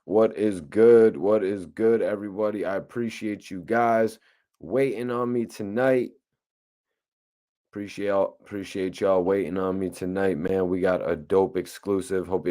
What is good? What is good, everybody? I appreciate you guys waiting on me tonight. Appreciate y'all waiting on me tonight, man. We got a dope exclusive. Hope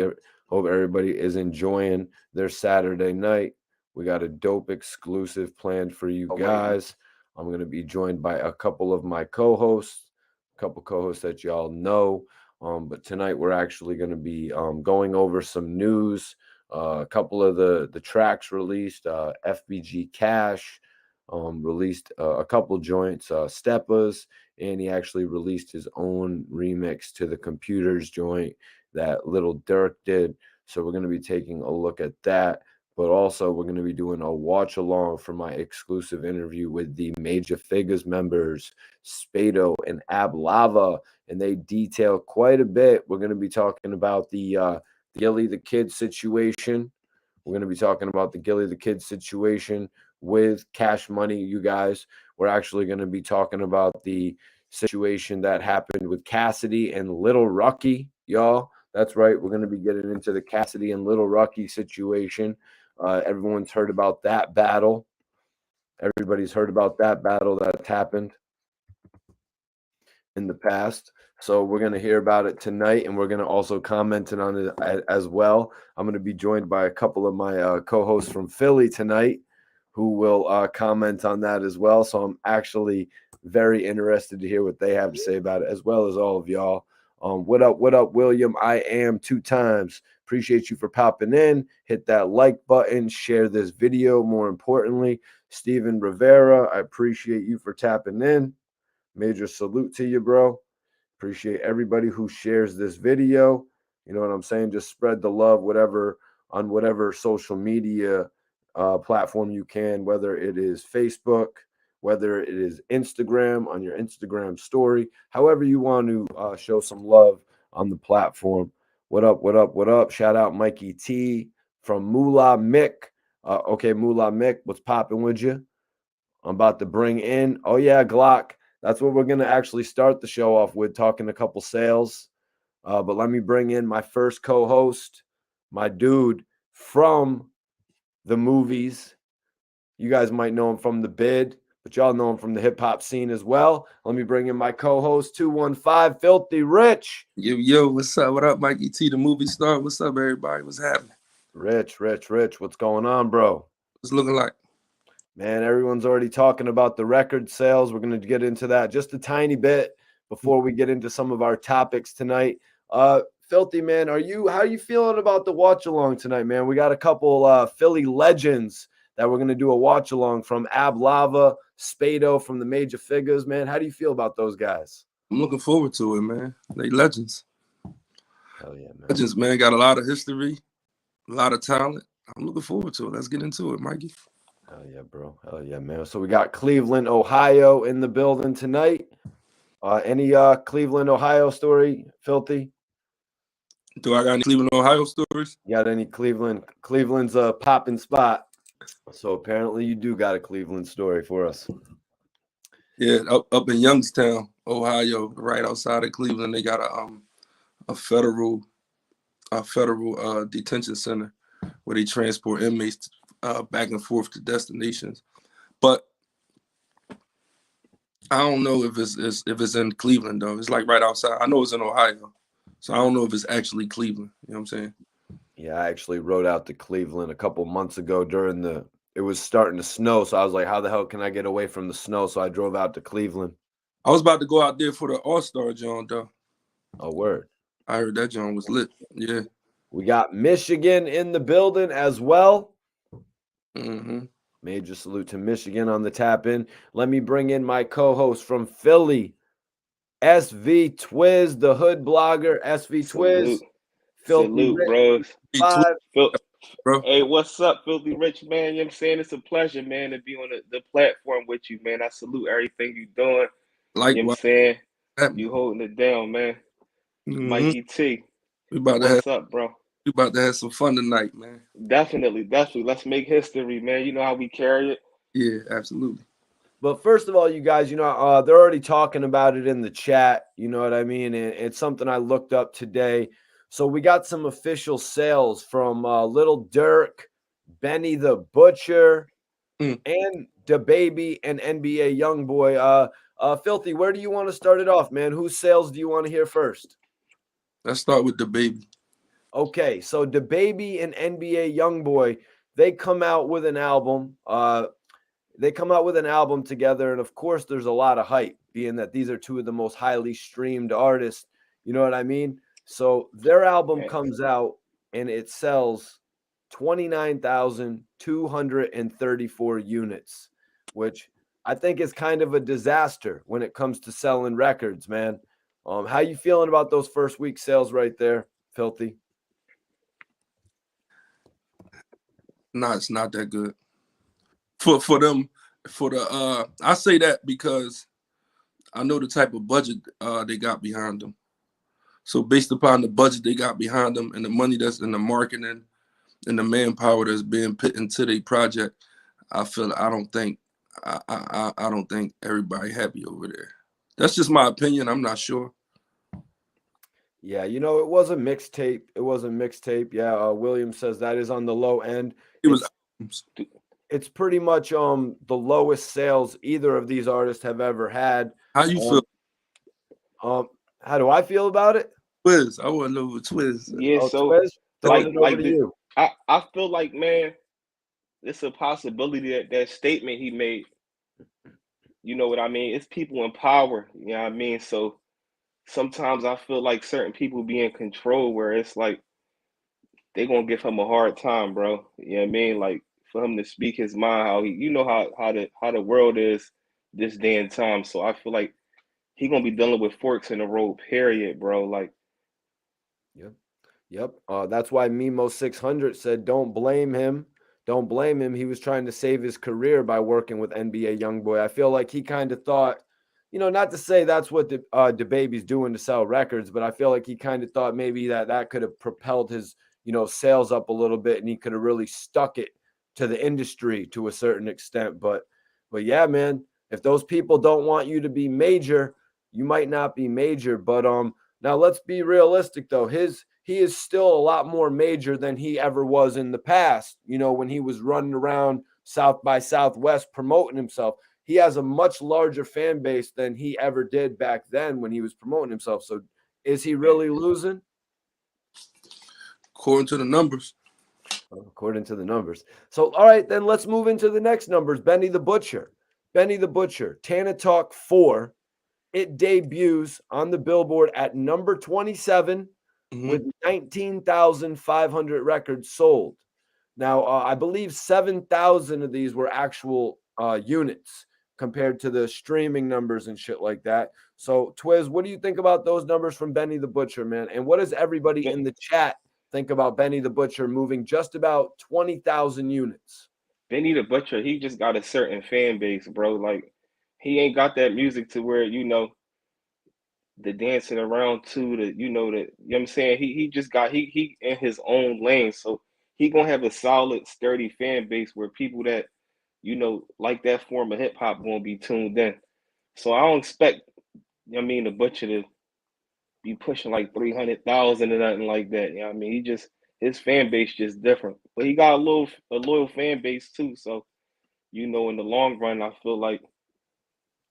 everybody is enjoying their Saturday night. We got a dope exclusive planned for you guys. I'm gonna be joined by a couple of my co-hosts, a couple co-hosts that y'all know. But tonight we're actually gonna be going over some news. A couple of the tracks released. FBG Cash released a couple joints. Steppas, and he actually released his own remix to the Computers joint that Lil Durk did. So we're going to be taking a look at that. But also, we're going to be doing a watch along for my exclusive interview with the Major Figgas members, Spato and Ab Lava. And they detail quite a bit. We're going to be talking about the Gilly the Kid situation. We're going to be talking about the Gilly the Kid situation with Cash Money, you guys. We're actually going to be talking about the situation that happened with Cassidy and Little Rucky, y'all. That's right. We're going to be getting into the Cassidy and Little Rucky situation. Everyone's heard about that battle. Everybody's heard about that battle that's happened in the past. So we're going to hear about it tonight, and we're going to also comment on it as well. I'm going to be joined by a couple of my co-hosts from Philly tonight who will comment on that as well. So I'm actually very interested to hear what they have to say about it, as well as all of y'all. What up, William? I am 2 times. Appreciate you for popping in. Hit that like button, share this video. More importantly, Steven Rivera, I appreciate you for tapping in. Major salute to you, bro. Appreciate everybody who shares this video. You know what I'm saying? Just spread the love, whatever social media platform you can, whether it is Facebook, whether it is Instagram, on your Instagram story, however you want to show some love on the platform. What up, what up, what up? Shout out Mikey T from Moolah Mick. Okay, Moolah Mick, what's popping with you? I'm about to bring in, oh yeah, Glock. That's what we're going to actually start the show off with, talking a couple sales. But let me bring in my first co-host, my dude from the movies. You guys might know him from The Bid, but y'all know him from the hip-hop scene as well. Let me bring in my co-host, 215, Filthy Rich. Yo, what's up? What up, Mikey T, the movie star? What's up, everybody? What's happening? Rich. What's going on, bro? What's looking like? Man, everyone's already talking about the record sales. We're going to get into that just a tiny bit before we get into some of our topics tonight. Filthy, man, how are you feeling about the watch along tonight, man? We got a couple Philly legends that we're going to do a watch along from. Ab Lava, Spato from the Major Figgas, man. How do you feel about those guys? I'm looking forward to it, man. They legends. Hell yeah, man. Legends, man. Got a lot of history, a lot of talent. I'm looking forward to it. Let's get into it, Mikey. Hell yeah, bro. Hell yeah, man. So we got Cleveland, Ohio in the building tonight. Any Cleveland, Ohio story, Filthy? Do I got any Cleveland, Ohio stories? You got any Cleveland's a popping spot. So apparently you do got a Cleveland story for us. Yeah, up in Youngstown, Ohio, right outside of Cleveland, they got a federal detention center where they transport inmates back and forth to destinations. But I don't know if it's in Cleveland though. It's like right outside. I know it's in Ohio, so I don't know if it's actually Cleveland. You know what I'm saying? Yeah, I actually rode out to Cleveland a couple months ago it was starting to snow. So I was like, how the hell can I get away from the snow? So I drove out to Cleveland. I was about to go out there for the All-Star John though. Oh, word. I heard that John was lit. Yeah. We got Michigan in the building as well. Mm-hmm. Major salute to Michigan on the tap in. Let me bring in my co-host from Philly, SV Twiz, the hood blogger. SV Twiz. Salute, bros. Bro. Hey, what's up, Filthy Rich, man? You know what I'm saying? It's a pleasure, man, to be on the platform with you, man. I salute everything you're doing. Like You know what I'm saying? You holding it down, man. Mikey T. What's up, bro? We about to have some fun tonight, man. Definitely. Let's make history, man. You know how we carry it? Yeah, absolutely. But first of all, you guys, they're already talking about it in the chat. You know what I mean? It's something I looked up today. So we got some official sales from Lil Durk, Benny the Butcher, Mm. and DaBaby and NBA YoungBoy. Filthy, where do you want to start it off, man? Whose sales do you want to hear first? Let's start with DaBaby. Okay, so DaBaby and NBA YoungBoy, they come out with an album. They come out with an album together, and of course, there's a lot of hype, being that these are two of the most highly streamed artists. You know what I mean? So their album comes out, and it sells 29,234 units, which I think is kind of a disaster when it comes to selling records, man. How you feeling about those first week sales right there, Filthy? Nah, it's not that good. For them, I say that because I know the type of budget they got behind them. So based upon the budget they got behind them and the money that's in the marketing and the manpower that's being put into the project, I don't think everybody happy over there. That's just my opinion. I'm not sure. Yeah, it was a mixtape. Yeah, William says that is on the low end. It's pretty much the lowest sales either of these artists have ever had. How you feel? How do I feel about it? Twiz, I want to know what Twiz. Yeah, so Twiz, I feel like, man, it's a possibility that statement he made. You know what I mean? It's people in power. You know what I mean? So sometimes I feel like certain people be in control where it's like they gonna give him a hard time, bro. You know what I mean? Like for him to speak his mind, how he, how the world is this day and time. So I feel like he gonna be dealing with forks in the road, period, bro. Like, yep. That's why Mimo 600 said, "Don't blame him. Don't blame him. He was trying to save his career by working with NBA YoungBoy." I feel like he kind of thought, not to say that's what the DaBaby's doing to sell records, but I feel like he kind of thought maybe that could have propelled his sales up a little bit, and he could have really stuck it to the industry to a certain extent. But yeah, man, if those people don't want you to be major, you might not be major. But now let's be realistic though. He is still a lot more major than he ever was in the past. When he was running around South by Southwest promoting himself, he has a much larger fan base than he ever did back then when he was promoting himself. So is he really losing? According to the numbers. According to the numbers. So, all right, then let's move into the next numbers. Benny the Butcher, Tana Talk 4. It debuts on the Billboard at number 27 with 19,500 records sold. Now, I believe 7,000 of these were actual units compared to the streaming numbers and shit like that. So, Twiz, what do you think about those numbers from Benny the Butcher, man? And what does everybody in the chat think about Benny the Butcher moving just about 20,000 units? Benny the Butcher, he just got a certain fan base, bro. Like, he ain't got that music to where, the dancing around to the, you know what I'm saying? He just got he in his own lane. So he gonna have a solid, sturdy fan base where people that, like that form of hip hop gonna be tuned in. So I don't expect, the Butcher to be pushing like 300,000 or nothing like that. You know what I mean? His fan base just different. But he got a loyal fan base too. So, in the long run, I feel like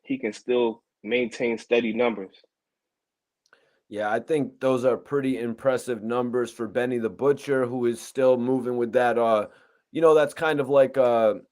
he can still maintain steady numbers. Yeah, I think those are pretty impressive numbers for Benny the Butcher, who is still moving with that. That's kind of like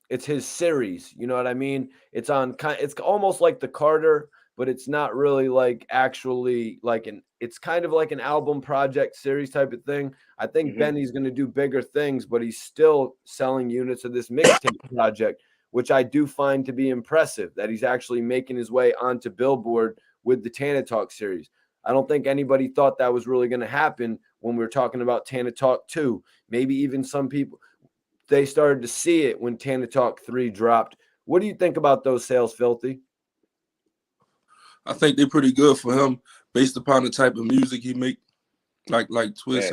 it's his series. You know what I mean? It's almost like the Carter, but it's not really like actually like it's kind of like an album project series type of thing. I think Benny's going to do bigger things, but he's still selling units of this mixtape project, which I do find to be impressive that he's actually making his way onto Billboard with the Tana Talk series. I don't think anybody thought that was really going to happen when we were talking about Tana Talk 2. Maybe even some people, they started to see it when Tana Talk 3 dropped. What do you think about those sales, Filthy? I think they're pretty good for him based upon the type of music he make. Like Twiz,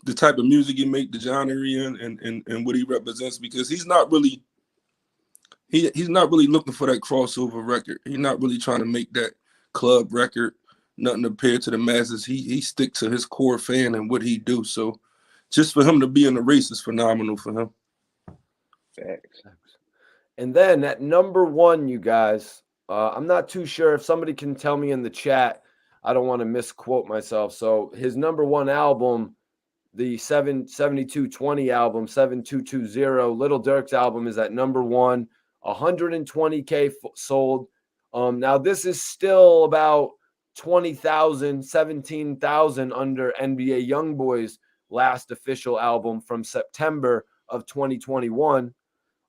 the type of music he make, the genre and what he represents, because he's not really looking for that crossover record. He's not really trying to make that club record, nothing to appeal to the masses. He stick to his core fan and what he do. So just for him to be in the race is phenomenal for him. Facts. And then at number 1, you guys, I'm not too sure if somebody can tell me in the chat. I don't want to misquote myself. So his number 1 album, the 7220 album, 7220, Lil Durk's album is at number 1, 120K sold. Now this is still about 20,000, 17,000 under NBA YoungBoy's last official album from September of 2021.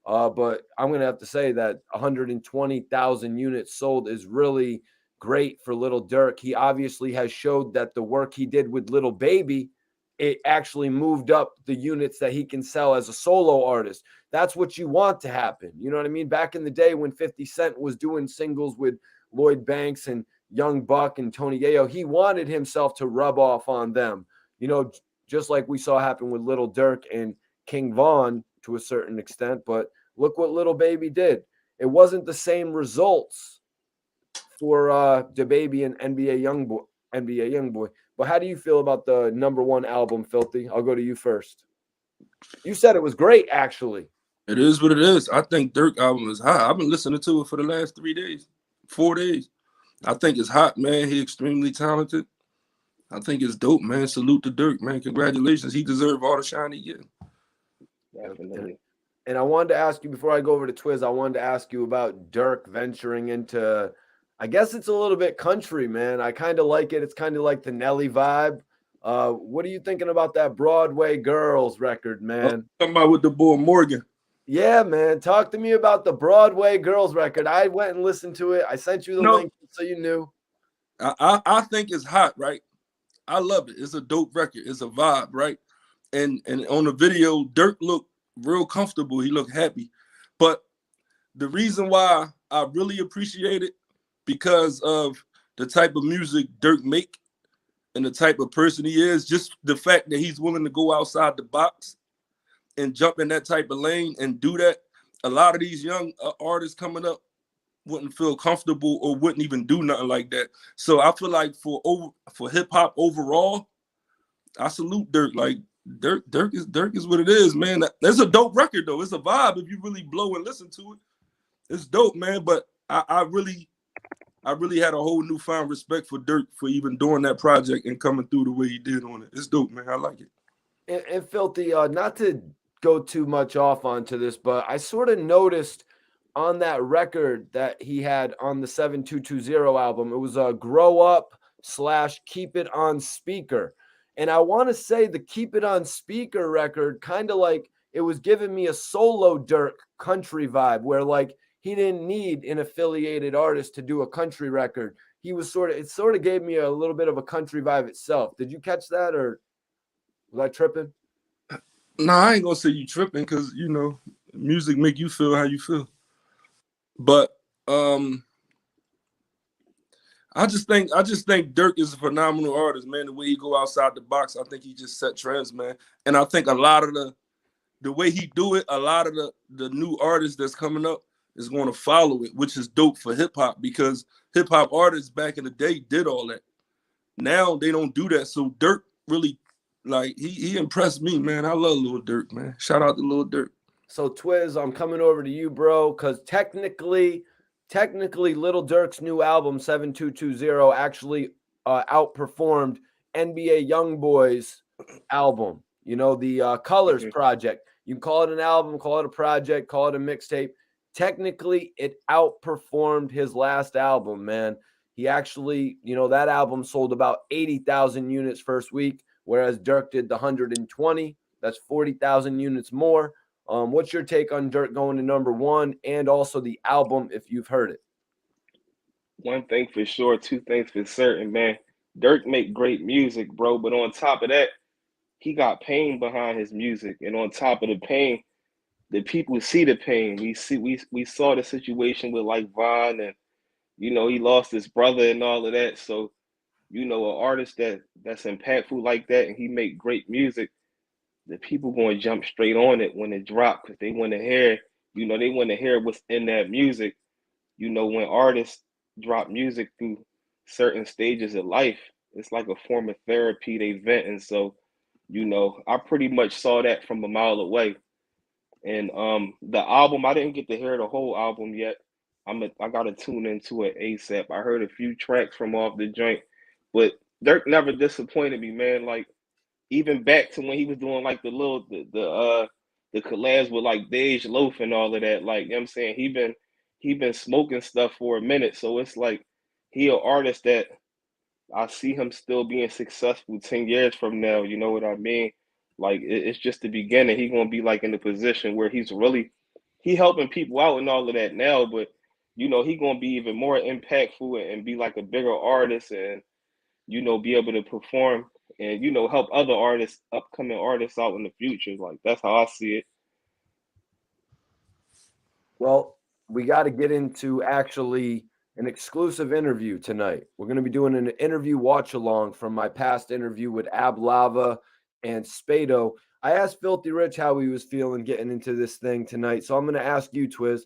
But I'm going to have to say that 120,000 units sold is really great for Lil Durk. He obviously has showed that the work he did with Lil Baby, it actually moved up the units that he can sell as a solo artist. That's what you want to happen. You know what I mean? Back in the day when 50 Cent was doing singles with Lloyd Banks and Young Buck and Tony Yayo, he wanted himself to rub off on them. You know, just like we saw happen with Lil Durk and King Von to a certain extent, but look what Lil Baby did. It wasn't the same results for DaBaby and NBA YoungBoy. But how do you feel about the number 1 album, Filthy? I'll go to you first. You said it was great, actually. It is what it is. I think Durk album is hot. I've been listening to it for the last 3 days, 4 days. I think it's hot, man. He's extremely talented. I think it's dope, man. Salute to Durk, man. Congratulations. He deserves all the shine he gets. Definitely. And I wanted to ask you, before I go over to Twiz, I wanted to ask you about Durk venturing into, I guess it's a little bit country, man. I kind of like it. It's kind of like the Nelly vibe. What are you thinking about that Broadway Girls record, man? Talking about with the boy Morgan. Yeah, man. Talk to me about the Broadway Girls record. I went and listened to it. I sent you the link so you knew. I think it's hot, right? I love it. It's a dope record. It's a vibe, right? And on the video, Durk looked real comfortable. He looked happy. But the reason why I really appreciate it, because of the type of music Durk make and the type of person he is, just the fact that he's willing to go outside the box and jump in that type of lane and do that. A lot of these young artists coming up wouldn't feel comfortable or wouldn't even do nothing like that. So I feel like for hip hop overall, I salute Durk. Like Durk is what it is, man. That's a dope record though. It's a vibe if you really blow and listen to it. It's dope, man. But I really had a whole newfound respect for Durk for even doing that project and coming through the way he did on it. It's dope, man. I like it. And Filthy, not to go too much off onto this, but I sort of noticed on that record that he had on the 7220 album, it was a Grow Up / Keep It On Speaker. And I want to say the Keep It On Speaker record kind of like it was giving me a solo Durk country vibe where like he didn't need an affiliated artist to do a country record. He was it sort of gave me a little bit of a country vibe itself. Did you catch that or was I tripping? Nah, I ain't gonna say you tripping because you know music make you feel how you feel. But I just think Durk is a phenomenal artist, man. The way he go outside the box, I think he just set trends, man. And I think a lot of the way he do it, a lot of the new artists that's coming up is going to follow it, which is dope for hip hop because hip hop artists back in the day did all that. Now they don't do that. So Durk really, like, he impressed me, man. I love Lil Durk, man. Shout out to Lil Durk. So Twiz, I'm coming over to you, bro, because technically, Lil Durk's new album 7220 actually outperformed NBA YoungBoy's album. You know, the Colors Project. You can call it an album, call it a project, call it a mixtape. Technically, it outperformed his last album, man. He actually, you know, that album sold about 80,000 units first week, whereas Durk did the 120. That's 40,000 units more. What's your take on Durk going to number 1 and also the album if you've heard it? One thing for sure, two things for certain, man. Durk make great music, bro, but on top of that, he got pain behind his music. And on top of the pain, the people see the pain. We saw the situation with like Von and you know, he lost his brother and all of that. So, you know, an artist that's impactful like that and he make great music, the people going to jump straight on it when it drop because they want to hear, you know, they want to hear what's in that music. You know, when artists drop music through certain stages of life, it's like a form of therapy they vent. And so You know, I pretty much saw that from a mile away. And the album, I didn't get to hear the whole album yet. I gotta tune into it ASAP. I heard a few tracks from off the joint, but Dirk never disappointed me, man. Like even back to when he was doing like the collabs with like Dej Loaf and all of that. Like, you know what I'm saying? He been smoking stuff for a minute. So it's like he an artist that I see him still being successful 10 years from now. You know what I mean? Like it's just the beginning. He gonna be like in the position where he helping people out and all of that now, but you know, he gonna be even more impactful and be like a bigger artist and you know, be able to perform and you know, help other artists, upcoming artists out in the future. Like that's how I see it. Well, we got to get into actually an exclusive interview tonight. We're going to be doing an interview watch along from my past interview with Ab Lava and Spato. I asked Filthy Rich how he was feeling getting into this thing tonight. So I'm going to ask you, Twiz,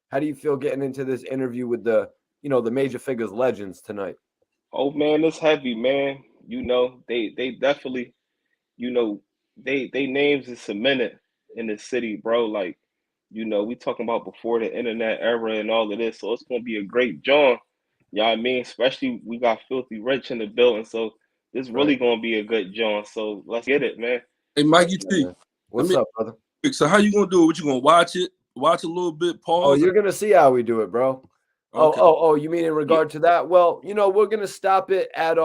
how do you feel getting into this interview with the major Figgas legends tonight? Oh man, it's heavy, man. You know, they definitely, you know, they names is cemented in the city, bro. Like, you know, we talking about before the internet era and all of this, so it's gonna be a great John. You know what I mean? Especially we got Filthy Rich in the building, so this really Right. gonna be a good John. So let's get it, man. Hey, Mikey Yeah, T. man. What's up, brother? So how you gonna do it? What you gonna watch it? Watch a little bit, Oh, pause. you're gonna see how we do it, bro. Okay. Oh, you mean in regard to that? Well, we're gonna stop it at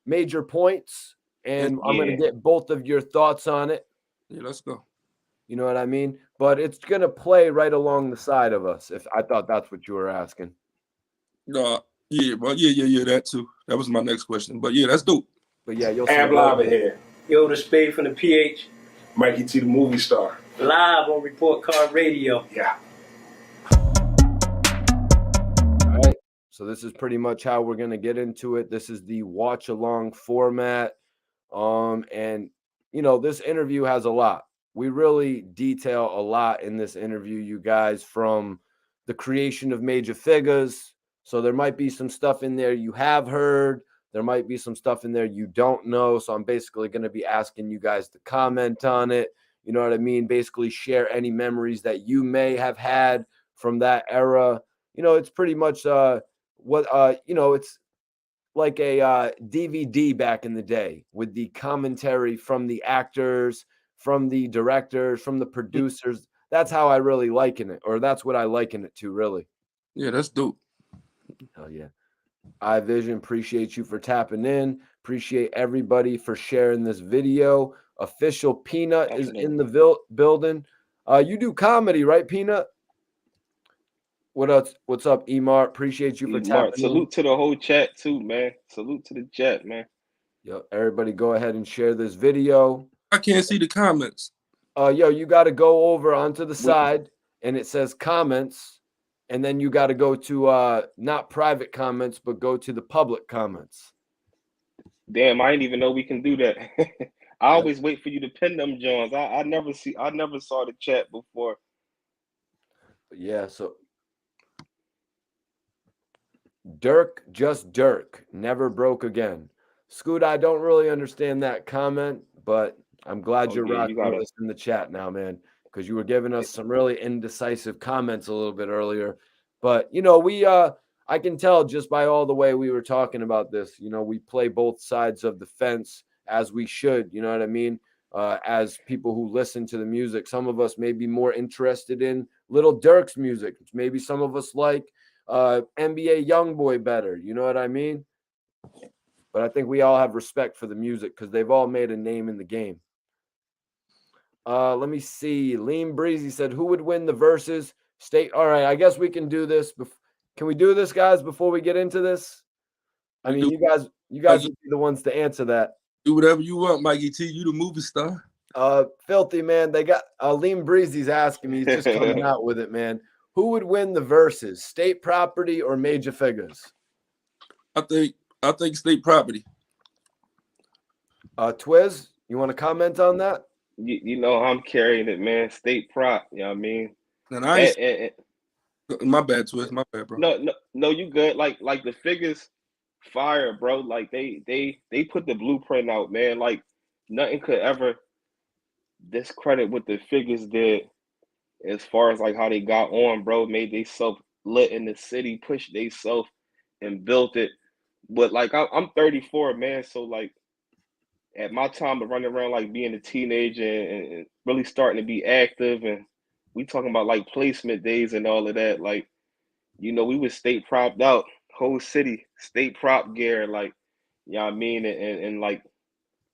major points, and I'm gonna Yeah. get both of your thoughts on it. Yeah, let's go. You know what I mean? But it's gonna play right along the side of us. If I thought that's what you were asking. Yeah, bro. Yeah, that too. That was my next question. But yeah, that's dope. But yeah, you'll see. Ab Lava here. Yo, the Spade from the PH. Mikey T the movie star. Live on Report Card Radio. Yeah. All right. So this is pretty much how we're gonna get into it. This is the watch along format. And this interview has a lot. We really detail a lot in this interview, you guys, from the creation of Major Figgas. So there might be some stuff in there you have heard. There might be some stuff in there you don't know. So I'm basically going to be asking you guys to comment on it. You know what I mean? Basically share any memories that you may have had from that era. It's pretty much it's like a DVD back in the day with the commentary from the actors, from the directors, from the producers. That's how I really liken it, or that's what I liken it to, really. Yeah, that's dope. Hell yeah. iVision, appreciate you for tapping in. Appreciate everybody for sharing this video. Official Peanut is in the building. You do comedy, right, Peanut? What else? What's up, Emart? Appreciate you for tapping Salute in. to the whole chat too, man. Salute to the chat, man. Yo, everybody go ahead and share this video. I can't see the comments. You got to go over onto the side and it says comments. And then you got to go to not private comments, but go to the public comments. Damn, I didn't even know we can do that. I always wait for you to pin them Johns. I never saw the chat before. Yeah, so Durk, just Durk, never broke again. Scoot, I don't really understand that comment, but I'm glad you're rocking with us in the chat now, man, because you were giving us some really indecisive comments a little bit earlier. But, I can tell just by all the way we were talking about this, we play both sides of the fence as we should, you know what I mean? As people who listen to the music, some of us may be more interested in Lil Durk's music. Maybe some of us like NBA YoungBoy better, you know what I mean? But I think we all have respect for the music because they've all made a name in the game. Let me see. Lean Breezy said, who would win the versus state? All right, I guess we can do this. Can we do this, guys, before we get into this? I mean, you guys would be the ones to answer that. Do whatever you want, Mikey T. You the movie star. Filthy, man. They got Lean Breezy's asking me. He's just coming out with it, man. Who would win the versus, state property or Major Figgas? I think state property. Twiz, you want to comment on that? You know I'm carrying it, man. State prop, you know what I mean? And I my bad, Twiz. My bad, bro. No, you good. Like the Figgas fire, bro. Like they put the blueprint out, man. Like nothing could ever discredit what the Figgas did as far as like how they got on, bro, made they self lit in the city, pushed they self and built it. But like I'm 34, man, so like at my time of running around like being a teenager and really starting to be active, and we talking about like placement days and all of that, like, you know, we was state propped out, whole city, state prop gear, like, you know what I mean? And like,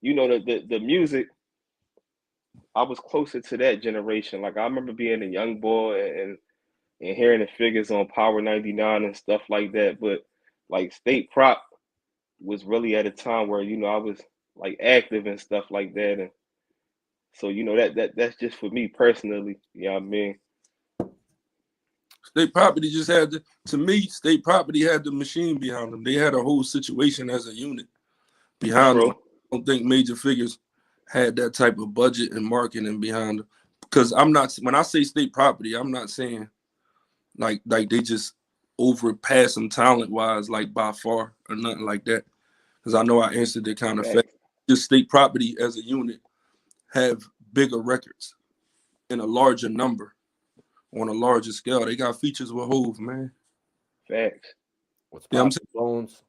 you know, the music, I was closer to that generation. Like I remember being a young boy and hearing the Figures on Power 99 and stuff like that. But like state prop was really at a time where, you know, I was like active and stuff like that. And so, you know, that's just for me personally, you know what I mean? State property just had to me, state property had the machine behind them. They had a whole situation as a unit behind them. I don't think Major Figures had that type of budget and marketing behind them. Because I'm not, when I say state property, I'm not saying like they just overpass them talent wise, like by far or nothing like that. Because I know I answered it kind of fast. Just state property as a unit have bigger records in a larger number on a larger scale. They got features with Hove, man. Facts. What's poppin', Bones?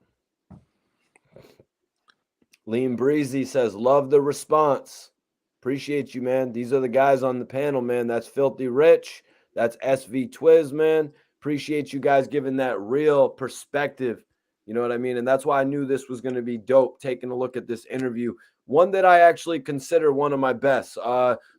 Lean Breezy says, love the response. Appreciate you, man. These are the guys on the panel, man. That's Filthy Rich. That's SV Twiz, man. Appreciate you guys giving that real perspective. You know what I mean? And that's why I knew this was going to be dope, taking a look at this interview. One that I actually consider one of my best.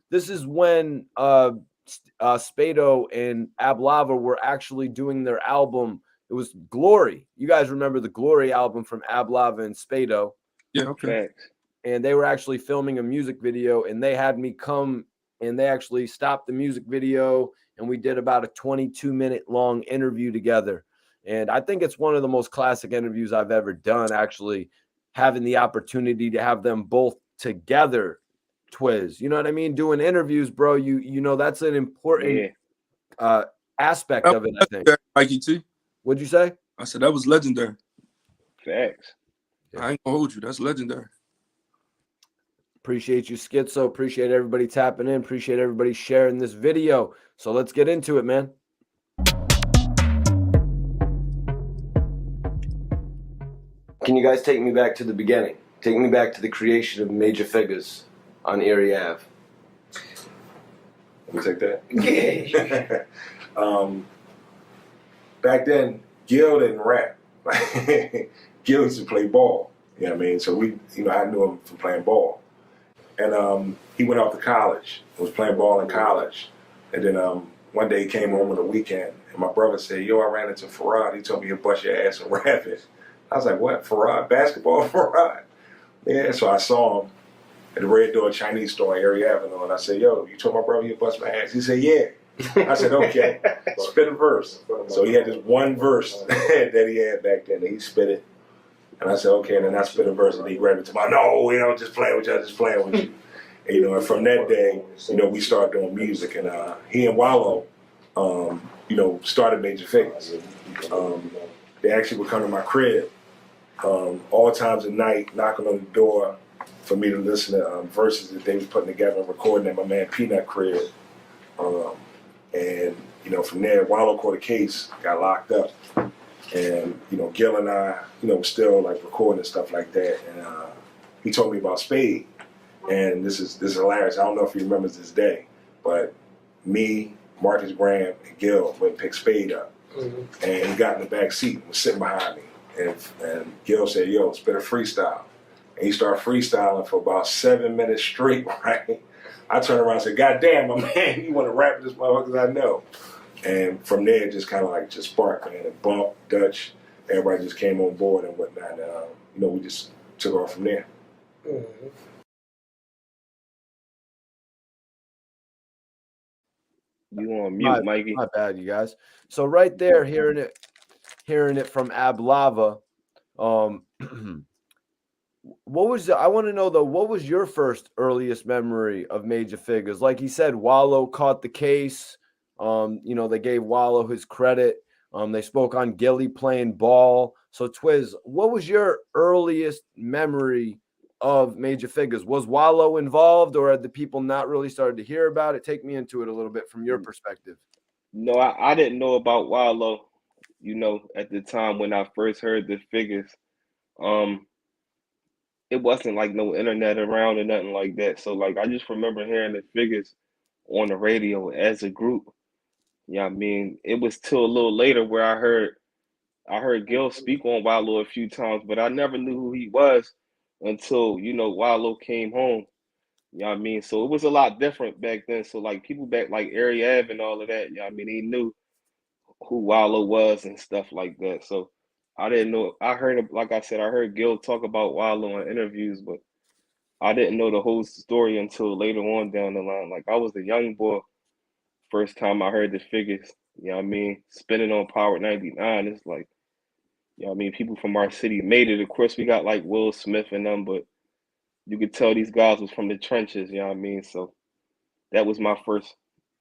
This is when Spato and Ablava were actually doing their album. It was Glory. You guys remember the Glory album from Ablava and Spato? Yeah, okay. Facts. And they were actually filming a music video, and they had me come, and they actually stopped the music video, and we did about a 22-minute long interview together. And I think it's one of the most classic interviews I've ever done, actually, having the opportunity to have them both together, Twiz. You know what I mean? Doing interviews, bro, you know, that's an important aspect of it, I think. Mikey T. What'd you say? I said that was legendary. Facts. I ain't gonna hold you. That's legendary. Appreciate you, Schizo. Appreciate everybody tapping in. Appreciate everybody sharing this video. So let's get into it, man. Can you guys take me back to the beginning? Take me back to the creation of Major Figgas on Erie Ave. Let me take that. Yeah. Back then, Gil didn't rap. Gil used to play ball. You know what I mean? So we, you know, I knew him from playing ball. And he went off to college, was playing ball in college. And then one day he came home on the weekend, and my brother said, yo, I ran into Farad. He told me he'd bust your ass and rap it. I was like, what, Farad? Basketball, Farad? Yeah, so I saw him at the Red Door Chinese store on Erie Avenue, and I said, yo, you told my brother you'd bust my ass? He said, yeah. I said, okay, spit a verse. So he had this one verse that he had back then, and he spit it. And I said, okay, and then I spit a verse, and he grabbed it to my, no, you know, just playing with you, just playing with you. And, you know, and from that day, you know, we started doing music, and he and Wallow, you know, started Major Figgas. They actually would come to my crib all times of night, knocking on the door for me to listen to verses that they was putting together and recording at my man Peanut crib. And, you know, from there, Wallow caught a case, got locked up. And, you know, Gil and I, you know, still like recording and stuff like that. And he told me about Spade. And this is hilarious. I don't know if he remembers this day, but me, Marcus Graham, and Gil went and picked Spade up. Mm-hmm. And he got in the back seat and was sitting behind me. And Gil said, yo, spit a freestyle. And he started freestyling for about 7 minutes straight, right? I turned around and said, God damn, my man, you want to rap this motherfucker? I know. And from there, it just kind of like just sparked, man. And Bump, Dutch, everybody just came on board and whatnot. And, you know, we just took off from there. Mm-hmm. You on mute, Mikey? My bad, you guys. So right there, hearing it from Ablava. What was I want to know though? What was your first earliest memory of Major Figgas? Like he said, Wallow caught the case. You know, they gave Wallow his credit. They spoke on Gillie playing ball. So Twiz, what was your earliest memory of Major Figgas? Was Wallow involved, or had the people not really started to hear about it? Take me into it a little bit from your perspective. No, I didn't know about Wallow, at the time when I first heard the Figgas. It wasn't like no internet around or nothing like that. So like I just remember hearing the Figgas on the radio as a group. Yeah, I mean, it was till a little later where I heard Gil speak on Wallow a few times, but I never knew who he was until, Wallow came home. You know what I mean? So it was a lot different back then. So like people back like Area Ave and all of that, I mean, they knew who Wallow was and stuff like that. So I didn't know. I heard, like I said, I heard Gil talk about Wallow in interviews, but I didn't know the whole story until later on down the line. Like I was a young boy first time I heard the Figures. You know what I mean? Spinning on Power 99. It's like, people from our city made it. Of course, we got like Will Smith and them, but you could tell these guys was from the trenches. You know what I mean? So that was my first,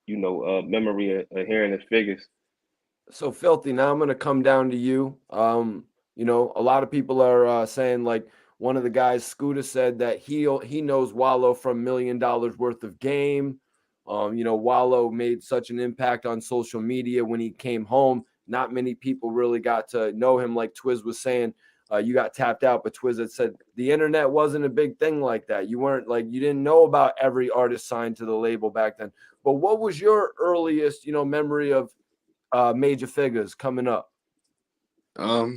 memory of hearing the Figures. So Filthy, now I'm going to come down to you. A lot of people are saying, like, one of the guys, Scooter, said that he knows Wallow from $1 Million Worth of Game. Wallow made such an impact on social media when he came home. Not many people really got to know him. Like Twiz was saying, you got tapped out, but Twiz had said the internet wasn't a big thing like that. You didn't know about every artist signed to the label back then. But what was your earliest, memory of Major Figgas coming up? All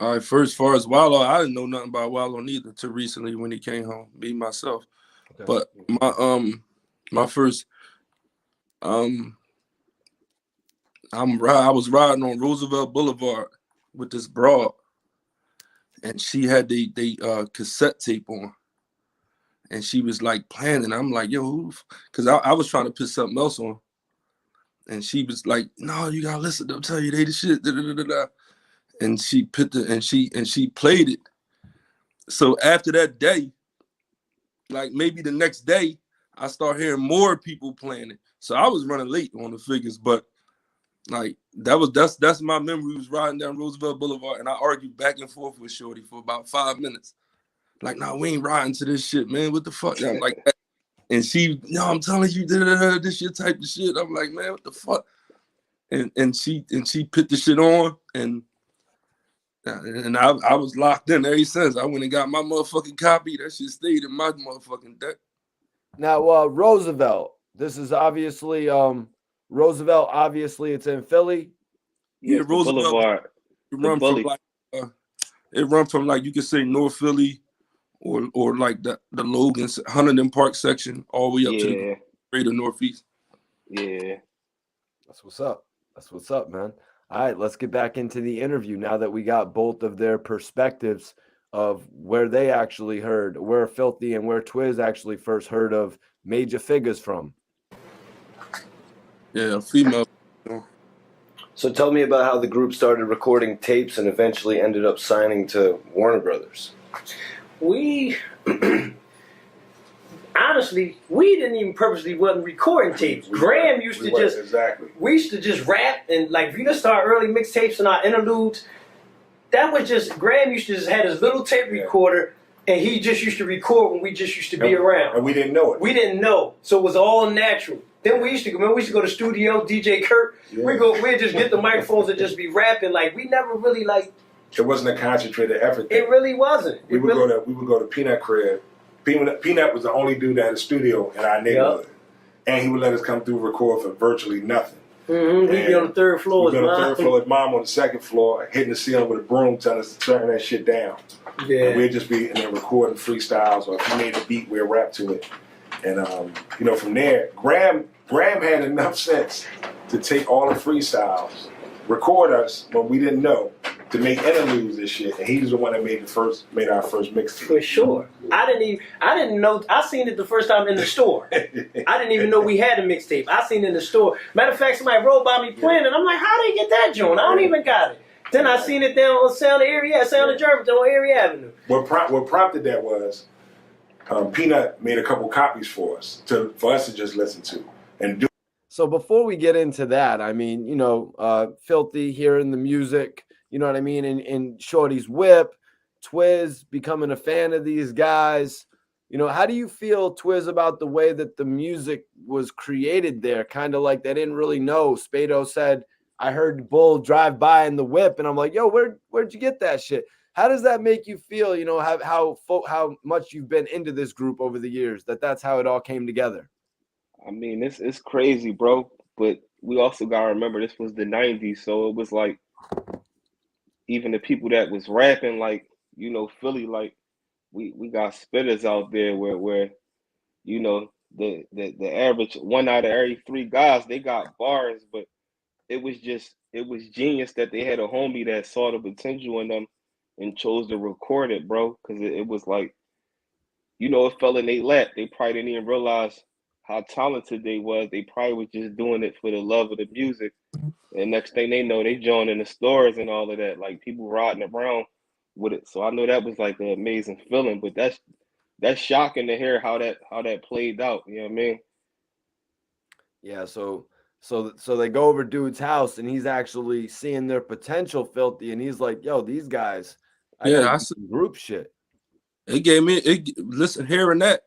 right, first, as far as Wallow, I didn't know nothing about Wallow neither till recently when he came home, me myself. Okay. But my first I was riding on Roosevelt Boulevard with this broad, and she had the cassette tape on, and she was like playing, and I'm like, yo, because I was trying to put something else on, and she was like, no, you gotta listen, they'll tell you they the shit, da, da, da, da. And she put and she played it. So after that day, like maybe the next day, I start hearing more people playing it. So I was running late on the Figures, but like that's my memory. Was riding down Roosevelt Boulevard, and I argued back and forth with Shorty for about 5 minutes. Like, no, we ain't riding to this shit, man. What the fuck? I'm like, and she, no, I'm telling you, this shit type of shit. I'm like, man, what the fuck? And she put the shit on, and I was locked in ever since. I went and got my motherfucking copy. That shit stayed in my motherfucking deck. Now, Roosevelt. This is obviously Roosevelt. Obviously, it's in Philly. Yeah, Roosevelt. Boulevard. It run from like you could say North Philly, or like the Logan, Huntington Park section, all the way up to the greater Northeast. Yeah, that's what's up. That's what's up, man. All right, let's get back into the interview now that we got both of their perspectives of where they actually heard, where Filthy and where Twiz actually first heard of Major Figgas from. Yeah, female. So tell me about how the group started recording tapes and eventually ended up signing to Warner Brothers. We honestly, we didn't even purposely wasn't recording tapes. Graham used to just we used to just rap, and like if you listen to our early mixtapes and our interludes, that was just Graham used to just had his little tape recorder, and he just used to record when we just used to be around. And we didn't know it. We didn't know, so it was all natural. Then we used to go to studio, DJ Kurt. Yeah. We'd just get the microphones and just be rapping. Like we never really like. It wasn't a concentrated effort. It really wasn't. We would go to Peanut crib. Peanut was the only dude that had a studio in our neighborhood, and he would let us come through record for virtually nothing. Mm-hmm. We'd be on the third floor. We'd be on the third floor. His mom on the second floor, hitting the ceiling with a broom, telling us to turn that shit down. Yeah. And we'd just be in there recording freestyles, or if he made a beat, we'd rap to it. And from there, Graham had enough sense to take all the freestyles, record us when we didn't know, to make interludes and shit. And he was the one that made our first mixtape. For sure. I didn't know. I seen it the first time in the store. I didn't even know we had a mixtape. I seen it in the store. Matter of fact, somebody rolled by me playing, and I'm like, how they get that joint? I don't even got it. Then I seen it down on Sound of Germantown on Erie Avenue. What prompted that was Peanut made a couple copies for us to just listen to and do. So before we get into that, I mean, Filthy hearing the music, you know what I mean, in Shorty's whip, Twiz becoming a fan of these guys. You know, how do you feel, Twiz, about the way that the music was created there? Kind of like they didn't really know. Spato said, I heard Bull drive by in the whip, and I'm like, yo, where'd you get that shit? How does that make you feel, you know, how much you've been into this group over the years, that's how it all came together? I mean, it's crazy, bro. But we also gotta remember this was the '90s, so it was like even the people that was rapping, like, you know, Philly, like we got spitters out there where you know the average one out of every three guys, they got bars, but it was genius that they had a homie that saw the potential in them and chose to record it, bro. Because it was like, you know, it fell in their lap. They probably didn't even realize how talented they was. They probably was just doing it for the love of the music. And next thing they know, they joining the stores and all of that. Like people riding around with it. So I know that was like an amazing feeling. But that's shocking to hear how that played out. You know what I mean? Yeah, so they go over dude's house and he's actually seeing their potential, Filthy, and he's like, yo, these guys, I Yeah, gotta I do see. some group shit. Listen, hearing that,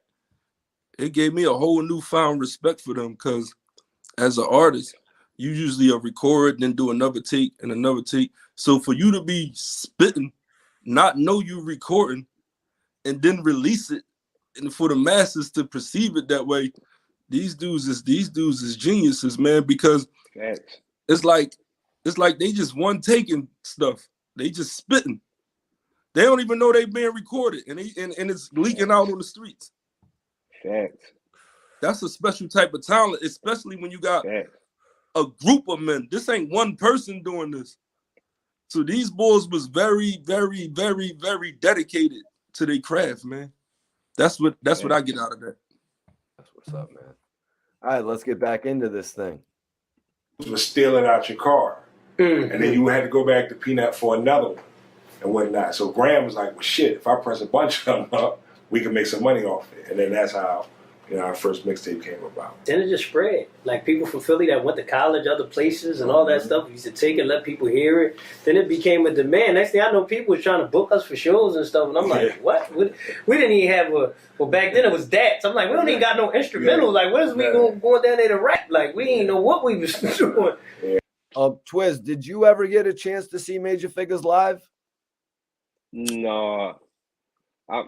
it gave me a whole newfound respect for them, because as an artist, you usually record, then do another take and another take. So for you to be spitting, not know you recording, and then release it, and for the masses to perceive it that way, these dudes is geniuses, man. Because Facts. it's like they just one taking stuff. They just spitting. They don't even know they being recorded, and it's leaking out on the streets. Facts. That's a special type of talent, especially when you got Facts. a group of men. This ain't one person doing this. So these boys was very, very, very, very dedicated to their craft, man. That's what I get out of that. That's what's up, man. All right, let's get back into this thing. Was stealing out your car. And then you had to go back to Peanut for another one and whatnot. So Graham was like, well, shit, if I press a bunch of them up, we can make some money off it. And then that's how, you know, our first mixtape came about. Then it just spread. Like people from Philly that went to college, other places, and all that stuff, used to take and let people hear it. Then it became a demand. Next thing I know, people was trying to book us for shows and stuff. And I'm like, what? We didn't even have well, back then it was that. I'm like, we don't even got no instrumental. Like, what is we going down there to rap? Like, we didn't know what we was doing. Twiz, did you ever get a chance to see Major Figgas live? No.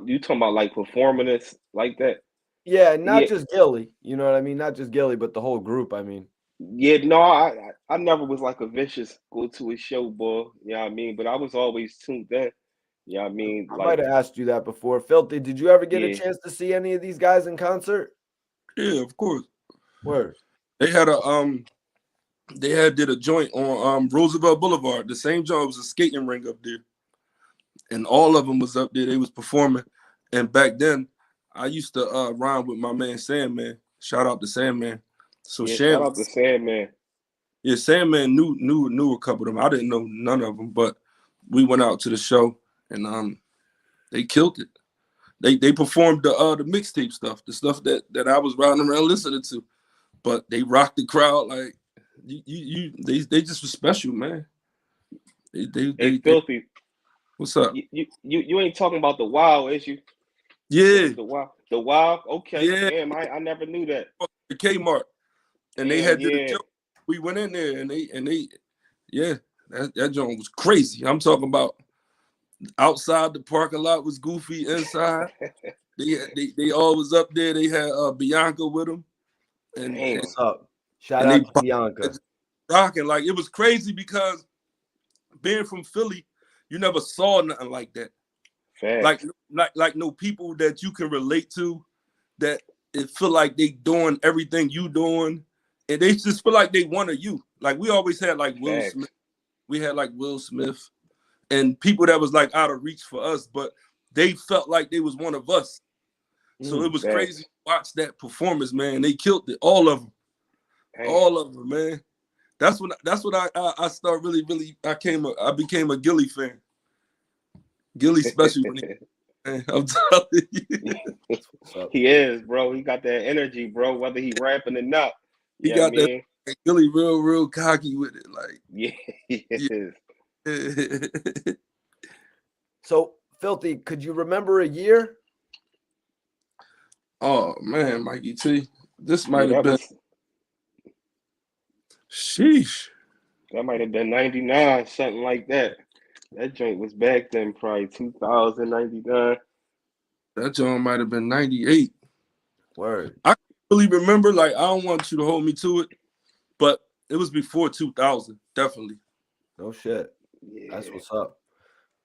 You talking about like performing this like that? Yeah, not just Gillie, you know what I mean? Not just Gillie, but the whole group, I mean. Yeah, no, I never was like a vicious go to a show, boy. You know what I mean? But I was always tuned in. You know what I mean? I might have asked you that before. Filthy, did you ever get a Yeah. chance to see any of these guys in concert? Yeah, of course. Word. They had did a joint on Roosevelt Boulevard. The same joint was a skating rink up there. And all of them was up there. They was performing. And back then, I used to rhyme with my man Sandman. Shout out to Sandman. So yeah, shout out to Sandman. Yeah, Sandman knew a couple of them. I didn't know none of them, but we went out to the show and they killed it. They performed the mixtape stuff, the stuff that I was riding around listening to. But they rocked the crowd like they just were special, man. They Filthy. What's up? You ain't talking about the Wild, is you? Yeah. The Wild? Okay. Yeah. Damn, I never knew that. The Kmart. And they had did a joke. We went in there and they that joint was crazy. I'm talking about outside the parking lot was goofy, inside. they all was up there. They had Bianca with them. And what's up? Shout out to Bianca. Rocking. Like it was crazy because being from Philly, you never saw nothing like that. Facts. Like no people that you can relate to, that it feel like they doing everything you doing, and they just feel like they one of you. Like we always had like Will Smith. We had like Will Smith and people that was like out of reach for us, but they felt like they was one of us. So it was crazy to watch that performance, man. They killed it, all of them. All of them, man. That's when I started really I became a Gillie fan. Gillie special when I'm telling you. He is, bro. He got that energy, bro, whether he rapping or not. He got that Gillie real cocky with it. Like yeah, he is. So Filthy, could you remember a year? Oh man, Mikey T, this Yeah, might have been. Sheesh. That might have been 99, something like that. That joint was back then, probably 2000, 99. That joint might have been 98. Word. I can't really remember. Like, I don't want you to hold me to it, but it was before 2000, definitely. No shit. Yeah. That's what's up.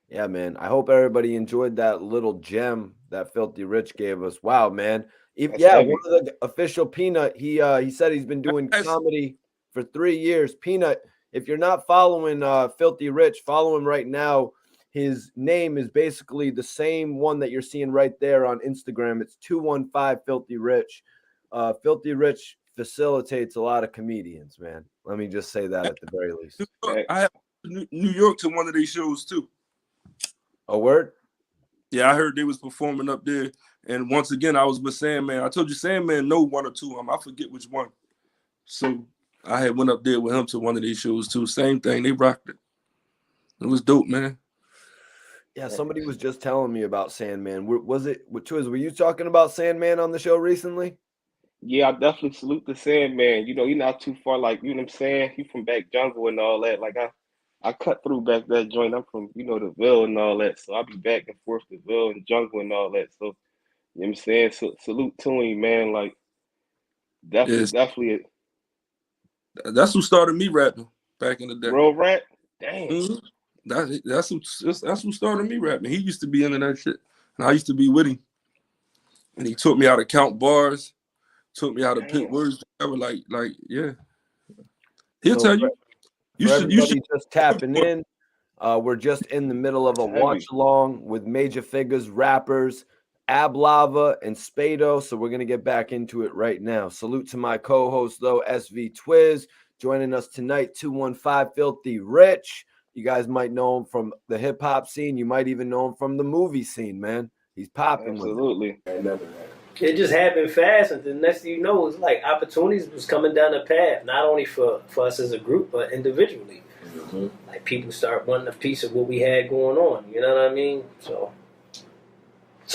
Yeah, man. I hope everybody enjoyed that little gem that Filthy Rich gave us. Wow, man. That's Yeah, heavy. one of the official Peanut. He said he's been doing comedy for 3 years. Peanut, if you're not following Filthy Rich, follow him right now. His name is basically the same one that you're seeing right there on Instagram. It's 215 Filthy Rich. Filthy Rich facilitates a lot of comedians, man. Let me just say that at the very least. I have New York to one of these shows too. A word? Yeah, I heard they was performing up there. And once again, I was with Sandman. I told you Sandman know one or two of them. I forget which one. So I had went up there with him to one of these shows too. Same thing. They rocked it. It was dope, man. Yeah, somebody was just telling me about Sandman. Was it, were you talking about Sandman on the show recently? Yeah, I definitely salute the Sandman. You know, he's not too far, like, you know what I'm saying? He from back jungle and all that. Like, I cut through back that joint. I'm from, you know, the Ville and all that. So I'll be back and forth to Ville and jungle and all that. So, you know what I'm saying? So, salute to him, man. Like, definitely That's who started me rapping back in the day. real rap. Damn. Mm-hmm. That's who started me rapping. He used to be into that shit, and I used to be with him. And he taught me how to count bars, taught me how to pick words together. Like, yeah. He'll tell you. You should just tapping in. We're just in the middle of a watch along with major figures, rappers, Ab Lava and Spado. So we're gonna get back into it right now. Salute to my co-host though, SV Twiz, joining us tonight. 215 Filthy Rich. You guys might know him from the hip hop scene. You might even know him from the movie scene, man. He's popping with it. Absolutely. It just happened fast, and the next thing you know, it's like opportunities was coming down the path, not only for us as a group, but individually. Mm-hmm. Like people start wanting a piece of what we had going on. You know what I mean? So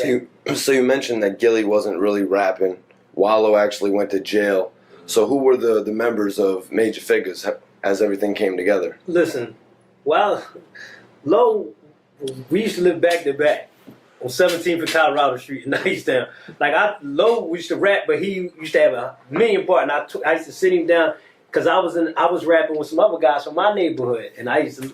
you mentioned that Gillie wasn't really rapping. Wallow actually went to jail. So who were the members of Major Figgas as everything came together? Listen, Low, we used to live back to back on 17th and Colorado Street in Nicetown. Low used to rap, but he used to have a million part, and I used to sit him down because I was rapping with some other guys from my neighborhood, and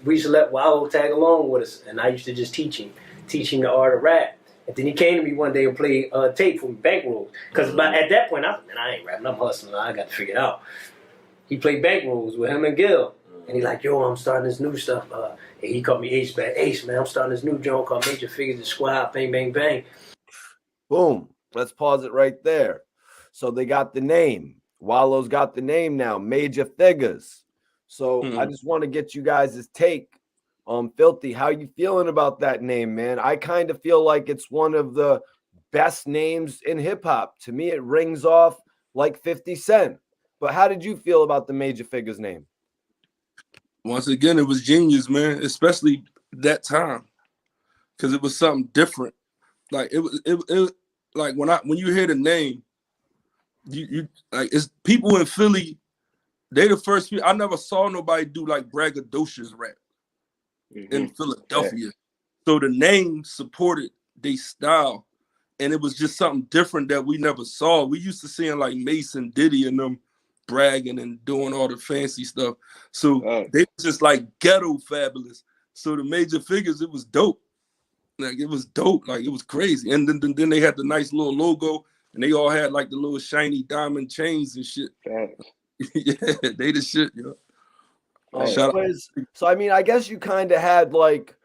we used to let Wallow tag along with us, and I used to just teach him the art of rap. And then he came to me one day and played tape from Bankrolls, because at that point I was like, man, I ain't rapping, I'm hustling, I got to figure it out. He played Bankrolls with him and Gil. And he like, yo, I'm starting this new stuff. And he called me Ace, man. I'm starting this new joint called Major Figures, the Squad, bang, bang, bang. Boom. Let's pause it right there. So they got the name. Wallow's got the name now, Major Figures. So I just want to get you guys' take on Filthy. How you feeling about that name, man? I kind of feel like it's one of the best names in hip-hop. To me, it rings off like 50 Cent. But how did you feel about the Major Figures name? Once again, it was genius, man, especially that time, because it was something different. Like it like when you hear the name, you like, it's people in Philly. They the first people. I never saw nobody do like braggadocious rap in Philadelphia. Yeah. So the name supported their style, and it was just something different that we never saw. We used to seeing like Mason, Diddy, and them bragging and doing all the fancy stuff. So they were just like ghetto fabulous. So the Major Figures, it was dope. Like it was dope. Like it was crazy. And then they had the nice little logo, and they all had like the little shiny diamond chains and shit. Yeah, they the shit, yo. So I mean, I guess you kind of had like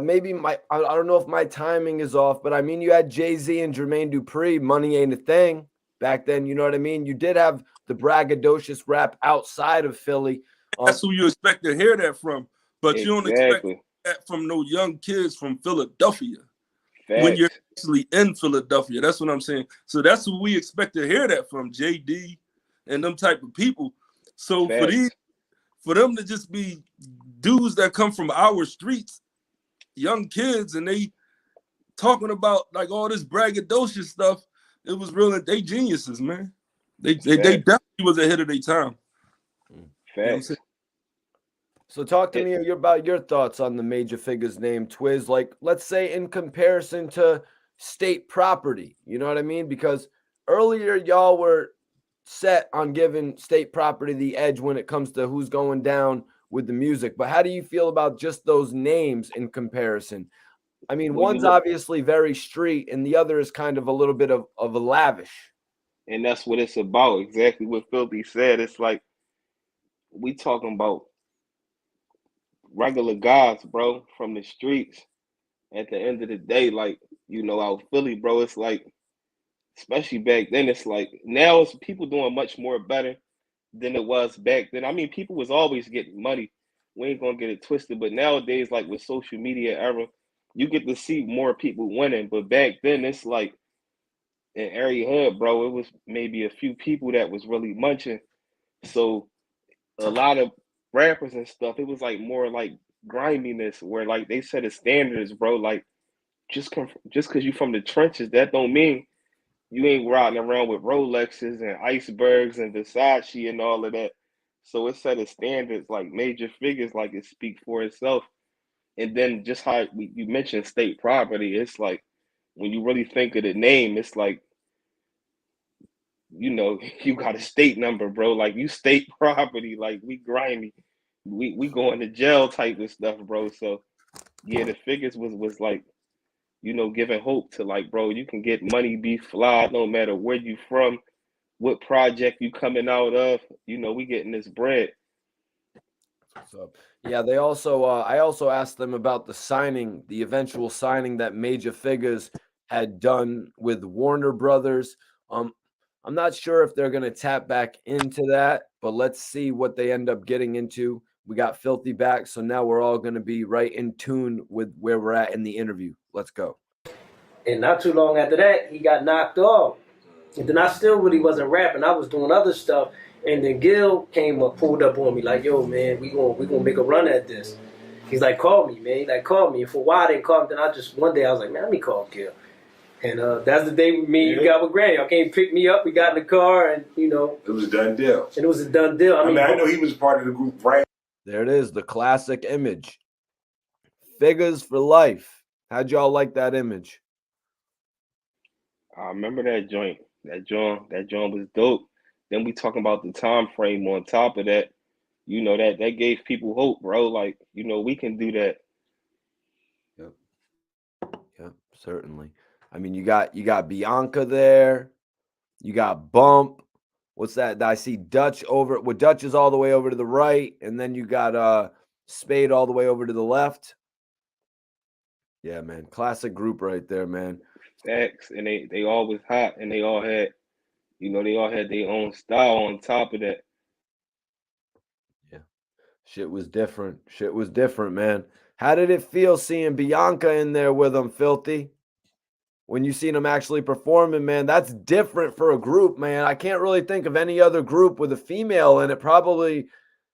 maybe I don't know if my timing is off, but I mean you had Jay-Z and Jermaine Dupri, Money Ain't a Thing. Back then, you know what I mean? You did have the braggadocious rap outside of Philly. That's who you expect to hear that from. But you don't expect that from no young kids from Philadelphia. When you're actually in Philadelphia. That's what I'm saying. So that's who we expect to hear that from, JD and them type of people. So for them to just be dudes that come from our streets, young kids, and they talking about like all this braggadocious stuff. It was real. They geniuses, man. They definitely was ahead of their time. Facts. You know So talk to me about your thoughts on the Major Figgas name, Twiz. Like, let's say in comparison to State Property, you know what I mean? Because earlier y'all were set on giving State Property the edge when it comes to who's going down with the music. But how do you feel about just those names in comparison? I mean, one's obviously very street and the other is kind of a little bit of a lavish. And that's what it's about. Exactly what Filthy said. It's like we talking about regular guys, bro, from the streets. At the end of the day, like, you know, out Philly, bro, it's like, especially back then, it's like now it's people doing much more better than it was back then. I mean, people was always getting money. We ain't gonna get it twisted, but nowadays, like with social media era, you get to see more people winning. But back then, it's like in every hood, bro, it was maybe a few people that was really munching. So a lot of rappers and stuff, it was like more like griminess, where like they set a standards, bro. Like just because you from the trenches, that don't mean you ain't riding around with Rolexes and icebergs and Versace and all of that. So it set a standards like Major Figgas, like it speak for itself. And then just how you mentioned State Property, it's like when you really think of the name, it's like, you know, you got a state number, bro. Like you State Property, like we grimy, we going to jail type of stuff, bro. So yeah, the Figgas was like, you know, giving hope to like, bro, you can get money, be fly, no matter where you from, what project you coming out of. You know, we getting this bread. So yeah, they also I also asked them about the eventual signing that Major Figgas had done with Warner Brothers. I'm not sure if they're going to tap back into that, but let's see what they end up getting into. We got Filthy back, so now we're all going to be right in tune with where we're at in the interview. Let's go. And not too long after that, he got knocked off. And then I still really wasn't rapping. I was doing other stuff. And then Gil pulled up on me like, yo, man, we gonna make a run at this. He's like, call me, man. He like, call me. And for a while, they called me. Then one day I was like, man, let me call Gil. And that's the day you got with Granny. Y'all came pick me up. We got in the car, and you know, it was a done deal. And it was a done deal. I mean, I know he was part of the group, right? There it is, the classic image. Figgas for life. How'd y'all like that image? I remember that joint. That joint was dope. Then we talking about the time frame on top of that. You know, that gave people hope, bro. Like, you know, we can do that. Yep, certainly. I mean, you got Bianca there. You got Bump. What's that? I see Dutch over. Well, Dutch is all the way over to the right, and then you got Spade all the way over to the left. Yeah, man, classic group right there, man. Facts, and they all was hot, and they all had their own style on top of that. Yeah, shit was different, man. How did it feel seeing Bianca in there with them, Filthy? When you seen them actually performing, man, that's different for a group, man. I can't really think of any other group with a female in it, probably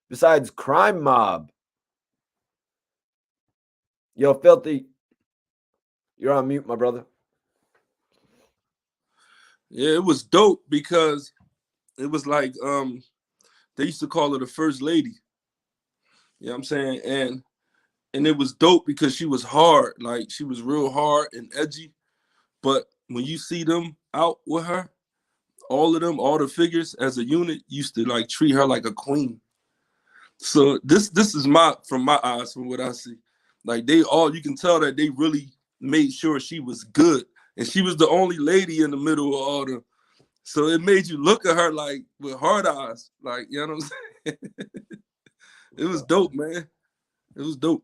besides Crime Mob. Yo, Filthy, you're on mute, my brother. Yeah, it was dope because it was like they used to call her the first lady. You know what I'm saying? And it was dope because she was hard, like she was real hard and edgy. But when you see them out with her, all of them, all the figures as a unit used to like treat her like a queen. So this is from my eyes, from what I see. Like you can tell that they really made sure she was good. And she was the only lady in the middle of all them. So it made you look at her like with hard eyes. Like, you know what I'm saying? It was dope, man. It was dope.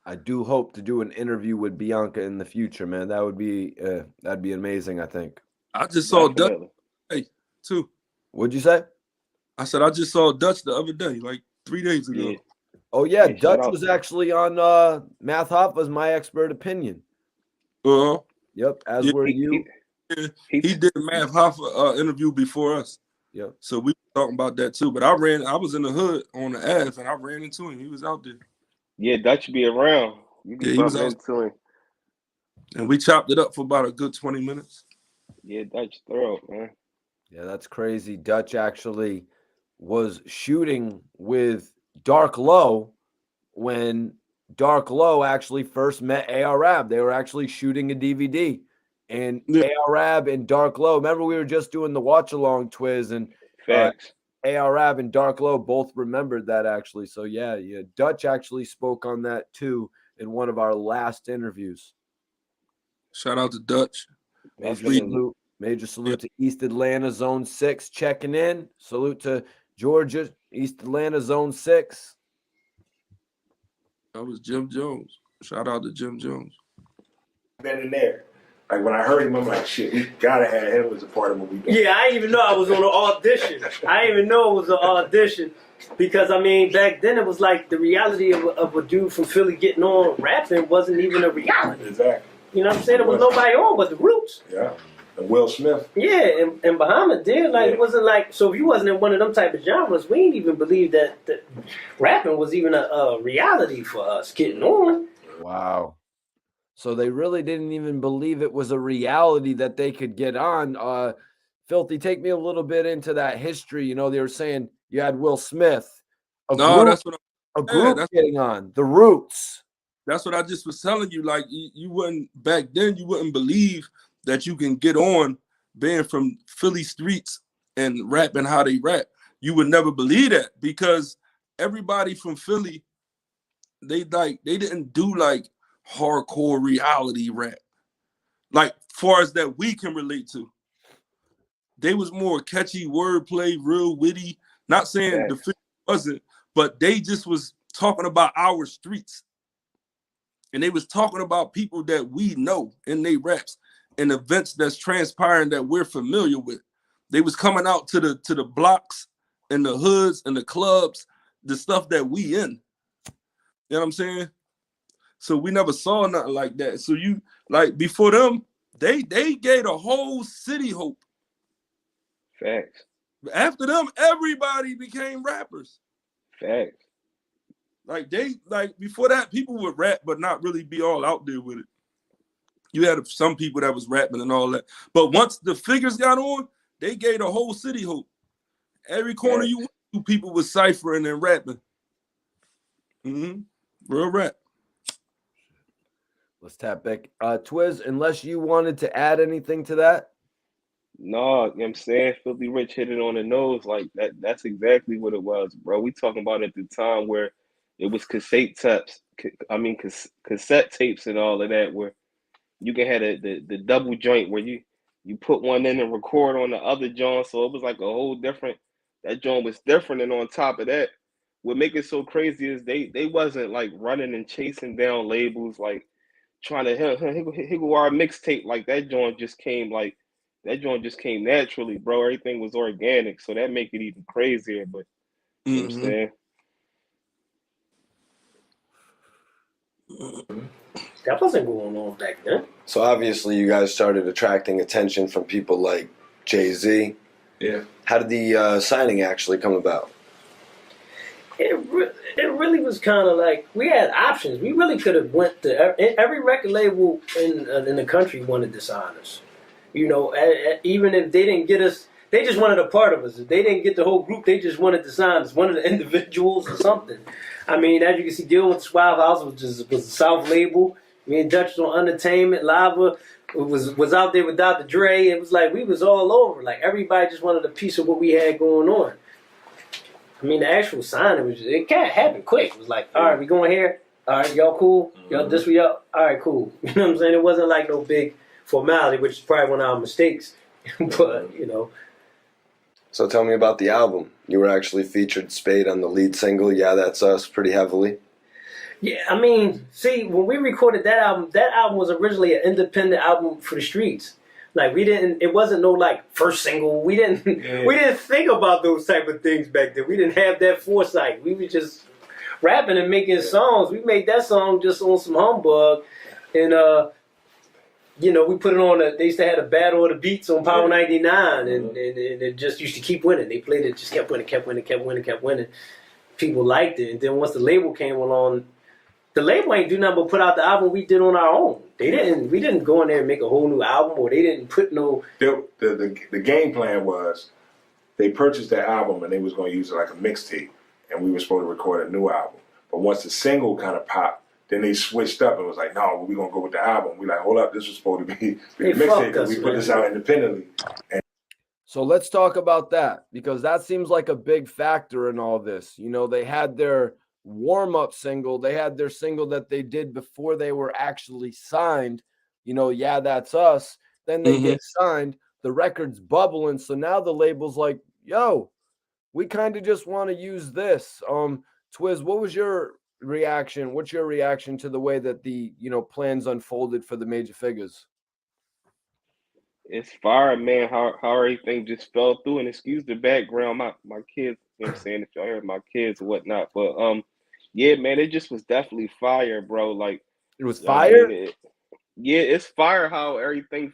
I do hope to do an interview with Bianca in the future, man. That'd be amazing, I think. I just saw Dutch too. What'd you say? I said I just saw Dutch the other day, like 3 days ago. Yeah. Oh yeah, Dutch was actually on Math Hoffa's My Expert Opinion. Yep, as were you. He did Math Hoffa interview before us. Yep. So we were talking about that too. But I was in the hood on the Ave and I ran into him. He was out there. Yeah, Dutch be around. You can bump into him. And we chopped it up for about a good 20 minutes. Yeah, Dutch thorough, man. Yeah, that's crazy. Dutch actually was shooting with Dark Low when Dark Low actually first met Arab. They were actually shooting a DVD. And Arab and Dark Low, remember we were just doing the watch along, Twiz, and Facts. Arab and Dark Low both remembered that actually. So yeah, Dutch actually spoke on that too in one of our last interviews. Shout out to Dutch. Major salute to East Atlanta Zone 6 checking in. Salute to Georgia, East Atlanta Zone 6. That was Jim Jones. Shout out to Jim Jones. Been in there. Like when I heard him, I'm like, shit, we gotta have him as a part of what we do. Yeah, I didn't even know I was on an audition. I didn't even know it was an audition because I mean back then it was like the reality of a dude from Philly getting on rapping wasn't even a reality. Exactly. You know what I'm saying? There was nobody on but the Roots. Yeah. And Will Smith. Yeah, and Bahamas did. Like, it wasn't like, so if you wasn't in one of them type of genres, we didn't even believe that rapping was even a reality for us getting on. Wow. So they really didn't even believe it was a reality that they could get on. Filthy, take me a little bit into that history. You know, they were saying you had Will Smith, a group getting on, the Roots. That's what I just was telling you. Like, you wouldn't, back then, you wouldn't believe that you can get on being from Philly streets and rapping how they rap. You would never believe that because everybody from Philly, they didn't do like hardcore reality rap. Like, far as that we can relate to. They was more catchy wordplay, real witty. Not saying the Philly wasn't, but they just was talking about our streets. And they was talking about people that we know in they raps and events that's transpiring that we're familiar with. They was coming out to the blocks and the hoods and the clubs, the stuff that we in. You know what I'm saying? So we never saw nothing like that. So you, like, before them, they gave a whole city hope. Facts. After them, everybody became rappers. Facts. Like before that, people would rap but not really be all out there with it. You had some people that was rapping and all that. But once the Figgas got on, they gave the whole city hope. Every corner you went to, people was ciphering and rapping. Real rap. Let's tap back. Twiz, unless you wanted to add anything to that? No, you know what I'm saying? Filthy Rich hit it on the nose. Like that's exactly what it was, bro. We talking about at the time where it was cassette tapes and all of that, where you can have the double joint where you put one in and record on the other joint. So it was like a whole different, that joint was different. And on top of that, what make it so crazy is they wasn't like running and chasing down labels, like trying to hit our mixtape. Like that joint just came naturally, bro. Everything was organic. So that make it even crazier. But you know what I'm saying? That wasn't going on back then. So obviously you guys started attracting attention from people like Jay-Z. Yeah. How did the signing actually come about? It really was kind of like we had options. We really could have went to every record label in the country wanted to sign us. You know, even if they didn't get us, they just wanted a part of us. If they didn't get the whole group, they just wanted to sign us, one of the individuals or something. I mean, as you can see, Gil went to Suave House, which was a South label. Me and Dutch on Entertainment, Lava was out there with Dr. Dre. It was like we was all over. Like everybody just wanted a piece of what we had going on. I mean, the actual signing it can't happen quick. It was like, all right, we going here. All right, y'all cool. Y'all this we y'all. All right, cool. You know what I'm saying? It wasn't like no big formality, which is probably one of our mistakes. But you know. So tell me about the album. You were actually featured Spade on the lead single, Yeah, That's Us, pretty heavily. Yeah, I mean, see, when we recorded that album was originally an independent album for the streets. Like it wasn't no like first single. We didn't think about those type of things back then. We didn't have that foresight. We were just rapping and making songs. We made that song just on some humbug, and you know, we put it on. They used to have a battle of the beats on Power 99, and it just used to keep winning. They played it, just kept winning. People liked it, and then once the label came along, the label ain't do nothing but put out the album we did on our own. We didn't go in there and make a whole new album, or they didn't put no. The game plan was they purchased that album and they was going to use it like a mixtape, and we were supposed to record a new album. But once the single kind of popped, then they switched up and was like, no, we're going to go with the album. We like, hold up, this was supposed to be a mixtape, and we put this out independently. So let's talk about that, because that seems like a big factor in all this. You know, they had their warm-up single. They had their single that they did before they were actually signed. You know, Yeah, That's Us. Then they get signed. The record's bubbling. So now the label's like, yo, we kind of just want to use this. Twiz, what was your reaction? What's your reaction to the way that the, you know, plans unfolded for the Major Figgas? It's fire, man, how everything just fell through. And excuse the background, my kids, you know what I'm saying, if y'all heard my kids or whatnot. But yeah, man, it just was definitely fire, bro. Like, it was fire? I mean, yeah, it's fire how everything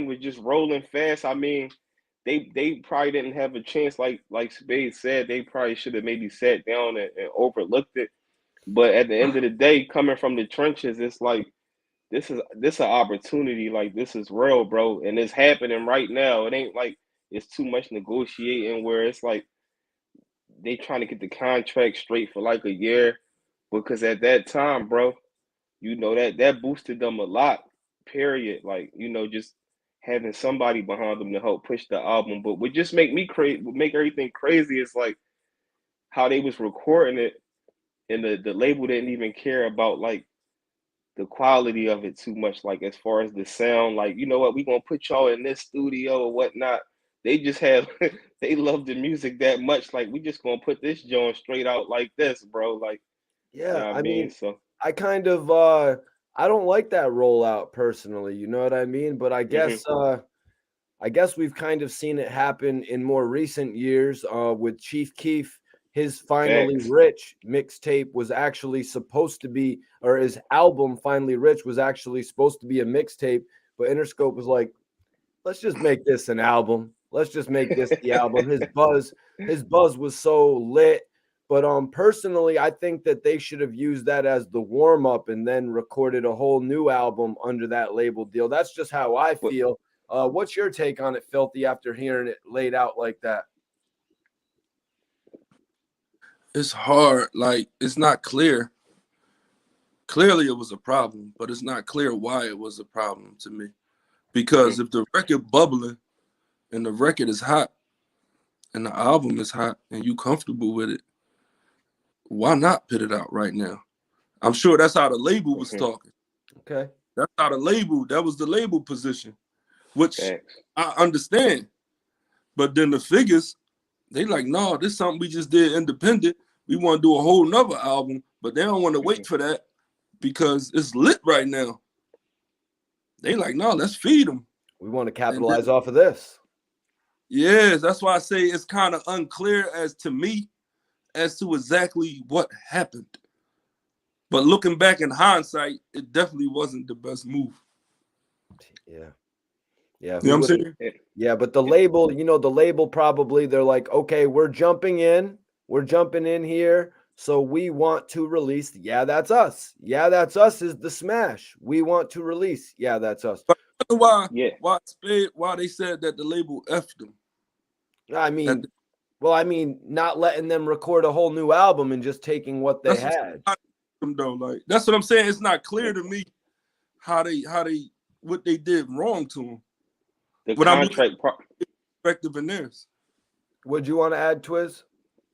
was just rolling fast. I mean, they probably didn't have a chance, like Spade said, they probably should have maybe sat down and overlooked it. But at the end of the day, coming from the trenches, it's like this is an opportunity. Like, this is real, bro, and it's happening right now. It ain't like it's too much negotiating where it's like they trying to get the contract straight for like a year, because at that time, bro, you know, that boosted them a lot, period. Like, you know, just having somebody behind them to help push the album. But what just make everything crazy is like how they was recording it, and the label didn't even care about like the quality of it too much, like as far as the sound. Like, you know what, we gonna put y'all in this studio or whatnot. They just have they love the music that much, like, we just gonna put this joint straight out like this, bro. Like, Yeah, you know what I mean? So I kind of I don't like that rollout personally, you know what I mean? But I guess we've kind of seen it happen in more recent years with Chief Keef. His Finally Facts. Rich mixtape was actually supposed to be, or his album Finally Rich was actually supposed to be a mixtape, but Interscope was like, let's just make this an album. Let's just make this the album. His buzz was so lit. But personally, I think that they should have used that as the warm-up and then recorded a whole new album under that label deal. That's just how I feel. What's your take on it, Filthy, after hearing it laid out like that? It's hard. Like, it's not clear. Clearly it was a problem, but it's not clear why it was a problem to me. Because if the record bubbling and the record is hot and the album is hot and you comfortable with it, why not put it out right now? I'm sure that's how the label was talking. Okay. That's how that was the label position, which Facts. I understand. But then the Figgas, they like, no, this is something we just did independent. We want to do a whole nother album, but they don't want to wait for that because it's lit right now. They like, no, let's feed them. We want to capitalize off of this. Yes, that's why I say it's kind of unclear as to me as to exactly what happened. But looking back in hindsight, it definitely wasn't the best move. Yeah. You know what I'm saying? Yeah, but the label, you know, the label probably, they're like, okay, we're jumping in here. So we want to release Yeah, That's Us. Yeah, That's Us is the smash. We want to release Yeah, That's Us. But why they said that the label effed them? I mean, not letting them record a whole new album and just taking what they had. Though, like, that's what I'm saying. It's not clear to me what they did wrong to them. The contract perspective in theirs. Would you want to add, Twiz?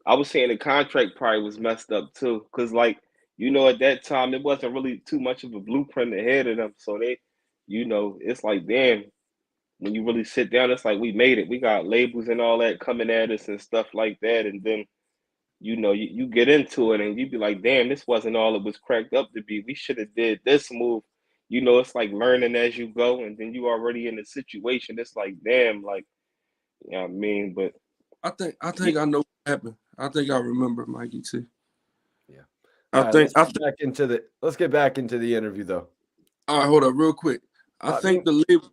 I was saying the contract probably was messed up too, because, like, you know, at that time it wasn't really too much of a blueprint ahead of them. So they, you know, it's like, damn, when you really sit down, it's like, we made it. We got labels and all that coming at us and stuff like that, and then, you know, you get into it and you be like, damn, this wasn't all it was cracked up to be. We should have did this move. You know, it's like learning as you go, and then you already in the situation. It's like, damn, like, you know what I mean? But I think I know what happened. I think I remember, Mikey T. Yeah. Let's get back into the interview though. All right, hold up real quick. I think the label.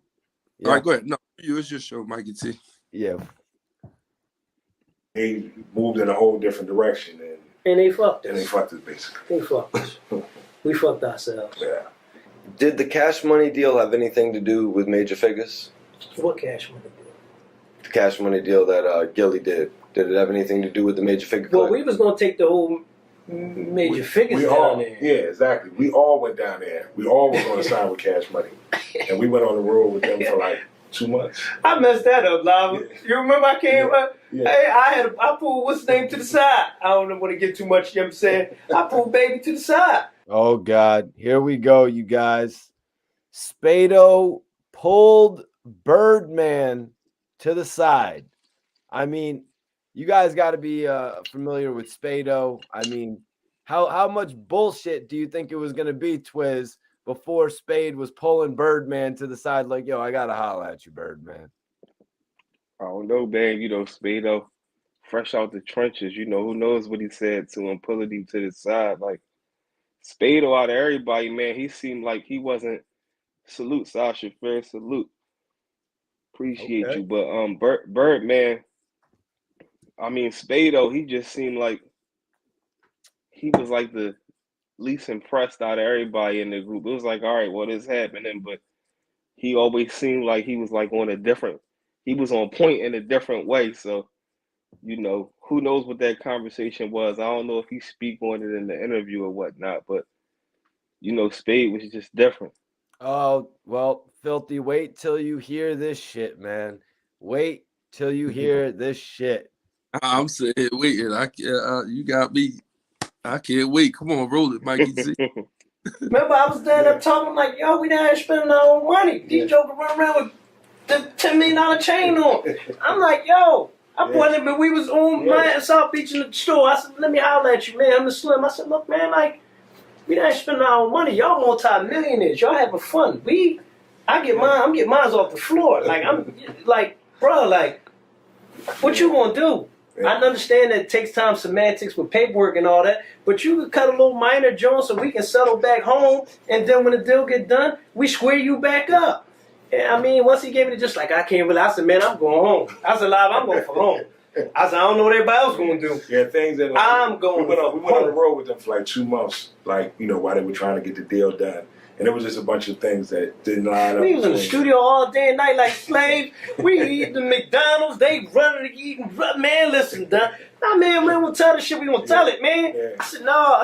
Yeah. All right, go ahead. No, it's your show, Mikey T. Yeah. They moved in a whole different direction, and And they fucked us. And they fucked us, basically. They fucked us. We fucked ourselves. Yeah. Did the Cash Money deal have anything to do with Major Figgas? What Cash Money deal? The Cash Money deal that Gillie did. Did it have anything to do with the Major Figga Well, clip? we was gonna take the whole Major Figgas down there. Yeah, exactly. We all went down there. We all were going to sign with Cash Money, and we went on the road with them for like 2 months. I messed that up, Lava. Yeah. You remember I came up? Yeah. Hey, I pulled what's the name to the side. I don't want to get too much, you know what I'm saying? I pulled baby to the side. Oh God, here we go, you guys. Spato pulled Birdman to the side. I mean, you guys got to be familiar with Spato. I mean, how much bullshit do you think it was going to be, Twiz, before Spade was pulling Birdman to the side like, yo, I got to holler at you, Birdman? I don't know, man. You know, Spato, fresh out the trenches. You know, who knows what he said to him, pulling him to the side. Like, Spato out of everybody, man, he seemed like he wasn't. Salute, Sasha. Fair salute. Appreciate Okay. you. But Birdman, I mean, Spato, he just seemed like he was like the least impressed out of everybody in the group. It was like, all right, what is happening? But he always seemed like he was like he was on point in a different way. So, you know, who knows what that conversation was. I don't know if he speak on it in the interview or whatnot, but you know, Spade was just different. Oh, well, Filthy, wait till you hear this shit, man. Wait till you hear this shit. I'm saying, waiting. I can't. You got me. I can't wait. Come on, roll it, Mikey T. Remember, I was down there talking like, yo, we down here spending our own money. These jokers run around with the $10 million chain on. I'm like, yo, I pointed, but we was on my South Beach in the store. I said, let me holler at you, man. I'm the Slim. I said, look, man, like, we not spending our own money. Y'all multi-millionaires. Y'all having fun. I'm getting mine off the floor. Like, I'm like, bro, like, what you gonna do? I understand that it takes time, semantics with paperwork and all that, but you could cut a little minor joint so we can settle back home, and then when the deal get done, we square you back up. And I mean, once he gave me the just like, I can't really, I said, man, I'm going home. I said, live, I'm going for home. I said, I don't know what everybody else going to do. Yeah, things that like, I'm going. We went on the road with them for like 2 months, like, you know, while they were trying to get the deal done. And it was just a bunch of things that didn't line up. We was in the studio all day and night like slaves. We eat the McDonald's. They running, eating. Man, listen, Don. Nah, man, we don't tell the shit. We gonna tell it, man. Yeah. I said, no.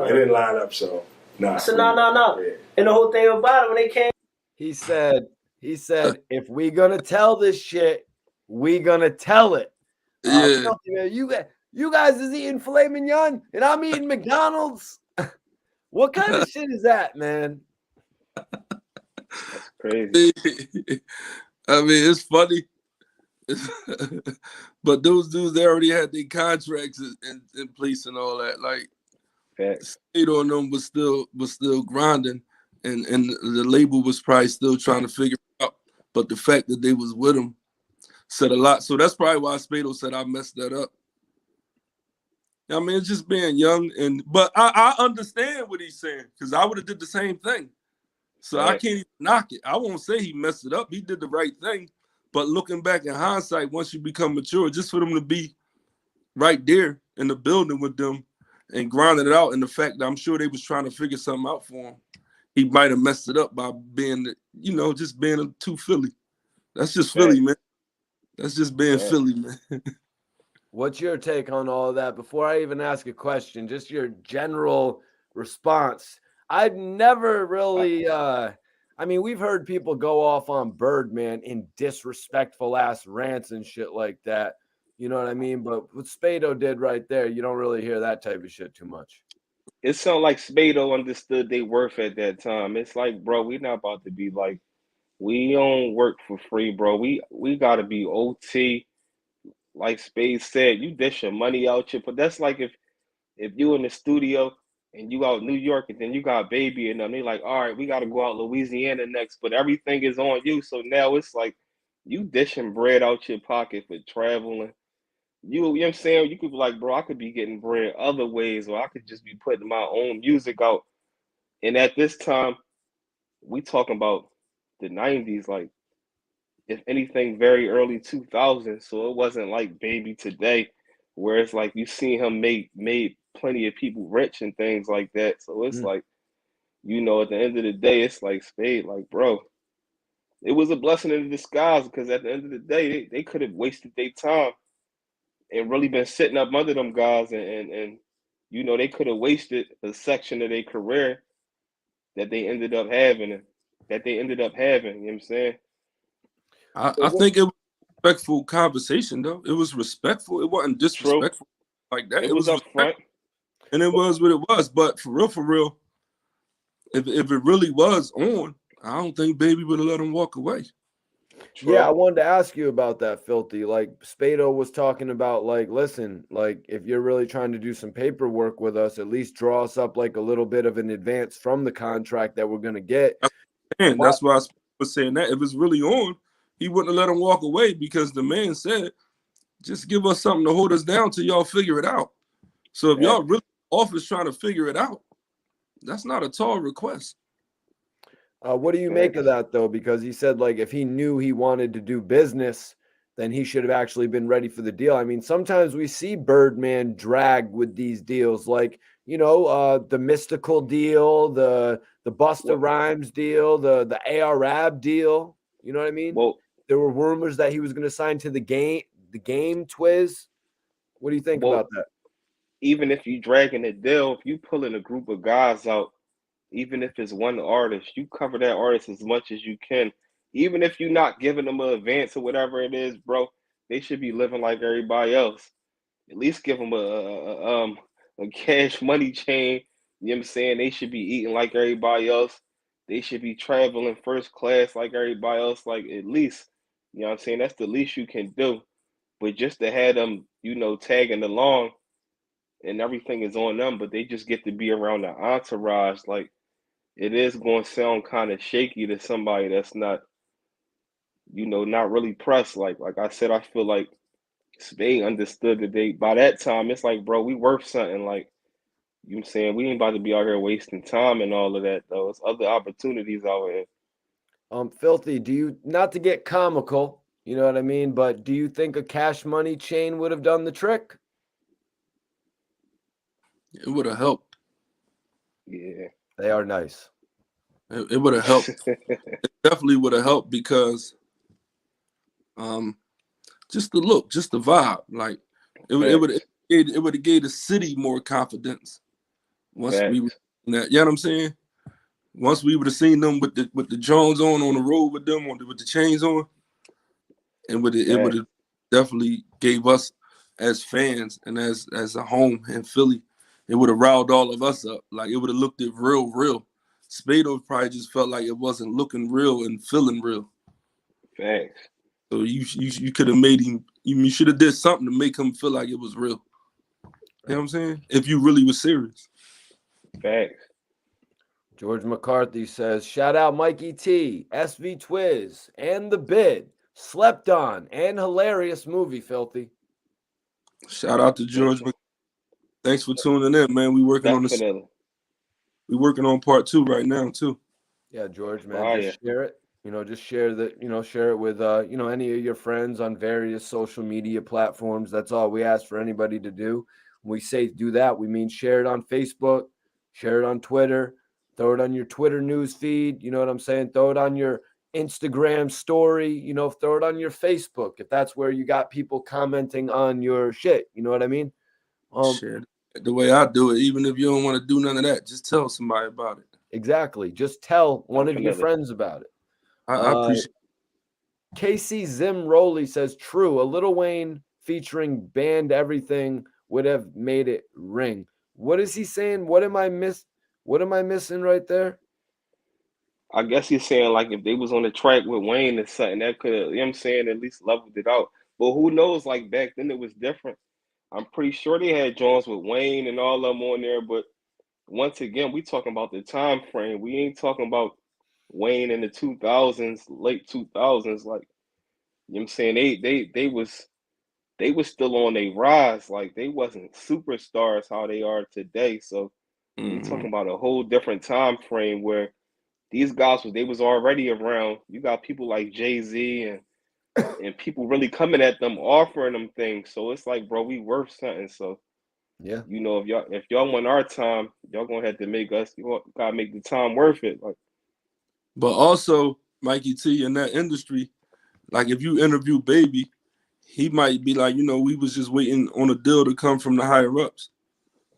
It didn't line up, so no. I said, no. Yeah. And the whole thing about it, when they came. He said, if we gonna tell this shit, we gonna tell it. Yeah. You guys is eating filet mignon, and I'm eating McDonald's. What kind of shit is that, man? That's crazy. I mean, it's funny. But those dudes, they already had their contracts in place and all that. Like, Spade on them was still grinding, and the label was probably still trying to figure it out. But the fact that they was with him said a lot. So that's probably why Spado said I messed that up. I mean, it's just being young, but I understand what he's saying, because I would have did the same thing. So I can't even knock it. I won't say he messed it up. He did the right thing. But looking back in hindsight, once you become mature, just for them to be right there in the building with them and grinding it out, and the fact that I'm sure they was trying to figure something out for him, he might have messed it up by being, just being too Philly. That's just Philly, man. That's just being Philly, man. What's your take on all of that? Before I even ask a question, just your general response. I've never really, we've heard people go off on Birdman in disrespectful ass rants and shit like that. You know what I mean? But what Spato did right there, you don't really hear that type of shit too much. It sounded like Spato understood their worth at that time. It's like, bro, we not about to be like, we don't work for free, bro. We got to be OT. Like Spade said, you dish your money out here, but that's like if you in the studio and you out New York and then you got Baby and them, they like, all right, we got to go out Louisiana next, but everything is on you. So now it's like you dishing bread out your pocket for traveling. You know what I'm saying? You could be like, bro, I could be getting bread other ways, or I could just be putting my own music out. And at this time, we talking about the 90s, like, if anything, very early 2000s. So it wasn't like Baby today, where it's like you see him made plenty of people rich and things like that. So it's like, you know, at the end of the day, it's like Spade, like, bro, it was a blessing in disguise because at the end of the day, they could have wasted their time and really been sitting up under them guys and you know, they could have wasted a section of their career that they ended up having, you know what I'm saying? I think it was a respectful conversation though. It was respectful. It wasn't True. disrespectful like that. It was up front. And it was what it was. But for real, if it really was on, I don't think Baby would have let him walk away. True. Yeah, I wanted to ask you about that, Filthy. Like Spato was talking about, like, listen, like if you're really trying to do some paperwork with us, at least draw us up like a little bit of an advance from the contract that we're gonna get. And that's why I was saying that if it's really on, he wouldn't have let him walk away because the man said, just give us something to hold us down till y'all figure it out. So if y'all really office trying to figure it out, that's not a tall request. What do you make of that though? Because he said like if he knew he wanted to do business, then he should have actually been ready for the deal. I mean, sometimes we see Birdman drag with these deals, like, you know, the Mystical deal, the Busta Rhymes deal, the Arab deal. You know what I mean? Well, there were rumors that he was going to sign to the game Twiz. What do you think about that? Even if you dragging the deal, if you pulling a group of guys out, even if it's one artist, you cover that artist as much as you can. Even if you're not giving them an advance or whatever it is, bro, they should be living like everybody else. At least give them a cash money chain. You know what I'm saying? They should be eating like everybody else. They should be traveling first class like everybody else. Like at least, you know what I'm saying? That's the least you can do. But just to have them, you know, tagging along and everything is on them, but they just get to be around the entourage, like it is going to sound kind of shaky to somebody that's not, you know, not really pressed. Like I said, I feel like Spade understood that by that time, it's like, bro, we worth something. Like, you know what I'm saying? We ain't about to be out here wasting time and all of that, though. It's other opportunities out here. Filthy, do you, not to get comical, you know what I mean, but do you think a cash money chain would have done the trick? It would have helped. Yeah. They are nice. It would have helped. It definitely would have helped because just the look, just the vibe. Like it would have gave the city more confidence once we were that. You know what I'm saying? Once we would have seen them with the Jones on the road with them with the chains on, and it would have definitely gave us as fans and as a home in Philly, it would have riled all of us up. Like it would have looked it real. Spato probably just felt like it wasn't looking real and feeling real. Thanks. So you could have made him. You should have did something to make him feel like it was real. You know what I'm saying? If you really was serious. Thanks. George McCarthy says, shout out Mikey T, SV Twiz, and The Bid. Slept on and hilarious movie, Filthy. Shout out to George McCarthy. Thanks for tuning in, man. We working on this. We working on part 2 right now too. Yeah, George, man, just share it. You know, just share that. You know, share it with you know, any of your friends on various social media platforms. That's all we ask for anybody to do. When we say do that, we mean share it on Facebook, share it on Twitter, throw it on your Twitter news feed. You know what I'm saying? Throw it on your Instagram story. You know, throw it on your Facebook if that's where you got people commenting on your shit. You know what I mean? Share the way I do it. Even if you don't want to do none of that, just tell somebody about it. Exactly. Just tell one of your friends about it. I appreciate it. Casey Zimroli says, true. A Lil Wayne featuring Band Everything would have made it ring. What is he saying? What am I missing right there? I guess he's saying like if they was on the track with Wayne or something, that could have, you know what I'm saying, at least leveled it out. But who knows, like back then it was different. I'm pretty sure they had Jones with Wayne and all of them on there, but once again, we talking about the time frame. We ain't talking about Wayne in the 2000s, late 2000s. Like, you know what I'm saying? They was still on their rise. Like, they wasn't superstars how they are today. So we talking about a whole different time frame where these guys they was already around. You got people like Jay-Z and and people really coming at them, offering them things. So it's like, bro, we worth something. So Yeah. you know, if y'all want our time, y'all gonna have to make us. You gotta make the time worth it. Like, But also, Mikey T, in that industry, like if you interview Baby, he might be like, you know, we was just waiting on a deal to come from the higher ups,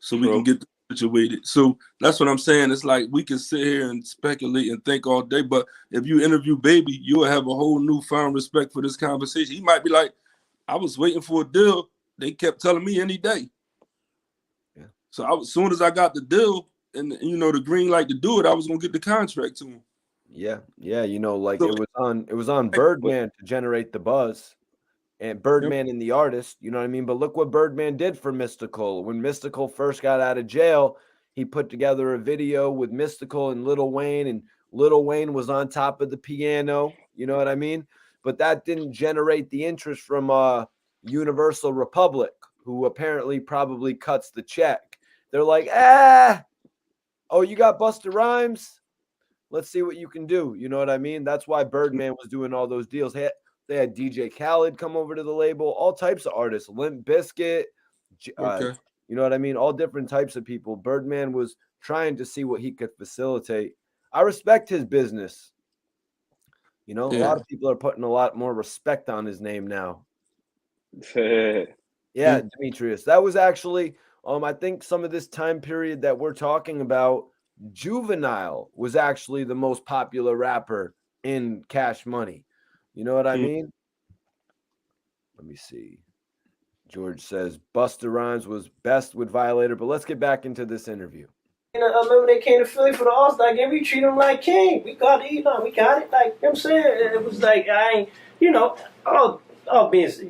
so we can get situated. So that's what I'm saying. It's like we can sit here and speculate and think all day, but if you interview Baby, you'll have a whole newfound respect for this conversation. He might be like, I was waiting for a deal. They kept telling me any day. Yeah. So as soon as I got the deal and you know the green light to do it, I was gonna get the contract to him. Yeah, yeah, you know, like So, it was on Birdman to generate the buzz, and Birdman and the artist, you know what I mean? But look what Birdman did for Mystical. When Mystical first got out of jail, he put together a video with Mystical and Lil Wayne, and Lil Wayne was on top of the piano, you know what I mean? But that didn't generate the interest from Universal Republic, who apparently probably cuts the check. They're like, oh, you got Busta Rhymes? Let's see what you can do. You know what I mean? That's why Birdman was doing all those deals. They had DJ Khaled come over to the label, all types of artists, Limp Bizkit, you know what I mean? All different types of people. Birdman was trying to see what he could facilitate. I respect his business. You know, a lot of people are putting a lot more respect on his name now. Yeah, Demetrius. That was actually, I think some of this time period that we're talking about, Juvenile was actually the most popular rapper in Cash Money. You know what I mean? Let me see. George says Busta Rhymes was best with Violator, but let's get back into this interview. I remember they came to Philly for the All-Star game. We treat them like king. We got it, we got it. Like, you know what I'm saying? It was like, I ain't,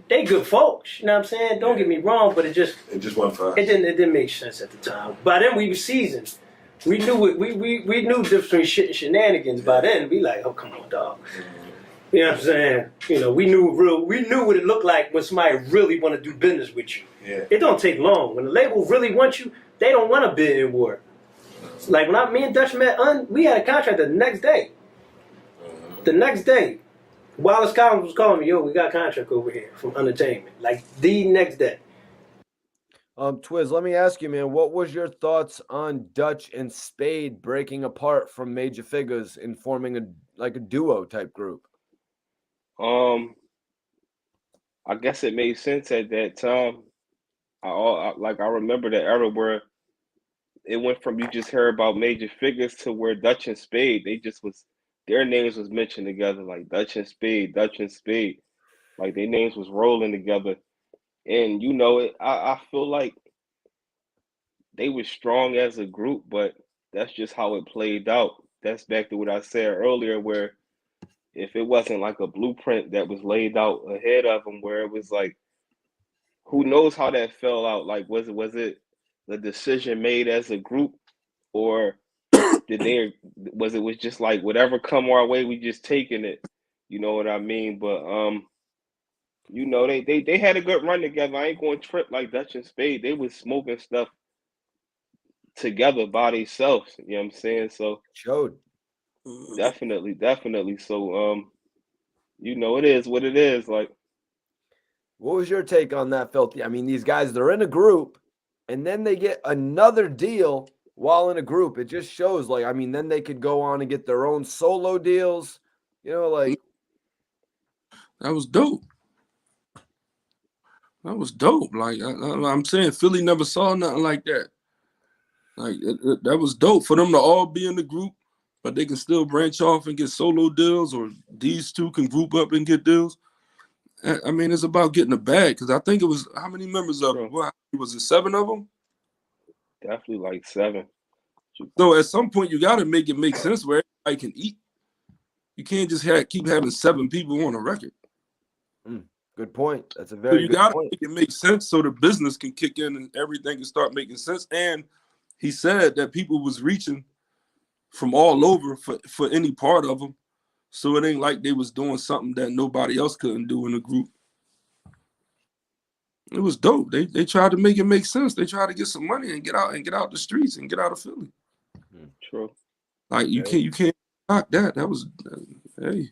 they good folks. You know what I'm saying? Don't get me wrong, but it just wasn't for us. It didn't make sense at the time. By then we were seasoned. We knew it. We knew the difference between shit and shenanigans. By then, we like, oh, come on, dog. You know what I'm saying? You know, we knew what it looked like when somebody really want to do business with you. Yeah. It don't take long. When the label really wants you, they don't want to bid in war. Like when me and Dutch met, we had a contract the next day. The next day, Wallace Collins was calling me, yo, we got a contract over here from Entertainment. Like the next day. Twiz, let me ask you, man, what was your thoughts on Dutch and Spade breaking apart from Major Figgas and forming a duo type group? I guess it made sense at that time. I remember the era where it went from you just heard about Major Figgas to where Dutch and Spade, their names was mentioned together, like Dutch and Spade, like their names was rolling together. And you know, I feel like they were strong as a group, but that's just how it played out. That's back to what I said earlier, where if it wasn't like a blueprint that was laid out ahead of them, where it was like, who knows how that fell out? Like, was it the decision made as a group, or was it just like whatever come our way, we just taking it? You know what I mean? But you know, they had a good run together. I ain't going to trip like Dutch and Spade. They was smoking stuff together by themselves. You know what I'm saying? So showed. Definitely. So you know, it is what it is. Like, what was your take on that, Filthy? I mean, these guys, they're in a group, and then they get another deal while in a group. It just shows, like, I mean, then they could go on and get their own solo deals. You know, like, that was dope. That was dope. Like I'm saying, Philly never saw nothing like that. Like that was dope for them to all be in the group, but they can still branch off and get solo deals, or these two can group up and get deals. I mean, it's about getting a bag, because I think it was, how many members of them? What, was it 7 of them? Definitely like 7. So at some point, you got to make it make sense where everybody can eat. You can't just keep having 7 people on a record. Good point. That's a very good point. So you got to make it make sense so the business can kick in and everything can start making sense. And he said that people was reaching from all over for any part of them. So it ain't like they was doing something that nobody else couldn't do in the group. It was dope. They tried to make it make sense. They tried to get some money and get out the streets and get out of Philly. True. Like you can't knock that. That was hey.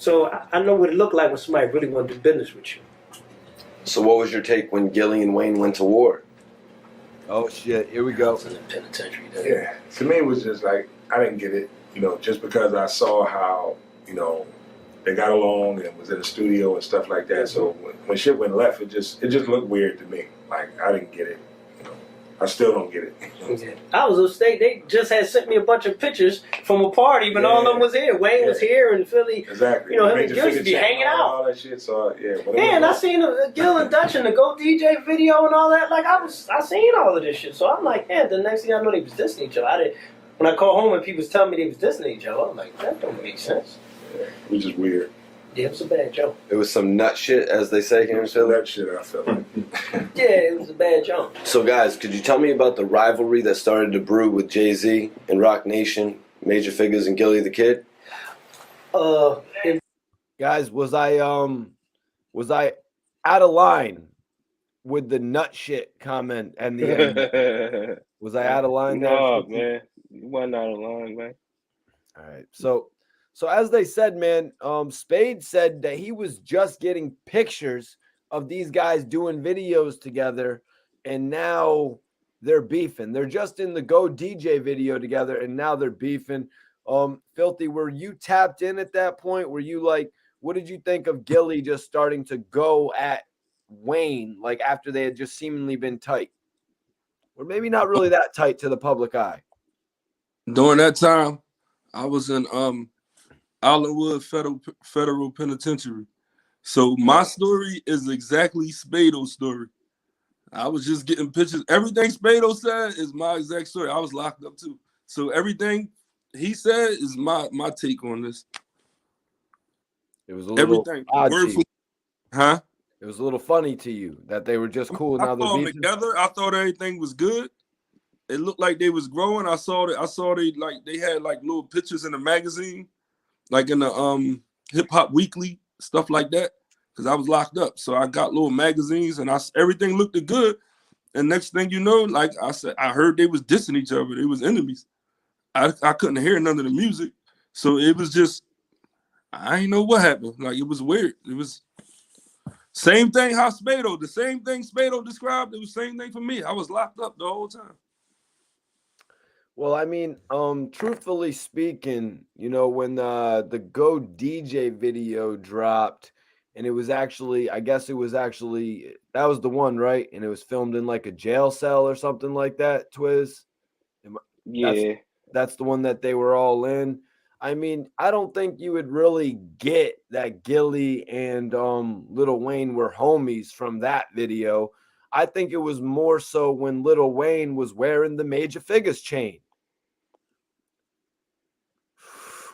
So I know what it looked like when somebody really want to do business with you. So what was your take when Gillie and Wayne went to war? Oh shit, here we I go. was in the penitentiary then. Yeah, to me it was just like I didn't get it. Just because I saw how they got along and was in the studio and stuff like that. So when shit went left, it just looked weird to me. Like I didn't get it. I still don't get it. Yeah. I was upstate. They just had sent me a bunch of pictures from a party, but all of them was here. Wayne was here in Philly. Exactly. Him and Gillie used to be hanging out. All that shit. So yeah. Yeah, and I seen Gil and Dutch in the Go DJ video and all that. Like I seen all of this shit. So I'm like, yeah. The next thing I know, they was dissing each other. When I called home and people was telling me they was dissing each other, I'm like, that don't make sense. Yeah, it was just weird. Yeah, it was a bad joke. It was some nut shit, as they say here in Philly. That shit, I felt like. Yeah, it was a bad joke. So guys, could you tell me about the rivalry that started to brew with Jay-Z and Rock Nation, Major Figgas, and Gilly the Kid? Guys, was I out of line with the nut shit comment and the end? Was I out of line there? No, man. You wasn't out of line, man. All right. So as they said, man, Spade said that he was just getting pictures of these guys doing videos together, and now they're beefing. They're just in the Go DJ video together, and now they're beefing. Filthy, were you tapped in at that point? Were you like, what did you think of Gillie just starting to go at Wayne, like after they had just seemingly been tight? Or maybe not really that tight to the public eye. During that time, I was in Allenwood Federal Penitentiary. So my story is exactly Spado's story. I was just getting pictures. Everything Spado said is my exact story. I was locked up too. So everything he said is my take on this. It was a little odd to you. Huh? It was a little funny to you that they were just cool. Now they're beefing together. I thought everything was good. It looked like they was growing. I saw they had like little pictures in the magazine, like in the Hip Hop Weekly, stuff like that. Because I was locked up. So I got little magazines and everything looked good. And next thing you know, like I said, I heard they was dissing each other. They was enemies. I couldn't hear none of the music. So it was just, I didn't know what happened. Like it was weird. It was same thing the same thing Spado described. It was the same thing for me. I was locked up the whole time. Well, I mean, truthfully speaking, when the Go DJ video dropped, and it was actually, I guess it was actually, that was the one, right? And it was filmed in like a jail cell or something like that, Twiz? Yeah. That's the one that they were all in. I mean, I don't think you would really get that Gillie and Lil Wayne were homies from that video. I think it was more so when Lil Wayne was wearing the Major Figgas chain.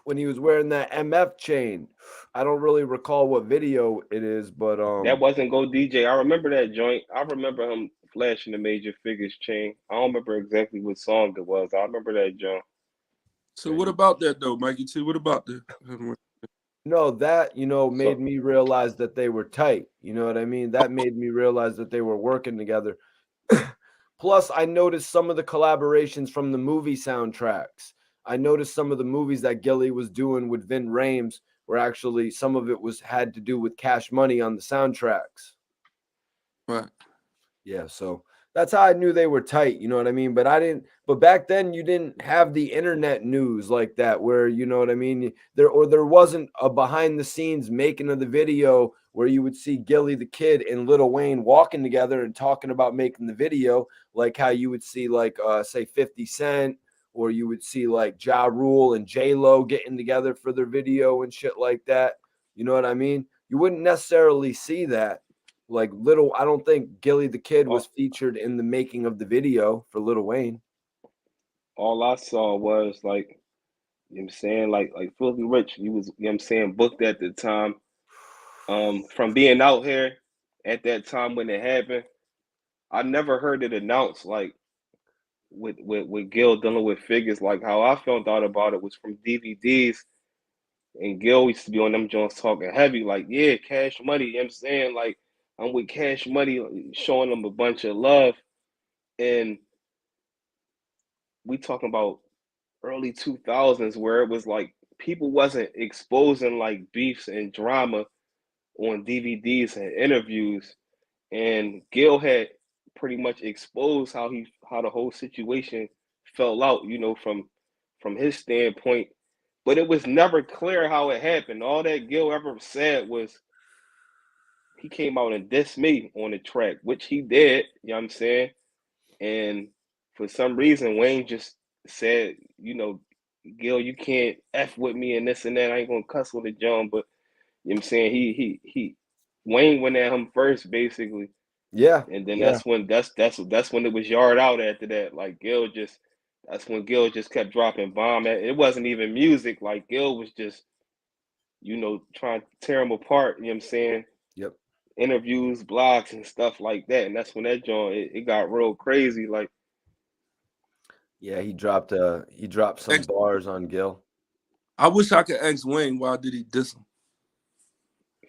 When he was wearing that MF chain. I don't really recall what video it is, but that wasn't Go DJ. I remember that joint. I remember him flashing the Major Figgas chain. I don't remember exactly what song it was. I remember that joint. So what about that though, Mikey T? What about that? No, that made me realize that they were tight. You know what I mean? That made me realize that they were working together. Plus, I noticed some of the collaborations from the movie soundtracks. I noticed some of the movies that Gillie was doing with Vin Rames were actually, some of it had to do with Cash Money on the soundtracks. Right. Yeah, so that's how I knew they were tight, you know what I mean? But back then you didn't have the internet news like that where, you know what I mean? There wasn't a behind the scenes making of the video where you would see Gilly the Kid and Lil Wayne walking together and talking about making the video, like how you would see like say 50 Cent, or you would see like Ja Rule and J-Lo getting together for their video and shit like that. You know what I mean? You wouldn't necessarily see that. Like I don't think Gilly the Kid was featured in the making of the video for Lil Wayne. All I saw was like, you know what I'm saying, like Filthy Rich, he was, you know what I'm saying, booked at the time. From being out here at that time when it happened, I never heard it announced like with Gil dealing with Figgas. Like how I found out about it was from DVDs, and Gil used to be on them joints talking heavy, like, yeah, Cash Money, you know what I'm saying? Like, I'm with Cash Money, showing them a bunch of love. And we talking about early 2000s where it was like people wasn't exposing like beefs and drama on DVDs and interviews, and Gil had pretty much exposed how the whole situation fell out, you know, from his standpoint. But it was never clear how it happened. All that Gil ever said was he came out and dissed me on the track, which he did, you know what I'm saying? And for some reason, Wayne just said, you know, Gil, you can't F with me and this and that. I ain't gonna cuss with it, John, but you know what I'm saying? He Wayne went at him first, basically. Yeah. And then yeah. that's when it was yard out after that. Like that's when Gil just kept dropping bomb. It wasn't even music. Like Gil was just, you know, trying to tear him apart, you know what I'm saying? Yep. Interviews, blogs, and stuff like that. And that's when that joint it got real crazy. Like, Yeah, he dropped some bars on Gil. I wish I could ask Wayne why did he diss him.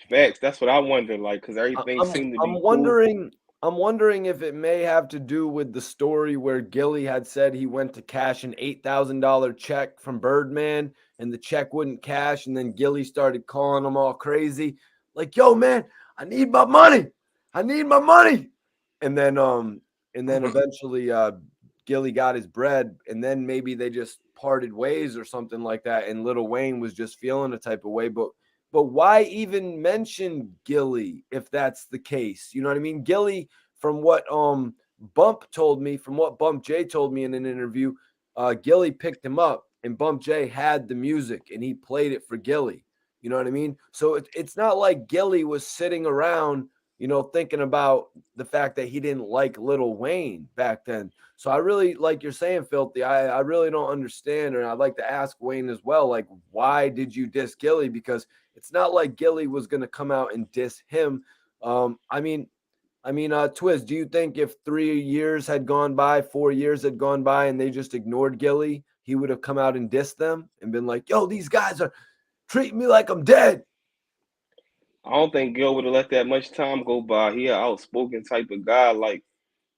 facts. That's what I wonder. Like, because everything seemed to be I'm wondering if it may have to do with the story where Gillie had said he went to cash an $8,000 check from Birdman and the check wouldn't cash, and then Gillie started calling him all crazy, like, "Yo, man, I need my money. I need my money." And then eventually Gillie got his bread, and then maybe they just parted ways or something like that, and Lil Wayne was just feeling a type of way. But why even mention Gillie if that's the case? You know what I mean? Gillie, from what Bump told me, from what Bump J told me in an interview, Gillie picked him up, and Bump J had the music, and he played it for Gillie. You know what I mean? So it's not like Gillie was sitting around, you know, thinking about the fact that he didn't like Lil Wayne back then. So I really, like you're saying, Filthy, I really don't understand, and I'd like to ask Wayne as well, like, why did you diss Gillie? Because it's not like Gillie was going to come out and diss him. I mean, Twiz, do you think if 3 years had gone by, 4 years had gone by, and they just ignored Gillie, he would have come out and dissed them and been like, "Yo, these guys are treating me like I'm dead"? I don't think Gil would have let that much time go by. He an outspoken type of guy, like,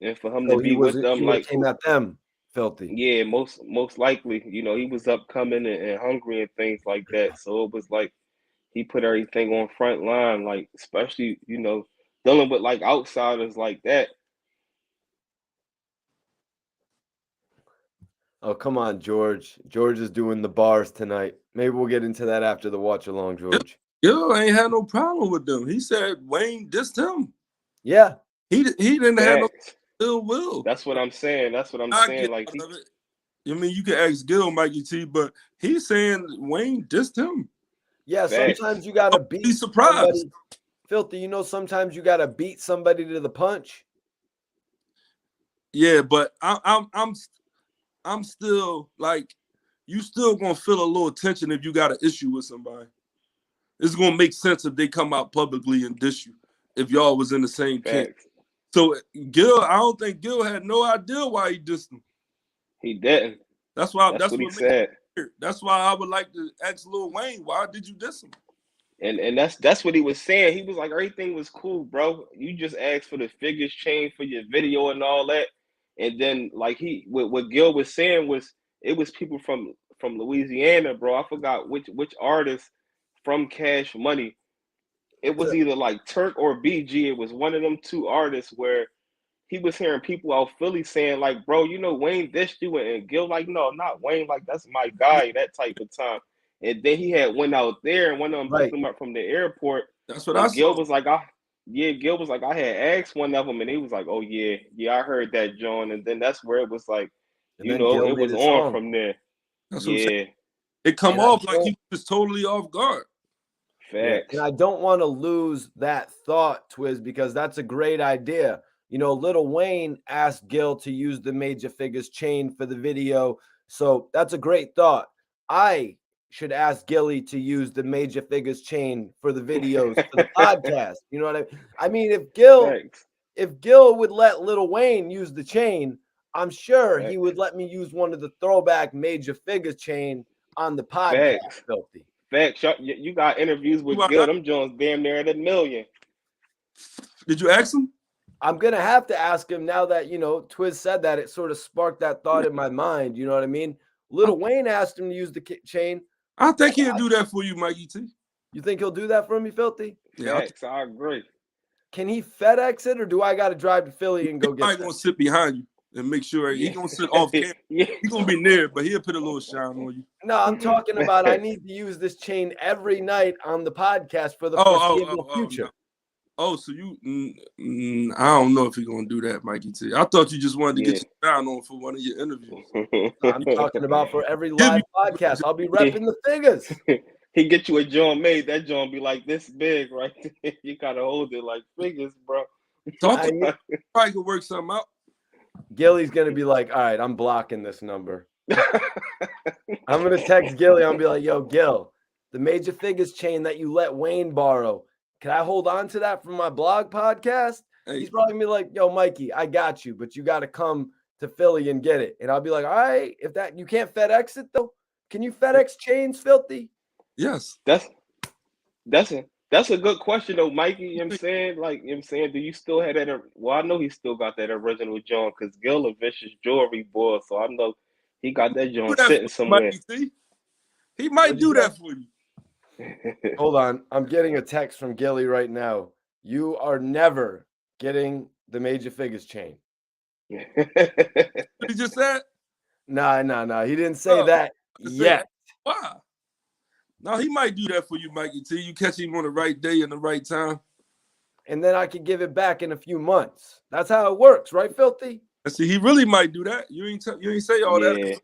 and for him to So be with them, he would have like, came at them, Filthy. yeah, most likely, you know, he was upcoming and hungry and things like that. So it was like he put everything on front line, like, especially, you know, dealing with like outsiders like that. Oh, come on, George. George is doing the bars tonight. Maybe we'll get into that after the watch along, George. Gil ain't had no problem with them. He said Wayne dissed him. Yeah. He didn't have no Facts. ill will. That's what I'm saying. That's what I'm I saying. get Like, out of it. I mean, you can ask Gil, Mikey T, but he's saying Wayne dissed him. Yeah, Facts. sometimes you gotta Don't beat be surprised. somebody. Filthy, you know, sometimes you gotta beat somebody to the punch. Yeah, but I'm still like, you still gonna feel a little tension if you got an issue with somebody. It's gonna make sense if they come out publicly and diss you if y'all was in the same camp. facts. So Gil, I don't think Gil had no idea why he dissed him. He didn't. That's why. That's what he makes said. it weird. That's why I would like to ask Lil Wayne, why did you diss him? And that's what he was saying. He was like, everything was cool, bro. You just asked for the Figgas chain for your video and all that. And then like what Gil was saying was it was people from Louisiana, bro. I forgot which artist from Cash Money. It was either like Turk or BG. It was one of them two artists where he was hearing people out Philly saying, like, bro, you know, Wayne dissed you, and Gil, like, no, not Wayne, like, that's my guy, that type of time. And then he had went out there and one of them picked him up from the airport. That's what I saw. Gil was like, Gil was like, I had asked one of them, and he was like, oh yeah, I heard that, John. And then that's where it was like, And you then know, Gil it made was a on song. from there. That's what I'm Yeah, saying. It come And off like he was totally off guard. Yeah, facts. and I don't want to lose that thought, Twiz, because that's a great idea. You know, Lil Wayne asked Gil to use the Major Figures chain for the video. So that's a great thought. I should ask Gillie to use the Major Figures chain for the videos for the podcast. You know what I mean? I mean, Facts. if Gil would let Lil Wayne use the chain, I'm sure he Facts. would let me use one of the Throwback Major Figures chain on the podcast. Facts. Filthy. Facts. You got interviews with Gil. Them Jones damn near at 1 million. Did you ask him? I'm going to have to ask him now that, you know, Twiz said that. It sort of sparked that thought in my mind. You know what I mean? Lil Wayne asked him to use the chain. I think he'll do that for you, Mikey T. You think he'll do that for me, Filthy? Yeah, Facts, I agree. Can he FedEx it, or do I got to drive to Philly and go get He's that? gonna sit behind you and make sure he gonna sit off camera. Yeah. He gonna be near, but he'll put a little shine on you. No, I'm talking about I need to use this chain every night on the podcast for the foreseeable future. No. Oh, so you? I don't know if he's gonna do that, Mikey T. I thought you just wanted to get your shine on for one of your interviews. I'm talking about for every live podcast. I'll be repping the Figgas. He get you a joint made. That joint be like this big, right? You gotta hold it like Figgas, bro. Probably could work something out. Gilly's gonna be like, all right, I'm blocking this number. I'm gonna text Gillie. I'm gonna be like, yo, Gil, the Major Figgas chain that you let Wayne borrow. Can I hold on to that for my blog podcast? Hey. He's probably gonna be like, yo, Mikey, I got you, but you got to come to Philly and get it. And I'll be like, all right, if that you can't FedEx it though, can you FedEx chains, Filthy? Yes. That's a good question though, Mikey. You know what I'm saying? Like, you know what I'm saying? Do you still have that? Well, I know he still got that original joint because Gil a vicious jewelry boy, so I know he got that joint sitting somewhere. He might do that for you. Hold on. I'm getting a text from Gillie right now. You are never getting the Major Figgas chain. He just said? Nah. He didn't say that yet. Why? No, he might do that for you, Mikey T. You catch him on the right day and the right time. And then I can give it back in a few months. That's how it works, right, Filthy? See, he really might do that. You ain't say all that.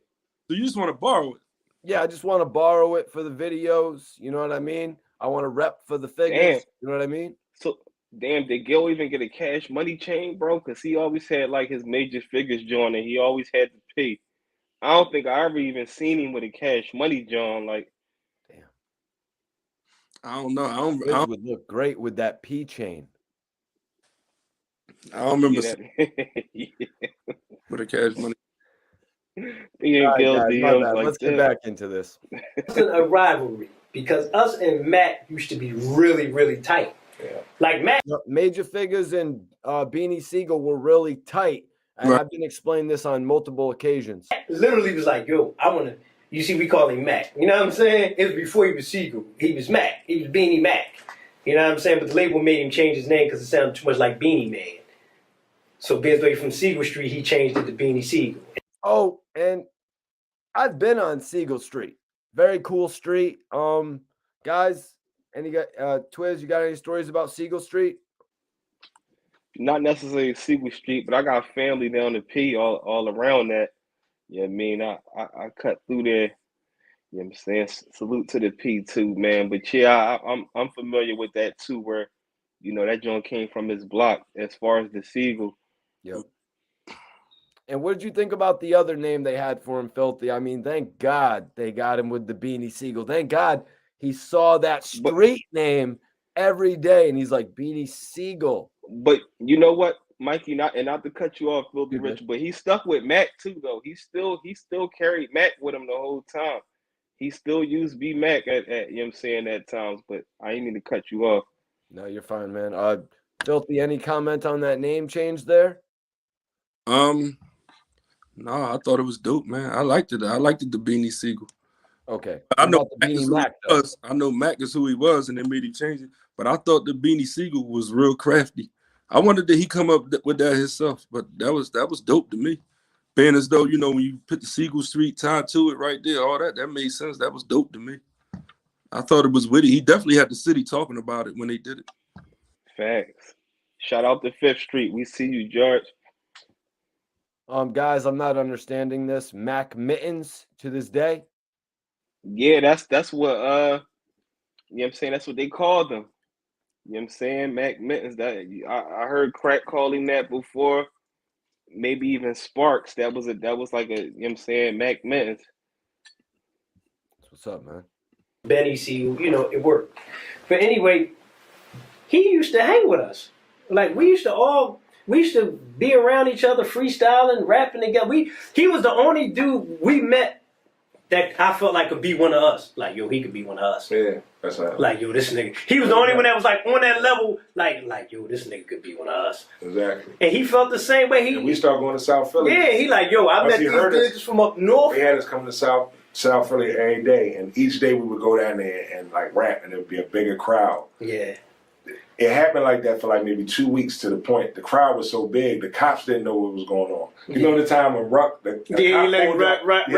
So you just want to borrow it. Yeah, I just want to borrow it for the videos. You know what I mean? I want to rep for the Figgas. Damn. You know what I mean? So, damn, did Gil even get a Cash Money chain, bro? Because he always had like his Major Figgas joint and he always had to pay. I don't think I ever even seen him with a Cash Money joint. Like, damn. I don't know. It would look great with that P chain. I don't remember with a Cash Money. Let's get back into this. It wasn't a rivalry because us and Mac used to be really, really tight. Yeah. Like Mac. Major Figgas and Beanie Siegel were really tight. And I've been explaining this on multiple occasions. Literally was like, yo, I want to, you see, we call him Mac. You know what I'm saying? It was before he was Siegel. He was Mac. He was Beanie Mac. You know what I'm saying? But the label made him change his name because it sounded too much like Beanie Man. So basically from Siegel Street, he changed it to Beanie Siegel. Oh, and I've been on Siegel Street. Very cool street. Guys, Twiz, you got any stories about Siegel Street? Not necessarily Siegel Street, but I got family down the P all around that. You know what I mean? I cut through there. You know what I'm saying? Salute to the P too, man. But yeah, I'm familiar with that too, where, you know, that joint came from his block as far as the Siegel. Yep. And what did you think about the other name they had for him, Filthy? I mean, thank God they got him with the Beanie Siegel. Thank God he saw that street name every day, and he's like, Beanie Siegel. But you know what, Mikey, not to cut you off, Filthy Rich, but he stuck with Mac too, though. He still carried Mac with him the whole time. He still used B Mac at you know what I'm saying, at times, but I ain't mean to cut you off. No, you're fine, man. Filthy, any comment on that name change there? No, I thought it was dope, man. I liked it. I liked it, the Beanie Siegel. Okay. I know Mac is who he was, and they made him change it. But I thought the Beanie Siegel was real crafty. I wondered did he come up with that himself, but that was dope to me. Being as though, you know, when you put the Siegel Street tied to it right there, all that made sense. That was dope to me. I thought it was witty. He definitely had the city talking about it when they did it. Facts. Shout out to 5th Street. We see you, George. Guys, I'm not understanding this. Mac Mittens to this day. Yeah, that's what you know what I'm saying, that's what they called them. You know what I'm saying? Mac Mittens. That I heard Crack call him that before. Maybe even Sparks. That was like a, you know what I'm saying, Mac Mittens. What's up, man? Benny Siegel, you know, it worked. But anyway, he used to hang with us. Like we used to be around each other, freestyling, rapping together. He was the only dude we met that I felt like could be one of us. Like, yo, he could be one of us. Yeah, that's right. Like, yo, this nigga. He was the only one that was like on that level. Like, yo, this nigga could be one of us. Exactly. And he felt the same way. And we started going to South Philly. Yeah, he like, yo, I met these niggas from up north. They had us coming to South South Philly every day, and each day we would go down there and like rap, and it would be a bigger crowd. Yeah. It happened like that for like maybe 2 weeks, to the point the crowd was so big the cops didn't know what was going on. You know the time when Ruck, the Yeah, he let rap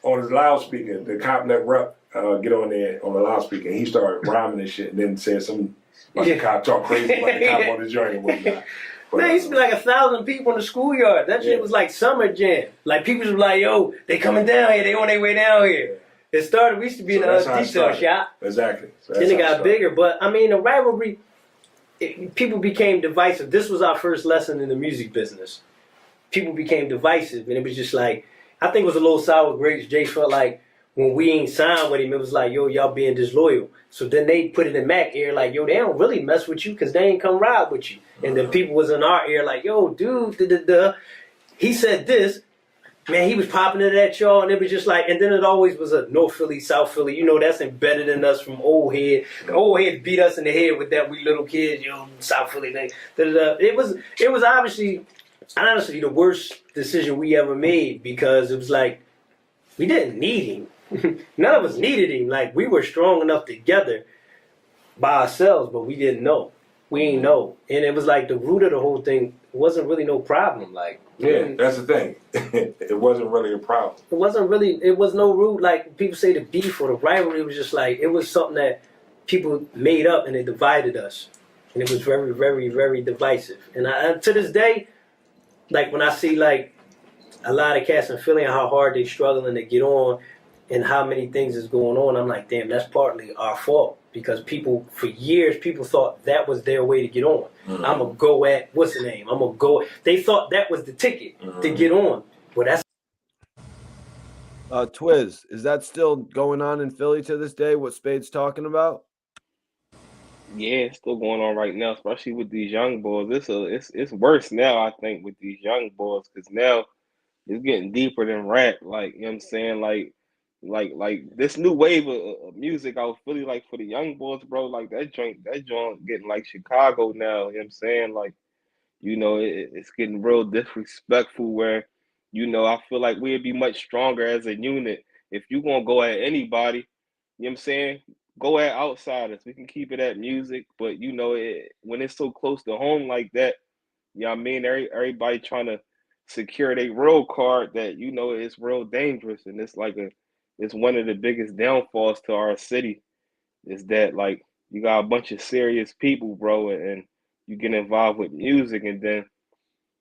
on his loudspeaker, the cop let Ruck get on there on the loudspeaker, and he started rhyming and shit, and then said some cop talk crazy about the cop on the joint and whatnot. But, man, used to be like 1,000 people in the schoolyard. That shit was like summer jam. Like people was like, yo, they coming down here, they on their way down here. It started, we used to be in the detail shop. Exactly. So then it got bigger. But I mean, the rivalry, people became divisive. This was our first lesson in the music business. People became divisive, and it was just like, I think it was a little sour grapes. Jay felt like when we ain't signed with him, it was like, yo, y'all being disloyal. So then they put it in Mac ear like, yo, they don't really mess with you because they ain't come ride with you. And then people was in our ear like, yo, dude, he said this. Man, he was popping it at y'all, and it was just like, and then it always was a North Philly, South Philly. You know, that's embedded in us from old head. The old head beat us in the head with that, we little kids, yo, South Philly thing. It was obviously, honestly, the worst decision we ever made, because it was like, we didn't need him. None of us needed him. Like, we were strong enough together by ourselves, but we didn't know. We ain't know. And it was like the root of the whole thing wasn't really no problem. Like, yeah, that's the thing. It wasn't really a problem. It was no root. Like, people say the beef or the rivalry, it was just like, it was something that people made up and it divided us. And it was very, very, very divisive. And to this day, like, when I see like a lot of cats in Philly and how hard they struggling to get on and how many things is going on, I'm like, damn, that's partly our fault. Because people, for years, people thought that was their way to get on. Mm-hmm. I'm going to go at, what's the name? I'm going to go. They thought that was the ticket to get on. Well, that's. Twiz, is that still going on in Philly to this day, what Spade's talking about? Yeah, it's still going on right now, especially with these young boys. It's worse now, I think, with these young boys, because now it's getting deeper than rap. Like, you know what I'm saying? Like this new wave of music out of Philly, like for the young boys, bro, like that joint getting like Chicago now, you know what I'm saying? Like, you know, it's getting real disrespectful where, you know, I feel like we'd be much stronger as a unit. If you gonna go at anybody, you know what I'm saying? Go at outsiders. We can keep it at music, but you know, when it's so close to home like that, you know what I mean? Everybody trying to secure their real card, that, you know, it's real dangerous, and it's like it's one of the biggest downfalls to our city, is that like you got a bunch of serious people, bro, and you get involved with music, and then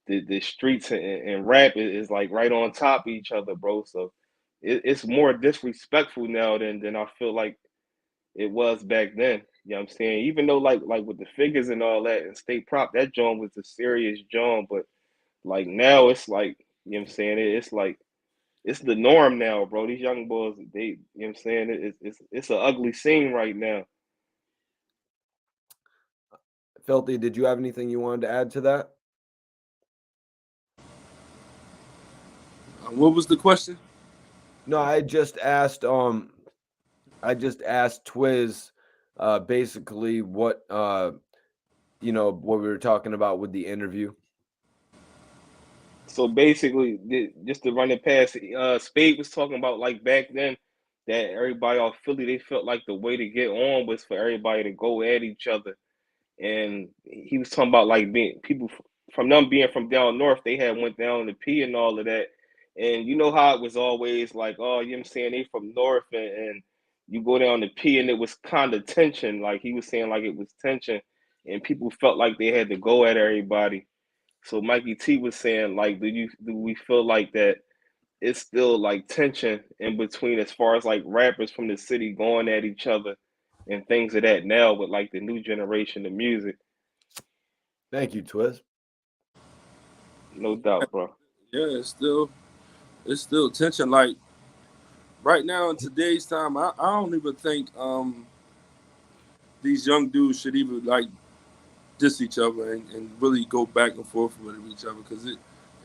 the streets and rap is like right on top of each other, bro. So it's more disrespectful now than I feel like it was back then. You know what I'm saying? Even though like with the Figgas and all that and State Prop, that joint was a serious joint, but like now it's like, you know what I'm saying? It's like, it's the norm now, bro. These young boys, they, you know what I'm saying? It's an ugly scene right now. Filthy, did you have anything you wanted to add to that? What was the question? No, I just asked Twiz basically what you know, what we were talking about with the interview. So basically, just to run it past, Spade was talking about like back then that everybody off Philly, they felt like the way to get on was for everybody to go at each other. And he was talking about like being people from them being from down north, they had went down to P and all of that. And you know how it was always like, oh, you know what I'm saying, they from north, and you go down to P and it was kind of tension. Like he was saying, like it was tension, and people felt like they had to go at everybody. So Mikey T was saying, like, do we feel like that it's still like tension in between as far as like rappers from the city going at each other and things of that now with like the new generation of music? Thank you, Twiz. No doubt, bro. Yeah, it's still tension. Like right now in today's time, I don't even think these young dudes should even like diss each other and really go back and forth with each other, because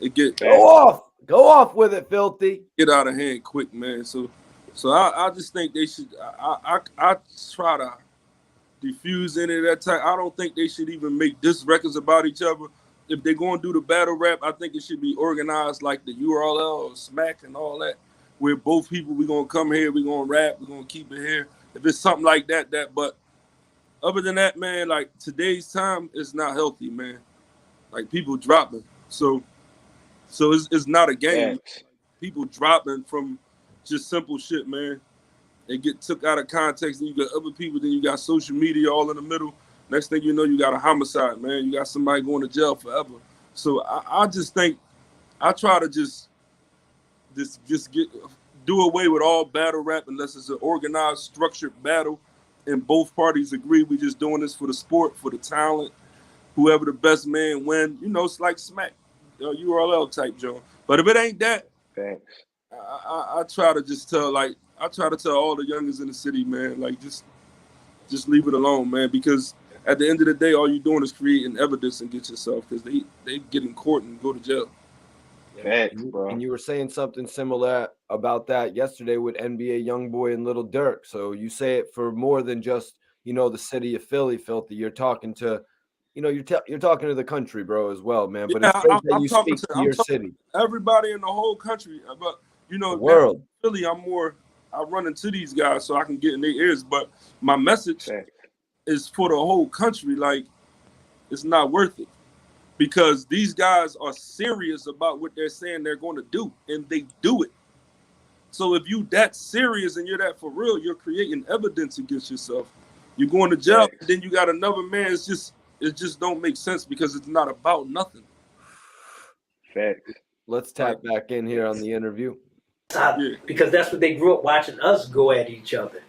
it get go off with it, Filthy. Get out of hand quick, man. So I just think they should. I try to diffuse any of that type. I don't think they should even make diss records about each other. If they're going to do the battle rap, I think it should be organized like the URL or Smack and all that. where both people, we gonna come here, we gonna rap, we gonna keep it here. If it's something like that, but other than that, man, like today's time is not healthy, man. Like people dropping, so it's not a game. Facts. People dropping from just simple shit, man. They get took out of context, and you got other people, then you got social media all in the middle. Next thing you know, you got a homicide, man. You got somebody going to jail forever. So I just think I try to just do away with all battle rap unless it's an organized, structured battle, and both parties agree we just doing this for the sport, for the talent. Whoever the best man win, you know, it's like smack, URL type joint. But if it ain't that, Thanks. I try to just tell all the youngers in the city, man, like just leave it alone, man, because at the end of the day, all you're doing is creating evidence against yourself because they get in court and go to jail. Facts, bro. And you were saying something similar about that yesterday with NBA YoungBoy and Lil Durk. So you say it for more than just, you know, the city of Philly, Filthy. You're talking to, you know, you're talking to the country, bro, as well, man. But Yeah, it's great that I'm you talking speak to to your city. everybody in the whole country. But you know, The world. Philly, I run into these guys so I can get in their ears. But my message Facts. is for the whole country. Like, it's not worth it. Because these guys are serious about what they're saying they're going to do, and they do it. So if you that serious and you're that for real, you're creating evidence against yourself. You're going to jail, and then you got another man. It just don't make sense because it's not about nothing. Facts. Let's tap back in here on the interview. Because that's what they grew up watching us go at each other.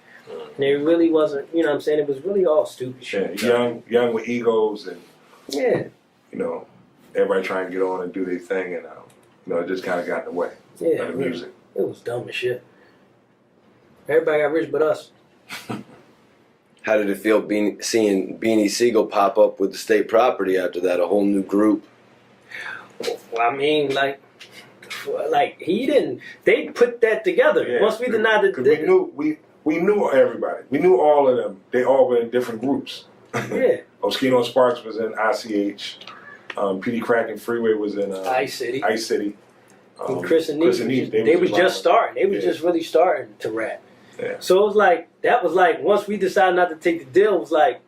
And it really wasn't, you know what I'm saying? It was really all stupid shit. Young with egos and Yeah. you know, everybody trying to get on and do their thing, and you know, it just kind of got in the way Yeah, of the music. It was dumb as shit. Everybody got rich but us. How did it feel seeing Beanie Siegel pop up with the state property after that? A whole new group. Well, I mean, like he didn't. They put that together. Yeah. Once we denied it, we knew everybody. We knew all of them. They all were in different groups. Yeah. Oskino Sparks was in ICH. PD Crack and Freeway was in Ice City. And Chris and Neef, they was just starting. They was just really starting to rap. Yeah. So it was like, that was like, once we decided not to take the deal, it was like,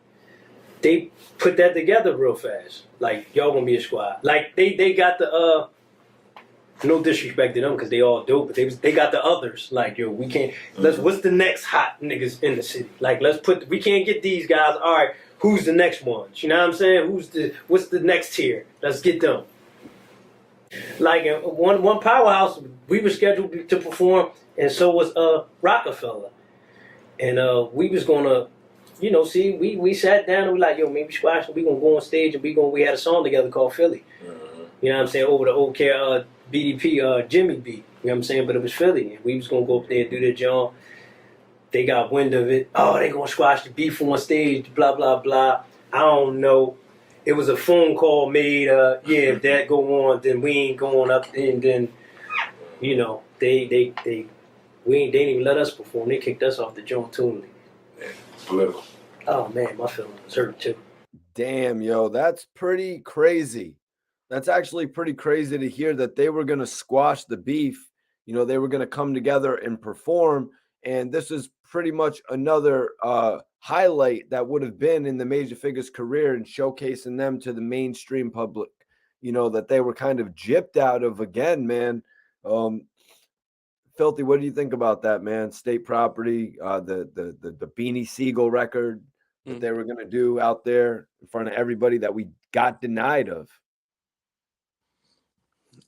they put that together real fast. Like, y'all gonna be a squad. Like, they got the, no disrespect to them because they all dope, but they got the others. Like, yo, we can't, what's the next hot niggas in the city? Like, we can't get these guys, all right, who's the next ones? You know what I'm saying? What's the next tier? Let's get them. Like, one powerhouse, we were scheduled to perform, and so was Rockefeller. And we was gonna, you know, see, we sat down and we like, yo, maybe squash, we gonna go on stage and we had a song together called Philly. You know what I'm saying? Over the old care BDP Jimmy beat. You know what I'm saying? But it was Philly. And we was gonna go up there and do their job. They got wind of it. Oh, they gonna squash the beef on stage, blah, blah, blah. I don't know. It was a phone call made, if that go on, then we ain't going up. And then, you know, they didn't even let us perform. They kicked us off the joint too. Yeah, political. Oh man, my feelings was hurt too. Damn, yo, that's pretty crazy. That's actually pretty crazy to hear that they were gonna squash the beef. You know, they were gonna come together and perform. And this is pretty much another highlight that would have been in the Major Figgas career and showcasing them to the mainstream public, you know, that they were kind of gypped out of again, man. Filthy, what do you think about that, man? State property, the Beanie Siegel record that they were going to do out there in front of everybody that we got denied of.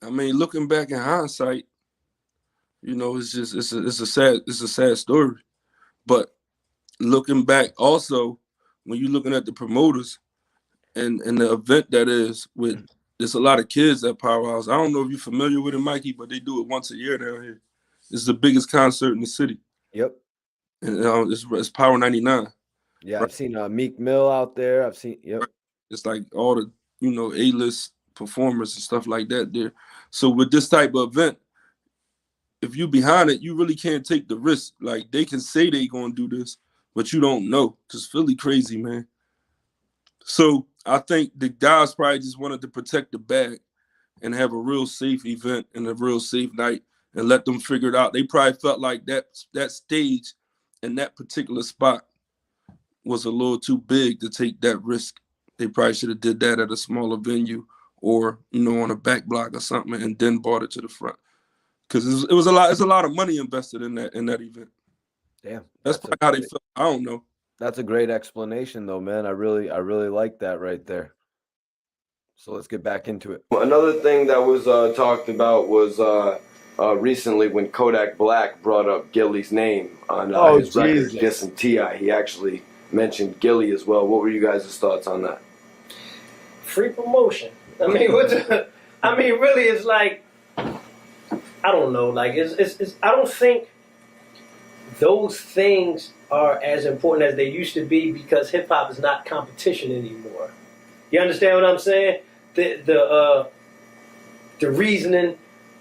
I mean, looking back in hindsight, you know, it's a sad story. But looking back also, when you're looking at the promoters and the event that is with, there's a lot of kids at Powerhouse. I don't know if you're familiar with it, Mikey, but they do it once a year down here. It's the biggest concert in the city. Yep. And it's Power 99. Yeah, right. I've seen Meek Mill out there. I've seen, yep. It's like all the, you know, A-list performers and stuff like that there. So with this type of event, if you behind it, you really can't take the risk. Like, they can say they gonna do this, but you don't know, because Philly crazy, man. So I think the guys probably just wanted to protect the bag and have a real safe event and a real safe night. and let them figure it out. They probably felt like that stage and that particular spot was a little too big to take that risk. They probably should have did that at a smaller venue or, on a back block or something, and then brought it to the front. Because it was a lot. It's a lot of money invested in that event. Damn, that's probably how they felt. I don't know. That's a great explanation, though, man. I really like that right there. So let's get back into it. Another thing that was talked about was recently when Kodak Black brought up Gillie's name on his record dissing T.I. He actually mentioned Gillie as well. What were you guys' thoughts on that? Free promotion. I mean, really, it's like, I don't know. Like, it's I don't think those things are as important as they used to be because hip hop is not competition anymore. You understand what I'm saying? The reasoning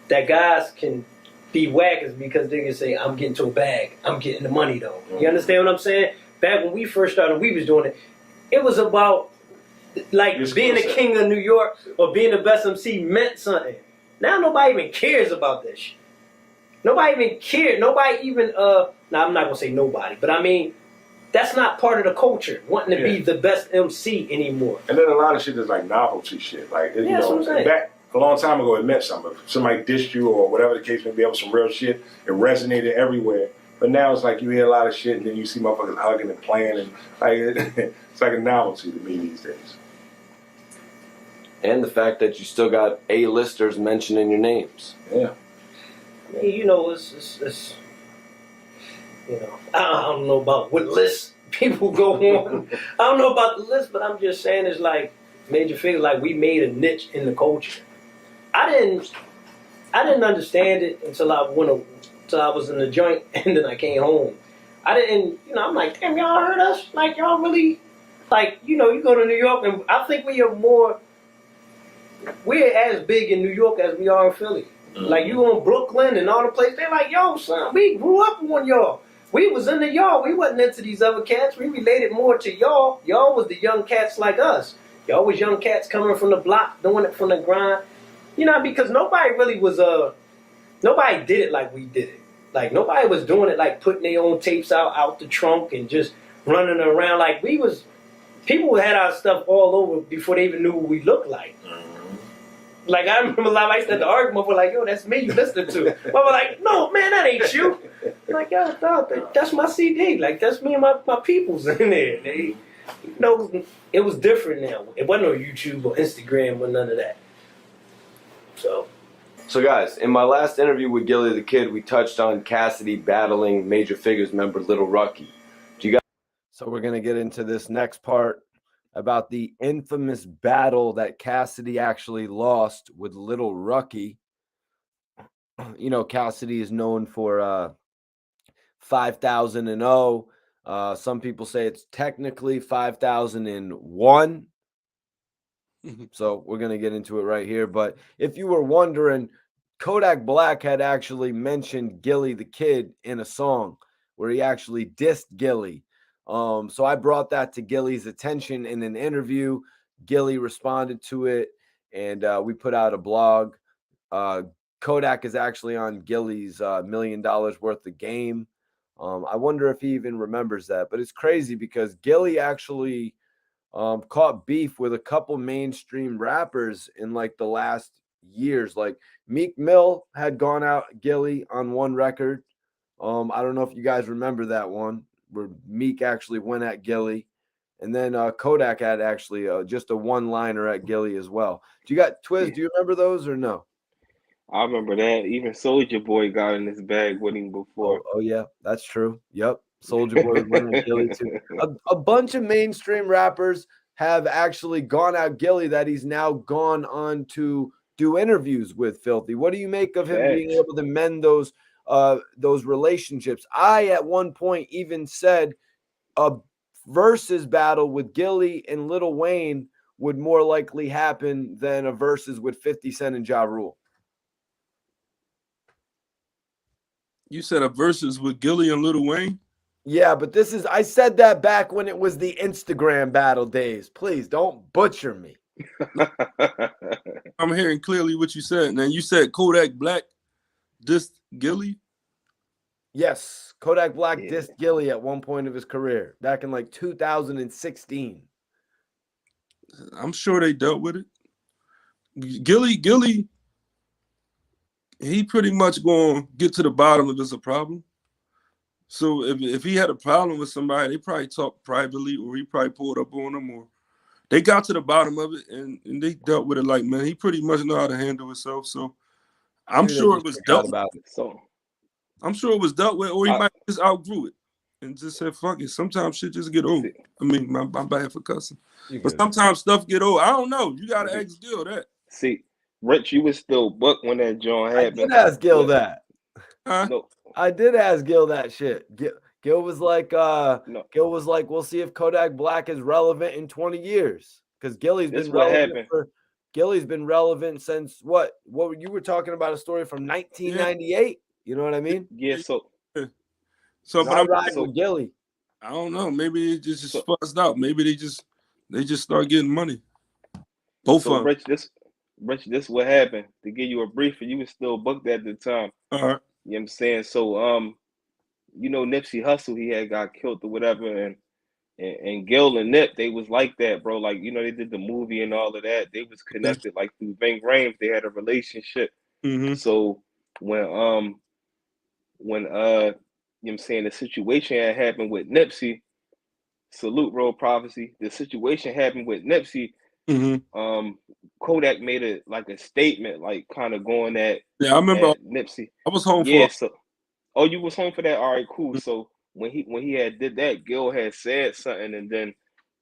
that guys can be whack is because they can say, I'm getting to a bag. I'm getting the money, though. You understand what I'm saying? Back when we first started, we was doing it. It was about, like, being the king of New York or being the best MC meant something. Now nobody even cares about this shit. Nobody even cares. Nobody even, now I'm not going to say nobody, but I mean, that's not part of the culture, wanting to be the best MC anymore. And then a lot of shit is like novelty shit. Like, you know, back a long time ago, it meant something. If somebody dissed you or whatever the case may be, it was some real shit. It resonated everywhere. But now it's like you hear a lot of shit and then you see motherfuckers hugging and playing. And like, it's like a novelty to me these days. And the fact that you still got A-listers mentioning your names. Yeah. I mean, you know, it's you know, I don't know about what list people go on. I don't know about the list, but I'm just saying it's like Major Figgas, like we made a niche in the culture. I didn't understand it until I was in the joint and then I came home. I didn't, you know, I'm like, damn, y'all heard us? Like, y'all really, like, you know, you go to New York and I think we're as big in New York as we are in Philly. Mm-hmm. Like, you go in Brooklyn and all the places, they're like, yo, son, we grew up on y'all. We was in the y'all. We wasn't into these other cats. We related more to y'all. Y'all was the young cats like us. Y'all was young cats coming from the block, doing it from the grind. You know, because nobody really was, nobody did it like we did it. Like, nobody was doing it like putting their own tapes out the trunk and just running around. Like, people had our stuff all over before they even knew what we looked like. Like, I remember a lot of I used to have to argue with like, yo, that's me you listening to. But we're like, no, man, that ain't you. I'm like, yo, dog, that's my CD. Like, that's me and my peoples in there. They, you know, it was different now. It wasn't on YouTube or Instagram or none of that. So guys, in my last interview with Gilly the Kid, we touched on Cassidy battling Major Figgas member Lil Rucky. So we're going to get into this next part about the infamous battle that Cassidy actually lost with Lil Rucky. You know, Cassidy is known for 5,000-0. Some people say it's technically 5,001. So we're going to get into it right here. But if you were wondering, Kodak Black had actually mentioned Gilly the Kid in a song where he actually dissed Gilly. So I brought that to Gilly's attention in an interview. Gilly responded to it, and we put out a blog. Kodak is actually on Gilly's $1 million worth of game. I wonder if he even remembers that. But it's crazy because Gilly actually caught beef with a couple mainstream rappers in like the last years. Like Meek Mill had gone out Gilly on one record. I don't know if you guys remember that one, where Meek actually went at Gilly. And then Kodak had actually just a one-liner at Gilly as well. Do you remember those or no? I remember that. Even Soulja Boy got in his bag with him before. Oh yeah, that's true. Yep. Soulja Boy went at Gilly too. A bunch of mainstream rappers have actually gone at Gilly that he's now gone on to do interviews with Filthy. What do you make of him being able to mend those relationships? I at one point even said a versus battle with Gilly and Lil Wayne would more likely happen than a versus with 50 Cent and Ja Rule. You said a versus with Gilly and Lil Wayne? Yeah, but I said that back when it was the Instagram battle days. Please don't butcher me. I'm hearing clearly what you said. Now you said Kodak Black dissed Gillie? Yes, Kodak Black dissed Gillie at one point of his career, back in like 2016. I'm sure they dealt with it. Gillie, he pretty much gonna get to the bottom if it's a problem. So if he had a problem with somebody, they probably talked privately, or he probably pulled up on them, or they got to the bottom of it and they dealt with it. Like, man, he pretty much know how to handle himself. So I'm sure it was dealt about it. So I'm sure it was dealt with, or he might just outgrew it and just said, "Fuck it." Sometimes shit just get old. I mean, my bad for cussing, but sometimes stuff get old. I don't know. You gotta ask Gil that. See, Rich, you was still booked when that joint happened. I did ask Gil that. No. I did ask Gil that shit. Gil was like, Gil was like, we'll see if Kodak Black is relevant in 20 years. Because Gillie's been relevant Gillie's been relevant since what you were talking about, a story from 1998. You know what I mean? Yeah, so but I'm riding with Gillie. I don't know. Maybe it just fuzzed out. Maybe they just start getting money. Both of them. Rich, this what happened. To give you a brief, you was still booked at the time. All right. You know what I'm saying? So you know, Nipsey Hussle, he had got killed or whatever, and Gil and Nip, they was like that, bro. Like, you know, they did the movie and all of that. They was connected like through Ving Rhames. They had a relationship. Mm-hmm. So when you know what I'm saying, the situation had happened with Nipsey, salute Road Prophecy. The situation happened with Nipsey. Mm-hmm. Kodak made a statement, like kind of going at I remember Nipsey. I was home Oh, you was home for that? All right, cool. So when he had did that, Gil had said something, and then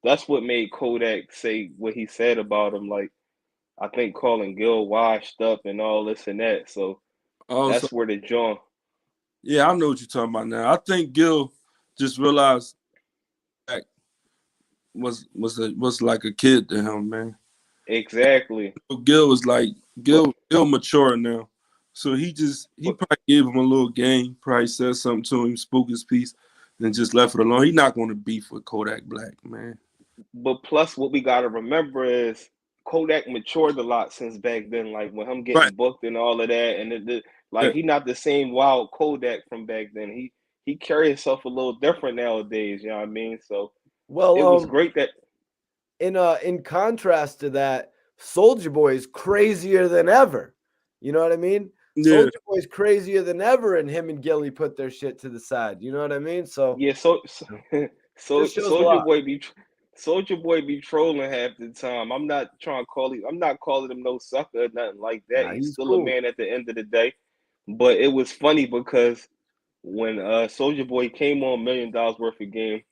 that's what made Kodak say what he said about him. Like, I think calling Gil washed up and all this and that. So that's where the joint. Yeah, I know what you're talking about now. I think Gil just realized that was like a kid to him, man. Exactly. Gil was like Gil mature now. So he probably gave him a little game, probably said something to him, spoke his piece, and just left it alone. He's not going to beef with Kodak Black, man. But plus, what we got to remember is Kodak matured a lot since back then, like when him getting booked and all of that. And he not the same wild Kodak from back then. He carry himself a little different nowadays, you know what I mean? So it was great that in contrast to that, Soulja Boy is crazier than ever. You know what I mean? Yeah. Soulja Boy's crazier than ever, and him and Gillie put their shit to the side. You know what I mean? So yeah, so Soulja Boy be trolling half the time. I'm not calling him no sucker or nothing like that. Nah, he's still cool. A man at the end of the day. But it was funny because when Soulja Boy came on $1 Million Worth of Game,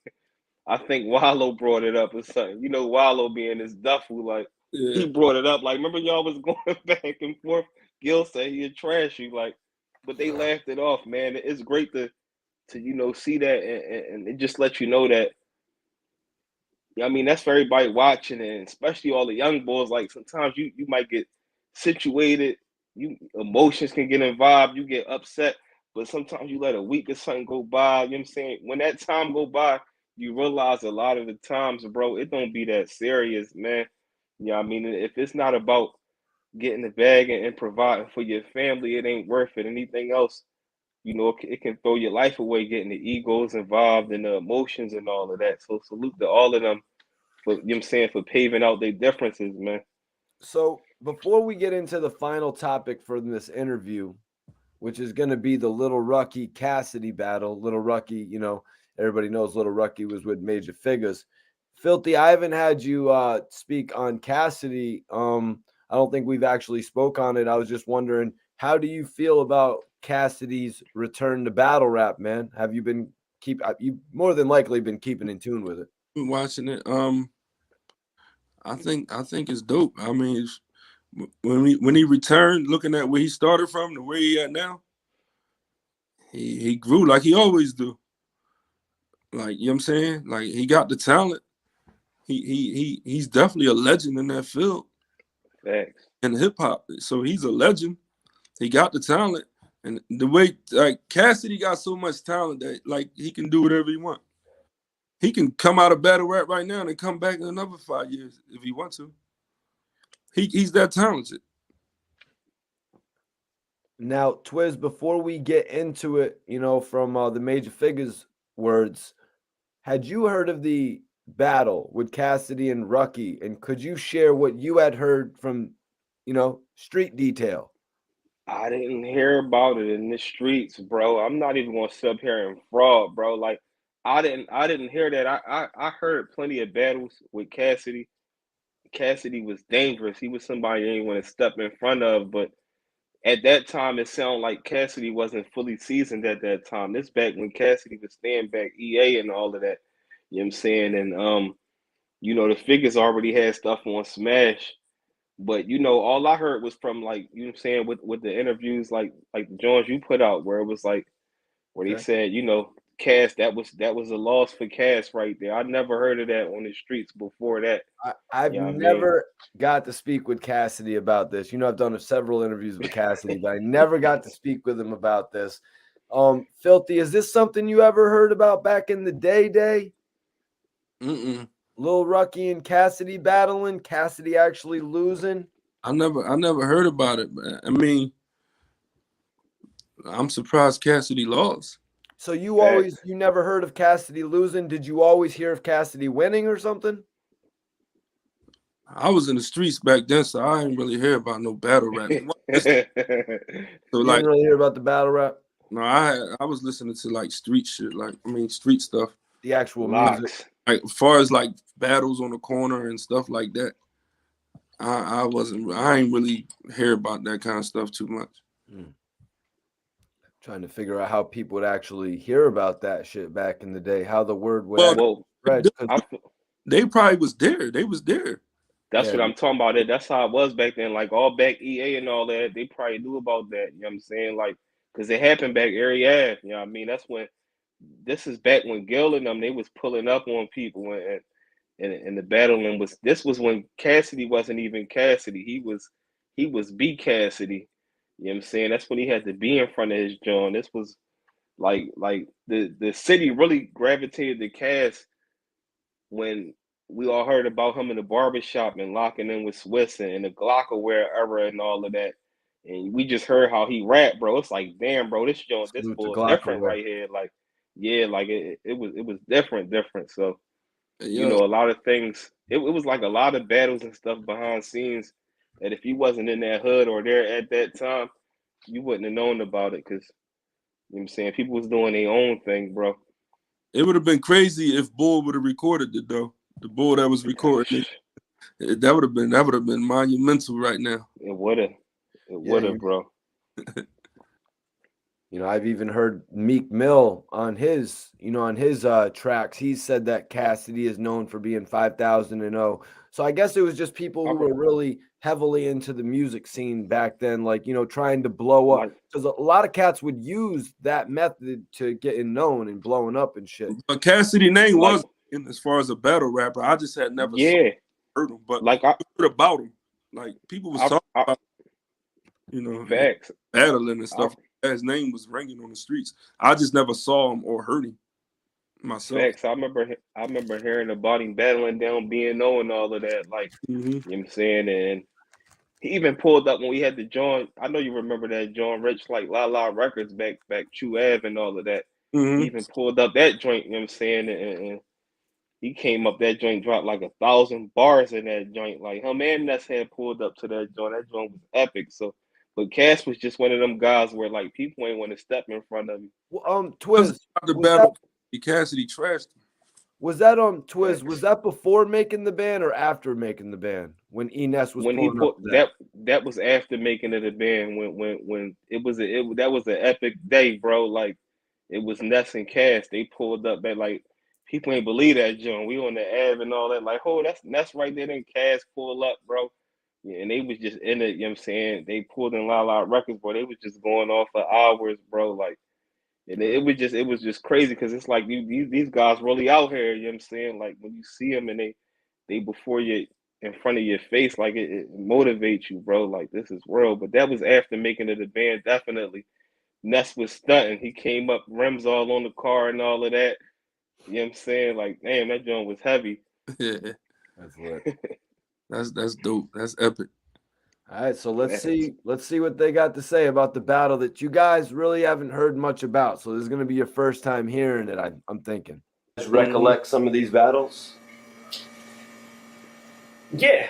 I think Wallow brought it up or something. You know, Wallow being this duffel, like he brought it up. Like, remember y'all was going back and forth. Gil said he'd trash you, like, but they laughed it off, man. It's great to see that and it just lets you know that. I mean, that's for everybody watching, and especially all the young boys. Like, sometimes you might get situated, emotions can get involved, you get upset, but sometimes you let a week or something go by. You know what I'm saying? When that time go by, you realize a lot of the times, bro, it don't be that serious, man. You know what I mean? If it's not about getting the bag and providing for your family, it ain't worth it. Anything else, it can throw your life away, getting the egos involved and the emotions and all of that. So salute to all of them for, you know what I'm saying, for paving out their differences, man. So before we get into the final topic for this interview, which is going to be the Little Rucky Cassidy battle. Little Rucky, everybody knows Little Rucky was with Major Figgas. Filthy, I haven't had you speak on Cassidy. I don't think we've actually spoke on it. I was just wondering, how do you feel about Cassidy's return to battle rap, man? Have you been you more than likely been keeping in tune with it? Been watching it. I think it's dope. I mean, when he returned, looking at where he started from to where he at now, he grew like he always do. Like, you know what I'm saying? Like, he got the talent. He's definitely a legend in that field. Thanks. In hip hop. So he's a legend. He got the talent. And the way, like, Cassidy got so much talent that, like, he can do whatever he wants. He can come out of battle rap right now and come back in another 5 years if he wants to. He's that talented. Now, Twiz, before we get into it, you know, from the Major Figgas words, had you heard of the battle with Cassidy and Rucky? And could you share what you had heard from, you know, street detail? I didn't hear about it in the streets, bro. I'm not even gonna sit up here and fraud, bro. Like I didn't hear that. I heard plenty of battles with Cassidy. Cassidy was dangerous. He was somebody you didn't want to step in front of, but at that time it sounded like Cassidy wasn't fully seasoned at that time. This back when Cassidy was staying back EA and all of that. You know what I'm saying? And you know, the Figures already had stuff on Smash. But you know, all I heard was from like, you know what I'm saying, with the interviews like the Jones you put out where it was like where they Okay. said, you know, Cass, that was a loss for Cass right there. I never heard of that on the streets before that. I've You know what I mean? never got to speak with Cassidy about this. You know, I've done several interviews with Cassidy, but I never got to speak with him about this. Filthy, is this something you ever heard about back in the day? Mm-mm. Lil Rucky and Cassidy battling, Cassidy actually losing. I never heard about it, man. I mean, I'm surprised Cassidy lost. So you never heard of Cassidy losing? Did you always hear of Cassidy winning or something? I was in the streets back then, so I didn't really hear about no battle rap. So You like, didn't really hear about the battle rap? no, I was listening to like street shit, like I mean street stuff. The actual music. Locks. Like as far as like battles on the corner and stuff like that, I ain't really hear about that kind of stuff too much. Trying to figure out how people would actually hear about that shit back in the day, how the word would spread. They probably was there. They was there. That's what I'm talking about. That's how it was back then. Like all back EA and all that, they probably knew about that. You know what I'm saying? Like, because it happened back area. You know what I mean? That's when this is back when Gil and them they was pulling up on people and the battling was this was when Cassidy wasn't even Cassidy. He was B Cassidy. You know what I'm saying? That's when he had to be in front of his John. This was like the city really gravitated to Cass when we all heard about him in the barbershop and locking in with Swiss and the Glockaware era and all of that. And we just heard how he rapped, bro. It's like, damn, bro, this bull different right here. Like, yeah, like it was different. So, you know, a lot of things. It was like a lot of battles and stuff behind scenes that if you wasn't in that hood or there at that time, you wouldn't have known about it because, you know what I'm saying, people was doing their own thing, bro. It would have been crazy if Bull would have recorded it though. The Bull that was recording it, that would have been monumental right now. It would have, bro. You know, I've even heard Meek Mill on his tracks. He said that Cassidy is known for being 5,000 and 0. So I guess it was just people who were really heavily into the music scene back then, like, you know, trying to blow up. Because a lot of cats would use that method to getting known and blowing up and shit. But Cassidy name was in as far as a battle rapper. I just had never heard him, but like I heard about him. Like people was talking about, you know, facts, battling and stuff. His name was ringing on the streets. I just never saw him or heard him myself. Facts. I remember hearing about him battling down B&O and all of that. Like, you know what I'm saying? And he even pulled up when we had the John. I know you remember that John Rich, like La La Records back True Ave and all of that. He even pulled up that joint, you know what I'm saying? And he came up, that joint dropped like 1,000 bars in that joint. Like him and Ness had pulled up to that joint. That joint was epic. So, but Cass was just one of them guys where like people ain't want to step in front of him. Well, Twiz, the battle, Cassidy trashed him. Was that Twiz? Was that before making the band or after making the band? When Enes was that was after making it a band. When that was an epic day, bro. Like it was Ness and Cass. They pulled up that like people ain't believe that, John. We on the Ave and all that. Like, oh, that's right there. Then Cass pull up, bro. Yeah, and they was just in it, you know what I'm saying? They pulled in La La Records, bro. They was just going off for hours, bro. Like, and it was just crazy because it's like these guys really out here, you know what I'm saying? Like when you see them and they before you in front of your face, like it motivates you, bro. Like this is world. But that was after making it a band, definitely. Ness was stunting. He came up, rims all on the car and all of that. You know what I'm saying? Like, damn, that joint was heavy. Yeah. That's lit. That's dope. That's epic. All right, so let's see what they got to say about the battle that you guys really haven't heard much about. So this is going to be your first time hearing it, I'm thinking. Recollect some of these battles? Yeah,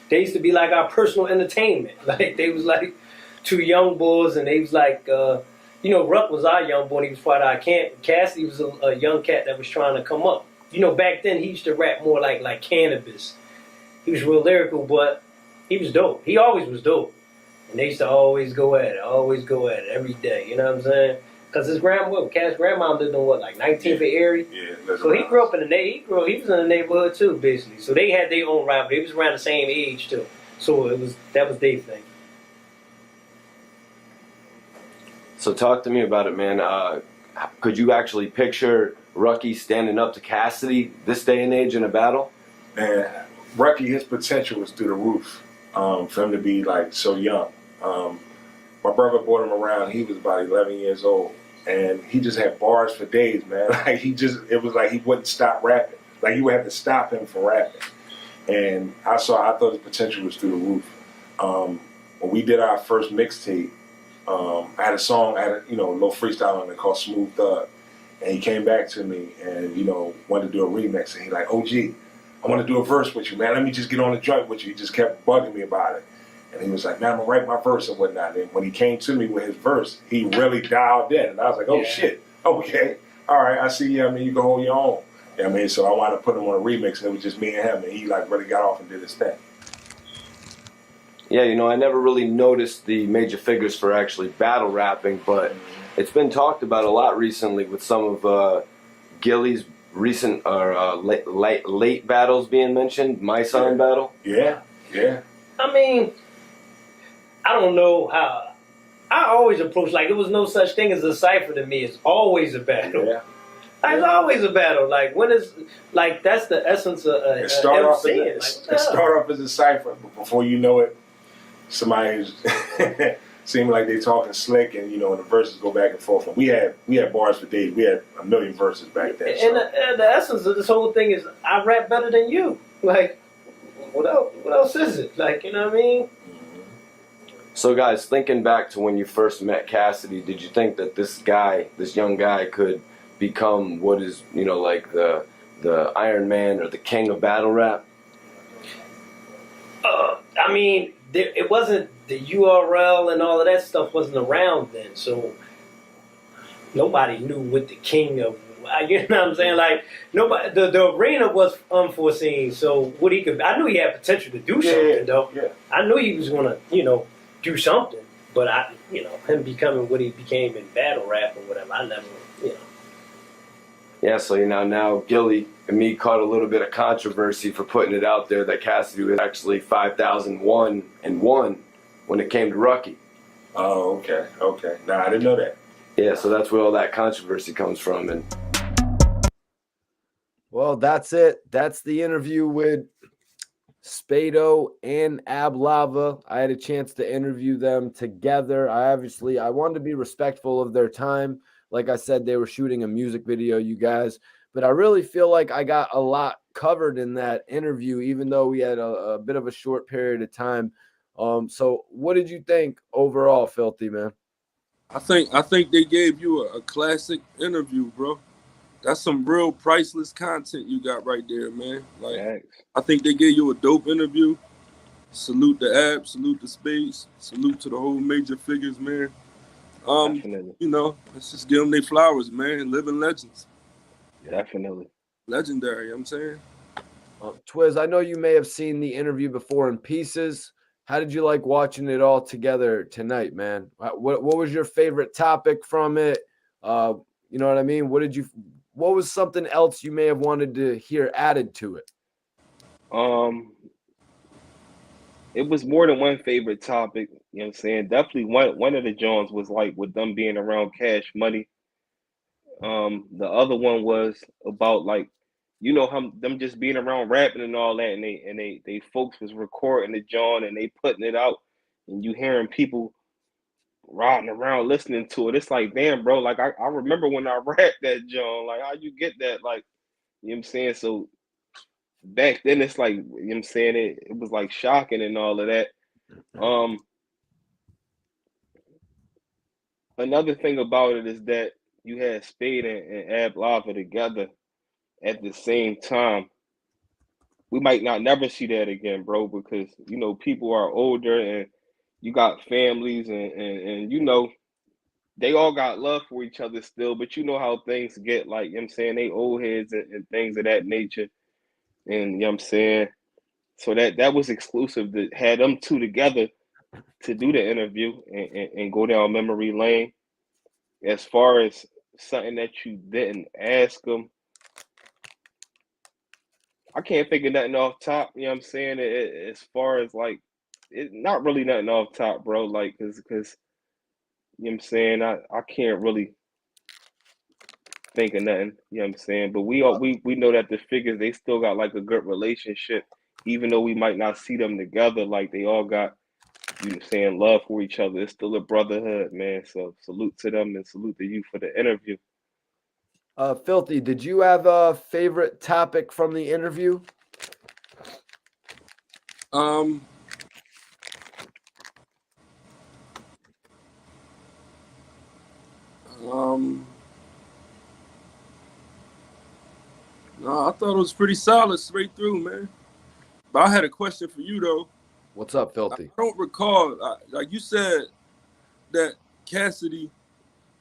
they used to be like our personal entertainment. Like they was like two young boys, and they was like, you know, Ruck was our young boy. And he was part of our camp. Cassidy was a young cat that was trying to come up. You know, back then he used to rap more like Cannabis. He was real lyrical, but he was dope. He always was dope. And they used to always go at it every day. You know what I'm saying? Because his Cass' grandma lived on what, like 19th and Erie? Yeah. So he grew up in the neighborhood. He was in the neighborhood too, basically. So they had their own rivalry. They was around the same age too. So that was their thing. So talk to me about it, man. Could you actually picture Rucky standing up to Cassidy this day and age in a battle? Man, Rucky, his potential was through the roof for him to be like so young. My brother brought him around. He was about 11 years old, and he just had bars for days, man. Like it was like he wouldn't stop rapping. Like you would have to stop him from rapping. And I thought his potential was through the roof. When we did our first mixtape, I had a song, a little freestyle on it called Smooth Thug. And he came back to me and, wanted to do a remix. And he like, OG, I want to do a verse with you, man. Let me just get on the joint with you. He just kept bugging me about it. And he was like, man, I'm going to write my verse and whatnot. And when he came to me with his verse, he really dialed in. And I was like, oh, shit. Okay. All right. I see you. I mean, you can hold your own. You know what I mean? So I wanted to put him on a remix, and it was just me and him. And he, like, really got off and did his thing. Yeah, I never really noticed the major figures for actually battle rapping, but it's been talked about a lot recently with some of Gillie's recent or late battles being mentioned. My Son battle. Yeah. I mean, I don't know how. I always approach like it was no such thing as a cipher to me. It's always a battle. Yeah. It's always a battle. Like when is like that's the essence of it start off as a cipher, but before you know it, somebody's seem like they talking slick, and the verses go back and forth. And we had bars for days. We had a million verses back then. And the essence of this whole thing is I rap better than you. Like what else is it? Like, you know what I mean? So guys, thinking back to when you first met Cassidy, did you think that this young guy could become what is, like the Iron Man or the king of battle rap? I mean, it wasn't the URL and all of that stuff wasn't around then, so nobody knew what the king of. You know what I'm saying? Like nobody. The arena was unforeseen, so what he could. I knew he had potential to do something, though. Yeah. I knew he was gonna, do something. But him becoming what he became in battle rap or whatever, I never, Yeah, so now Gillie and me caught a little bit of controversy for putting it out there that Cassidy was actually 5,001 and 1 when it came to Rucky. Oh, okay. Nah, I didn't know that. Yeah, so that's where all that controversy comes from. And well, that's it. That's the interview with Spato and Ab Lava. I had a chance to interview them together. I wanted to be respectful of their time. Like I said, they were shooting a music video, you guys. But I really feel like I got a lot covered in that interview, even though we had a bit of a short period of time. So what did you think overall, Filthy, man? I think they gave you a classic interview, bro. That's some real priceless content you got right there, man. Like, Thanks. I think they gave you a dope interview. Salute to Ab, salute to Spade, salute to the whole major figures, man. Definitely. Let's just give them their flowers, man. Living legends. Definitely. Legendary, I'm saying. Twiz, I know you may have seen the interview before in pieces. How did you like watching it all together tonight, man? What was your favorite topic from it? You know what I mean? What was something else you may have wanted to hear added to it? It was more than one favorite topic, you know what I'm saying? Definitely one of the Jones was like with them being around Cash Money. The other one was about like, how them just being around rapping and all that, and they folks was recording the John and they putting it out, and you hearing people riding around listening to it. It's like, damn, bro, like I remember when I rapped that John, like how you get that, like, you know what I'm saying? So back then it's like, you know what I'm saying, it was like shocking and all of that. Another thing about it is that you had Spade and Ab Lava together at the same time. We might not never see that again, bro, because you know people are older and you got families and you know they all got love for each other still, but you know how things get, like, you know what I'm saying, they old heads and things of that nature. And you know what I'm saying? So that was exclusive to had them two together to do the interview and go down memory lane. As far as something that you didn't ask them, I can't think of nothing off top. You know what I'm saying? As far as like, not really nothing off top, bro. Like, cause you know what I'm saying. I can't really think of nothing. You know what I'm saying. But we know that the Figgas, they still got like a good relationship, even though we might not see them together. Like they all got, you know, saying love for each other. It's still a brotherhood, man. So salute to them and salute to you for the interview. Filthy, did you have a favorite topic from the interview? No, I thought it was pretty solid straight through, man. But I had a question for you though. What's up, Filthy? I don't recall, like you said, that Cassidy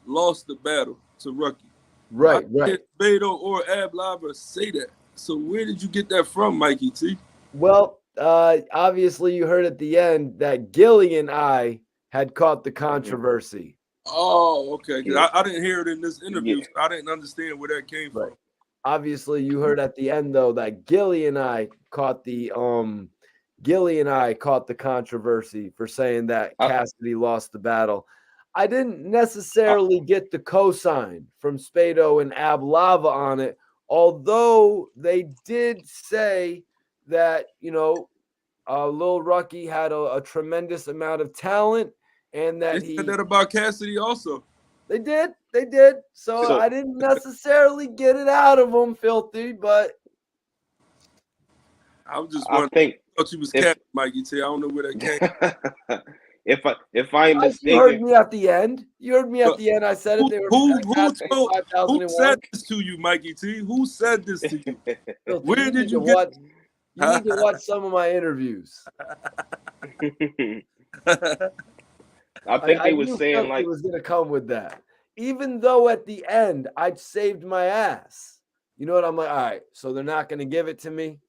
lost the battle to Rucky. Right. Spato or Ab Lava say that. So where did you get that from, Mikey T? Well, obviously you heard at the end that Gillie and I had caught the controversy. Oh, okay. I didn't hear it in this interview. So I didn't understand where that came from. Obviously, you heard at the end though that Gillie and I caught the controversy for saying that Cassidy lost the battle. I didn't necessarily get the cosign from Spato and Ab Lava on it, although they did say that, you know, Lil Rucky had a tremendous amount of talent and that they said that about Cassidy also. They did. So I didn't necessarily get it out of them, Filthy, but I was just wondering. I thought you was Mikey T. I don't know where that came. If I'm mistaken, you heard me at the end. I said it. They were who said this to you, Mikey T? Who said this to you? Filthy, where did you get? You need to watch some of my interviews. I think they were saying like it was going to come with that. Even though at the end I'd saved my ass. You know what? I'm like, all right, so they're not going to give it to me.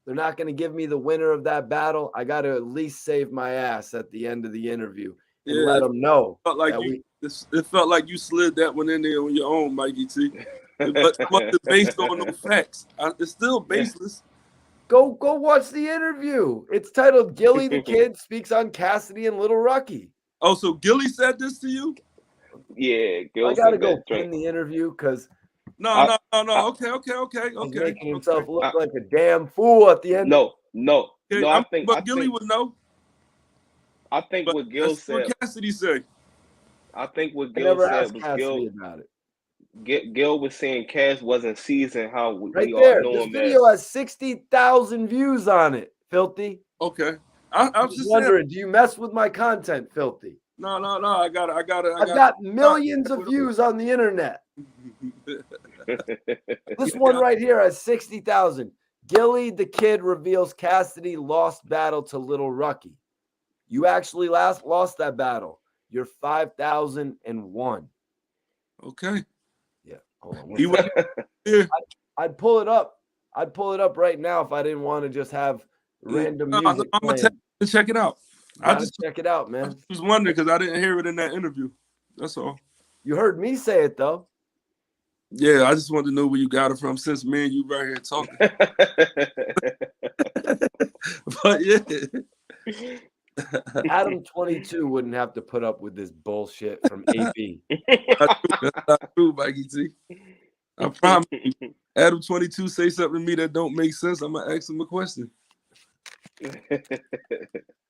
They're not going to give me the winner of that battle. I got to at least save my ass at the end of the interview and let them know. It felt like you slid that one in there on your own, Mikey T. But it wasn't based on no facts. It's still baseless. Go watch the interview. It's titled "Gilly the Kid Speaks on Cassidy and Little Rucky." Oh, so Gillie said this to you? Yeah, I gotta go in the interview because no. Okay. He's making himself look like a damn fool at the end. No. Okay, I think Gillie would know. I think what Gil said. What Cassidy said. I think what Gil said was Cassidy about it. Gil was saying Cass wasn't seasoned how we there. all know this him. This video has 60,000 views on it, Filthy. Okay. I was just wondering, do you mess with my content, Filthy? No. I got it. I've got millions of views on the internet. This one right here has 60,000. Gilly the Kid reveals Cassidy lost battle to Little Rucky. You actually lost that battle. You're 5,001. Okay. Yeah. Hold on. I'd pull it up. I'd pull it up right now if I didn't want to just have random music. I'm gonna check it out. I just check it out, man. I was wondering because I didn't hear it in that interview. That's all. You heard me say it though. Yeah, I just wanted to know where you got it from since me and you right here talking. But yeah. Adam 22 wouldn't have to put up with this bullshit from AP. That's not true, Mikey T. I promise you. Adam 22 say something to me that don't make sense. I'm gonna ask him a question.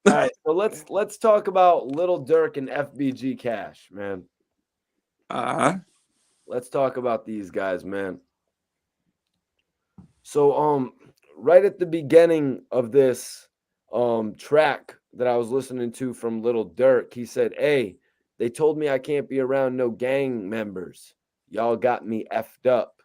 All right, so let's talk about Lil Durk and FBG Cash, man. Let's talk about these guys, man. So right at the beginning of this track that I was listening to from Lil Durk. He said, "Hey, they told me I can't be around no gang members. Y'all got me effed up."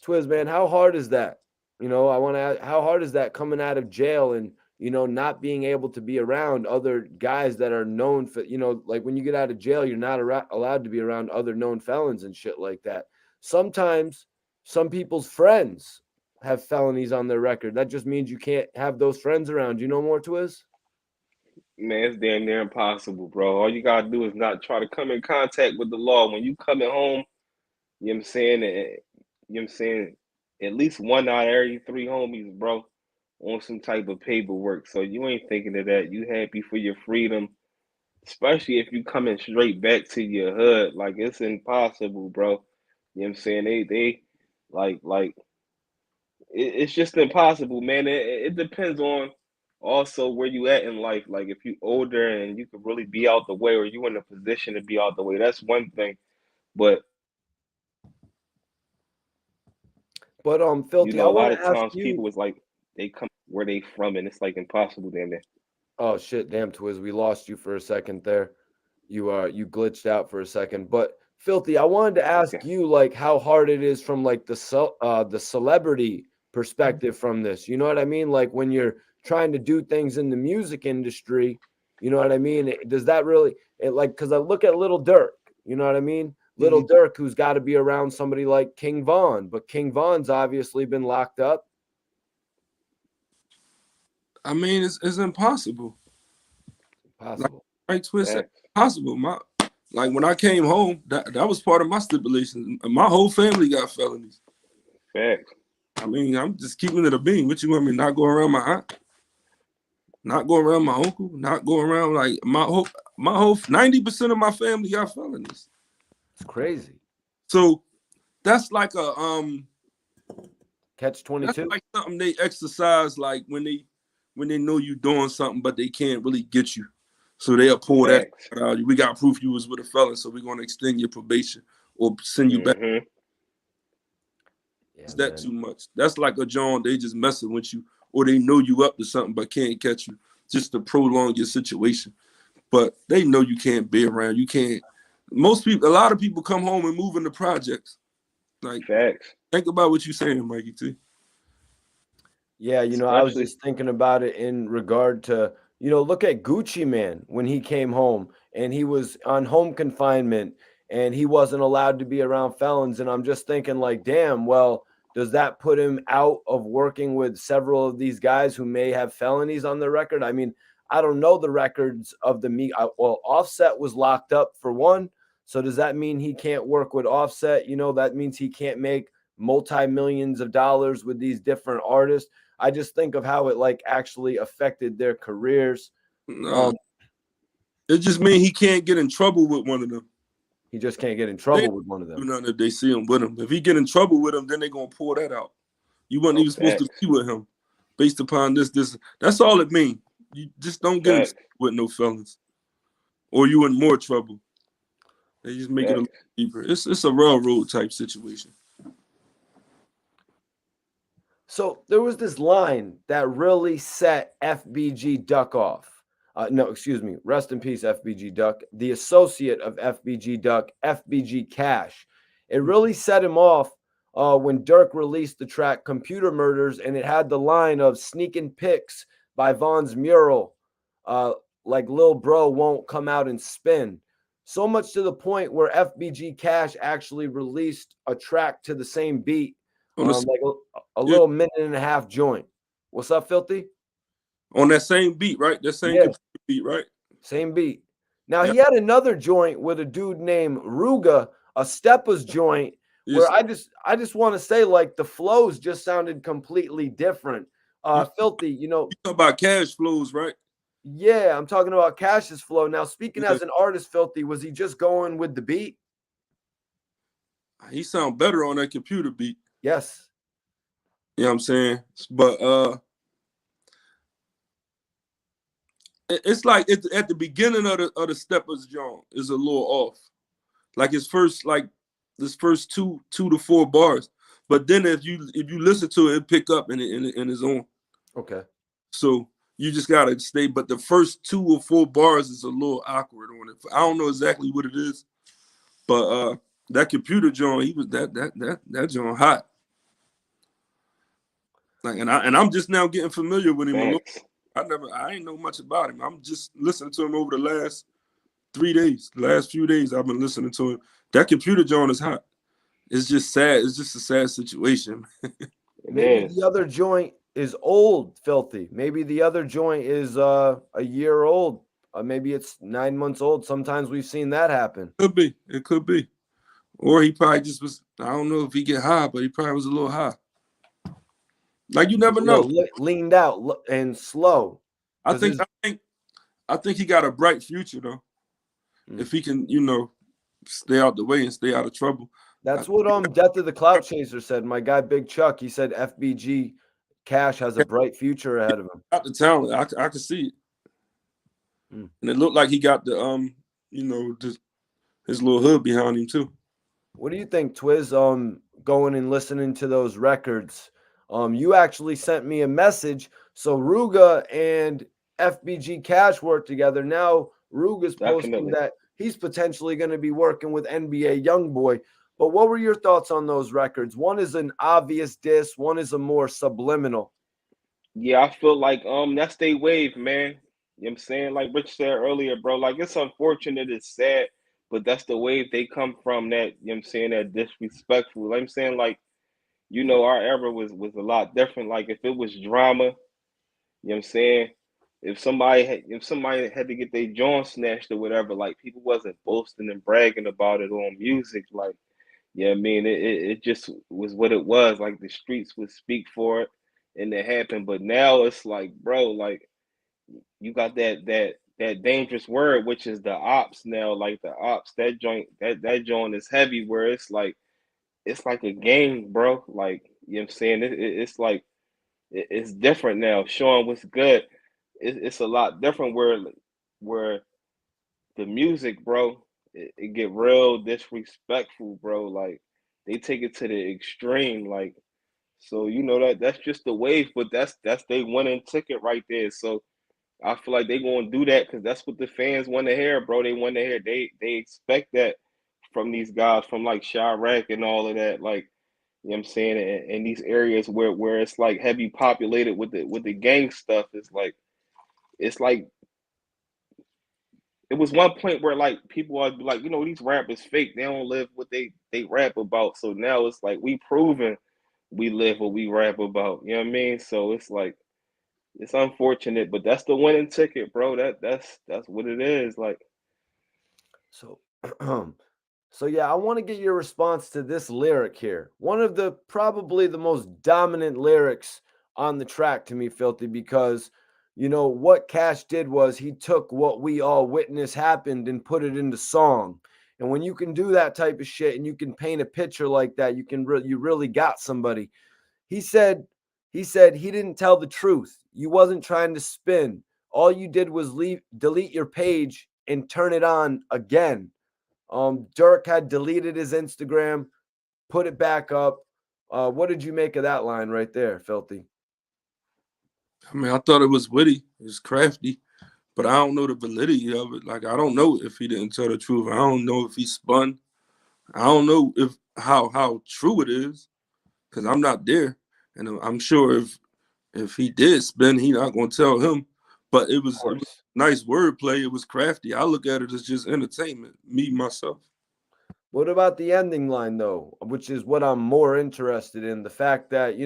Twiz, man, how hard is that? You know, I want to ask, how hard is that coming out of jail and, you know, not being able to be around other guys that are known for, you know, like when you get out of jail, you're not allowed to be around other known felons and shit like that. Sometimes some people's friends have felonies on their record. That just means you can't have those friends around. You know more, Twiz? Man, it's damn near impossible, bro. All you gotta do is not try to come in contact with the law. When you coming home, you know what I'm saying? You know what I'm saying? At least one out of every three homies, bro, on some type of paperwork. So you ain't thinking of that. You happy for your freedom, especially if you coming straight back to your hood. Like it's impossible, bro. You know what I'm saying? They like it's just impossible, man. It depends on also where you at in life. Like if you older and you could really be out the way, or you in a position to be out the way, that's one thing. But you Filthy, I know, a want lot to of ask times you. people is like they come where they from, and it's like impossible damn near. Oh shit, damn, Twiz, we lost you for a second there. You glitched out for a second. But Filthy, I wanted to ask Okay. you like how hard it is from like the celebrity perspective from this. You know what I mean? Like when you're trying to do things in the music industry, you know what I mean? Does that really like because I look at Little Durk, you know what I mean? Little Durk, who's got to be around somebody like King Von, but King Von's obviously been locked up. I mean, it's impossible. Possible. Like Twist said, Facts. possible. Like when I came home, that was part of my stipulations. My whole family got felonies. Facts. I mean, I'm just keeping it a bean. What you want me not go around my aunt, not go around my uncle, not go around like my whole 90% of my family got felonies. It's crazy. So that's like a Catch-22. That's like something they exercise like when they know you doing something, but they can't really get you. So they'll pull Facts. that out. We got proof you was with a felon, so we're gonna extend your probation or send you back. Mm-hmm. Is that too much? That's like a John, they just messing with you, or they know you up to something but can't catch you just to prolong your situation. But they know you can't be around. You can't. Most people, a lot of people come home and move into projects. Like, Facts. think about what you're saying, Mikey T. Yeah, you know, I was just thinking about it in regard to, you know, look at Gucci Man when he came home and he was on home confinement and he wasn't allowed to be around felons. And I'm just thinking, like, damn, well, does that put him out of working with several of these guys who may have felonies on their record? I mean, I don't know the records of the well, Offset was locked up for one. So does that mean he can't work with Offset? You know, that means he can't make multi-millions of dollars with these different artists. I just think of how it like actually affected their careers. No, it just means he can't get in trouble with one of them. He just can't get in trouble with one of them. Do nothing if they see him with him. If he get in trouble with him, then they're gonna pull that out. You wasn't even supposed to be with him based upon this. That's all it means. You just don't get in with no felons, or you in more trouble. They just make it a little deeper. It's a railroad type situation. So there was this line that really set FBG Duck off. No, excuse me. Rest in peace, FBG Duck. The associate of FBG Duck, FBG Cash. It really set him off when Durk released the track Computer Murders, and it had the line of sneaking pics by Von's mural, like Lil Bro won't come out and spin. So much to the point where FBG Cash actually released a track to the same beat. Like a little minute and a half joint. What's up, Filthy? On that same beat, right? That same beat, right? Same beat. Now he had another joint with a dude named Ruga, a Steppers joint, where I just want to say like the flows just sounded completely different. Filthy, you know. You talk about Cash flows, right? Yeah, I'm talking about Cash's flow. Now, speaking as an artist, Filthy, was he just going with the beat? He sound better on that computer beat. Yes. You know what I'm saying? But it's like at the beginning of the Steppers joint is a little off. Like his first two to four bars. But then if you listen to it pick up in his own. Okay. So you just gotta stay. But the first 2 or 4 bars is a little awkward on it. I don't know exactly what it is, but that computer joint, he was that joint hot. Like, and I'm just now getting familiar with him. I ain't know much about him. I'm just listening to him over the last 3 days. The last few days I've been listening to him. That computer joint is hot. It's just sad. It's just a sad situation. Maybe the other joint is old, Filthy. Maybe the other joint is a year old. Maybe it's 9 months old. Sometimes we've seen that happen. Could be. It could be. Or he probably just was, I don't know if he get high, but he probably was a little high. Like, you never know. Leaned out and slow. I think he got a bright future though. If he can, stay out the way and stay out of trouble. That's what Death of the Cloud Chaser said. My guy Big Chuck, he said FBG Cash has a bright future ahead of him. Got the talent. I could see it. And it looked like he got the his little hood behind him too. What do you think, Twiz? Going and listening to those records. You actually sent me a message. So Ruga and FBG Cash work together. Now Ruga's posting that he's potentially going to be working with NBA YoungBoy. But what were your thoughts on those records? One is an obvious diss. One is a more subliminal. Yeah, I feel like that's they wave, man. You know what I'm saying? Like Rich said earlier, bro. Like, it's unfortunate, it's sad, but that's the wave they come from, that, you know what I'm saying, that disrespectful. Like I'm saying, like, our era was a lot different. Like, if it was drama, you know what I'm saying? If somebody had to get their jaw snatched or whatever, like, people wasn't boasting and bragging about it on music. Like, yeah, I mean, it just was what it was. Like, the streets would speak for it, and it happened. But now it's like, bro, like, you got that dangerous word, which is the ops now. Like, the ops, that joint is heavy, where it's like a game, bro. Like, you know what I'm saying? It's like it's different now. Showing what's good. It's a lot different where the music, bro, it get real disrespectful, bro. Like, they take it to the extreme. Like, so that's just the wave, but that's they winning ticket right there. So I feel like they gonna do that because that's what the fans want to hear, bro. They want to hear. They expect that from these guys, from like Chirac and all of that. Like, you know what I'm saying? In these areas where it's like heavy populated with the gang stuff, it's like it was one point where like people are like, these rappers fake. They don't live what they rap about. So now it's like we proven we live what we rap about. You know what I mean? So it's like, it's unfortunate, but that's the winning ticket, bro. That's what it is. Like, so yeah, I want to get your response to this lyric here. One of the probably the most dominant lyrics on the track to me, Filthy, because what Cash did was he took what we all witnessed happened and put it into song. And when you can do that type of shit and you can paint a picture like that, you really got somebody. He said he didn't tell the truth. You wasn't trying to spin. All you did was delete your page and turn it on again. Durk had deleted his Instagram, put it back up. What did you make of that line right there, Filthy? I mean, I thought it was witty. It was crafty, but I don't know the validity of it. Like, I don't know if he didn't tell the truth. I don't know if he spun. I don't know if how true it is, because I'm not there, and I'm sure if he did spin, he not gonna tell him. But it was nice wordplay. It was crafty. I look at it as just entertainment. Me myself. What about the ending line though, which is what I'm more interested in? The fact that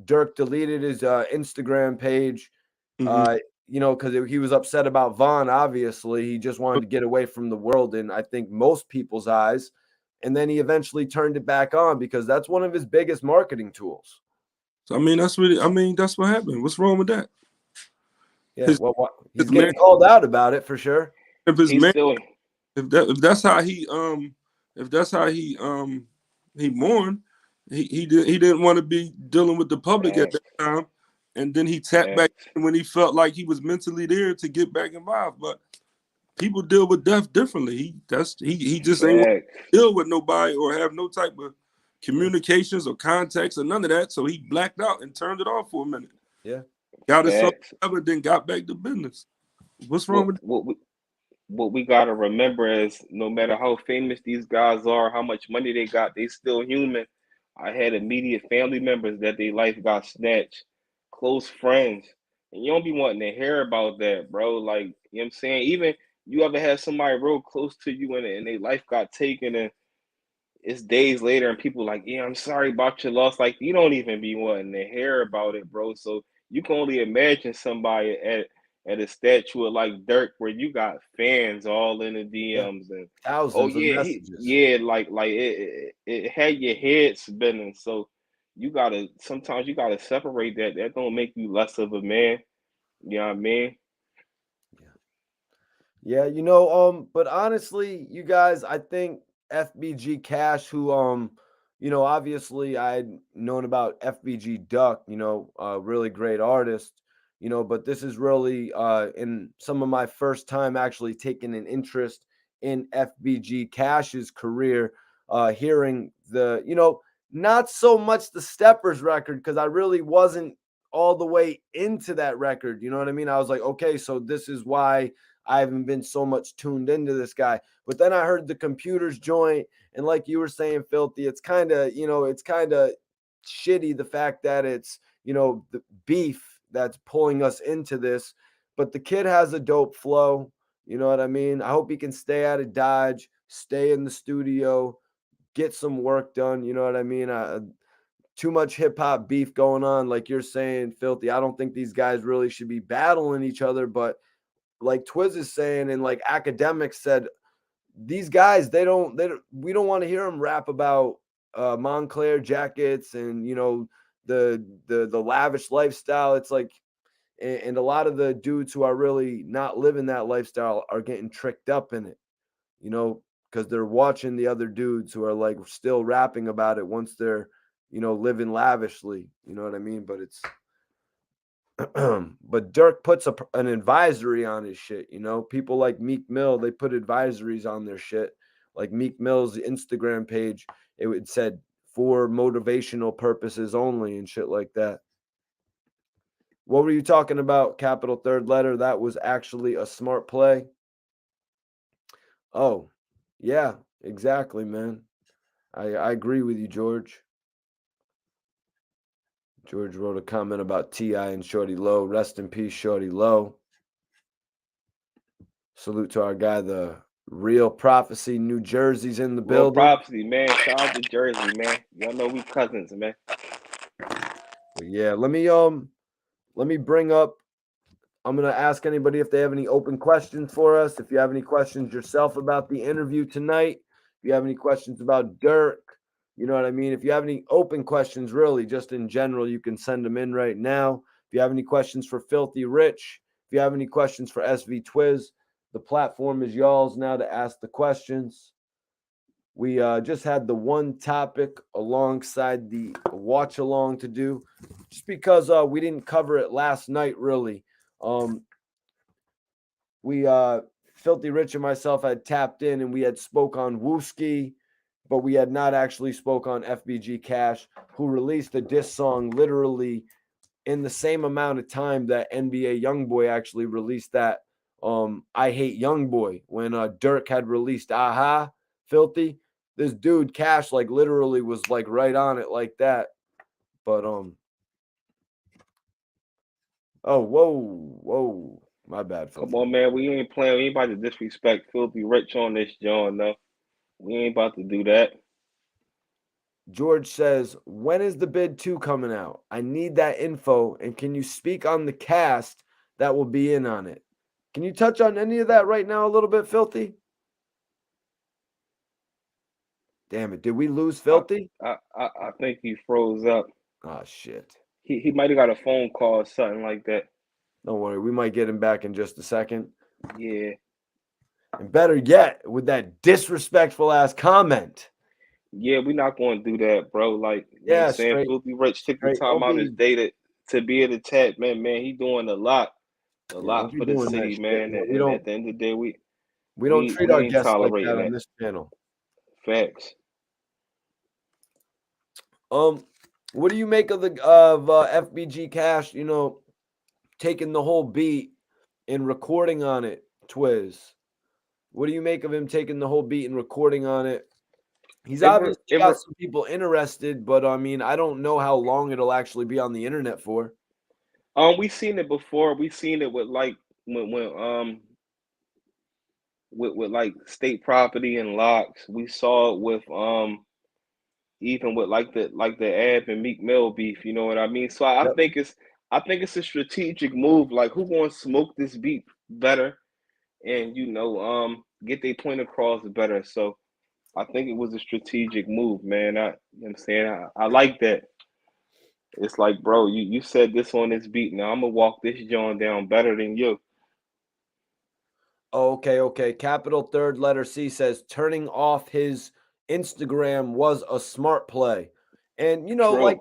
Durk deleted his Instagram page, because he was upset about Vaughn. Obviously, he just wanted to get away from the world in, I think, most people's eyes. And then he eventually turned it back on because that's one of his biggest marketing tools. So that's what happened. What's wrong with that? Yeah, he's getting called out about it for sure. If that's how he mourned, he didn't want to be dealing with the public at that time, and then he tapped back when he felt like he was mentally there to get back involved. But people deal with death differently. He just ain't want to deal with nobody or have no type of communications or contacts or none of that. So he blacked out and turned it off for a minute. Yeah. Got it so Facts. ever, then got back to business. What's wrong with What we gotta remember is no matter how famous these guys are, how much money they got, they still human. I had immediate family members that their life got snatched, close friends, and you don't be wanting to hear about that, bro. Like, you know what I'm saying? Even you ever had somebody real close to you and their life got taken, and it's days later and people like, yeah, I'm sorry about your loss. Like, you don't even be wanting to hear about it, bro. So you can only imagine somebody at a statue of like Durk where you got fans all in the Yeah. DMs and oh Thousands of yeah, messages. like it had your head spinning. So you gotta sometimes you gotta separate that. That don't make you less of a man. You know what I mean? Yeah, but honestly, you guys, I think FBG Cash, who obviously I'd known about FBG Duck, a really great artist, but this is really in some of my first time actually taking an interest in FBG Cash's career, hearing the, not so much the Steppers record, because I really wasn't all the way into that record. You know what I mean? I was like, okay, so this is why I haven't been so much tuned into this guy. But then I heard the Computers joint, and like you were saying, Filthy, it's kind of, shitty the fact that it's, the beef that's pulling us into this. But the kid has a dope flow. You know what I mean? I hope he can stay out of Dodge, stay in the studio, get some work done. You know what I mean? Too much hip hop beef going on, like you're saying, Filthy. I don't think these guys really should be battling each other, but like Twiz is saying, and like academics said, these guys, we don't want to hear them rap about Montclair jackets and, the lavish lifestyle. It's like, and a lot of the dudes who are really not living that lifestyle are getting tricked up in it, because they're watching the other dudes who are like still rapping about it once they're, living lavishly. You know what I mean? But it's, but Durk puts an advisory on his shit. People like Meek Mill, they put advisories on their shit. Like Meek Mill's Instagram page, it said for motivational purposes only and shit like that. What were you talking about, capital third letter? That was actually a smart play. Oh, yeah, exactly, man. I agree with you, George. George wrote a comment about T.I. and Shorty Low. Rest in peace, Shorty Low. Salute to our guy, the Real Prophecy, New Jersey's in the Real building. Prophecy, man. Shout out to Jersey, man. Y'all know we cousins, man. But yeah, let me bring up. I'm gonna ask anybody if they have any open questions for us. If you have any questions yourself about the interview tonight, if you have any questions about Durk, you know what I mean? If you have any open questions, really, just in general, you can send them in right now. If you have any questions for Filthy Rich, if you have any questions for SV Twiz, the platform is y'all's now to ask the questions. We just had the one topic alongside the watch along to do, just because we didn't cover it last night, really. We Filthy Rich and myself had tapped in and we had spoke on Wooski, but we had not actually spoke on FBG Cash, who released a diss song literally in the same amount of time that NBA YoungBoy actually released that I Hate YoungBoy, when Durk had released Aha, Filthy. This dude Cash like literally was like right on it like that. But oh, whoa, my bad, Filthy. Come on, man. We ain't playing. We ain't about to disrespect Filthy Rich on this joint, though. We ain't about to do that. George says, when is the bid 2 coming out? I need that info. And can you speak on the cast that will be in on it? Can you touch on any of that right now a little bit, Filthy? Damn it. Did we lose Filthy? I think he froze up. Oh, shit. He might have got a phone call or something like that. Don't worry. We might get him back in just a second. Yeah. And better yet, with that disrespectful ass comment. Yeah, we're not going to do that, bro. Like, you know what Yeah, I'm saying? straight. Filthy Rich took the Straight. time Don't out of be- his day to be in the chat, man. Man, he doing a lot don't be for the doing that city, shit, man. man. And at the end of the day, We don't treat our ain't guests like tolerating that on that. this channel. Facts. What do you make of FBG Cash? taking the whole beat and recording on it, Twiz? What do you make of him taking the whole beat and recording on it? He's obviously got some people interested, but I mean, I don't know how long it'll actually be on the internet for. We've seen it before. We've seen it with like with like state property and locks. We saw it with even with like the Ab and Meek Mill beef. You know what I mean? So I think it's a strategic move. Like, who gonna smoke this beat better, and get their point across better. So I think it was a strategic move, man. You know what I'm saying? I like that. It's like, bro, you said this on this beat. Now I'm gonna walk this joint down better than you. Okay. Capital third letter C says turning off his Instagram was a smart play. And True.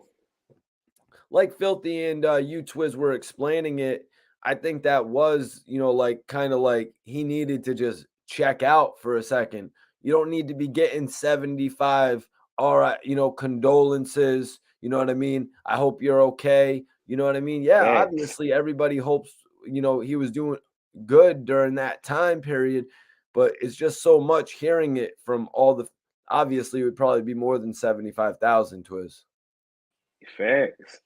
like Filthy and you Twiz were explaining it, I think that was, like kind of like he needed to just check out for a second. You don't need to be getting 75, all right, condolences, you know what I mean? I hope you're okay. You know what I mean? Yeah, Facts. obviously everybody hopes, he was doing good during that time period, but it's just so much hearing it from all the, obviously it would probably be more than 75,000 Twiz. Facts.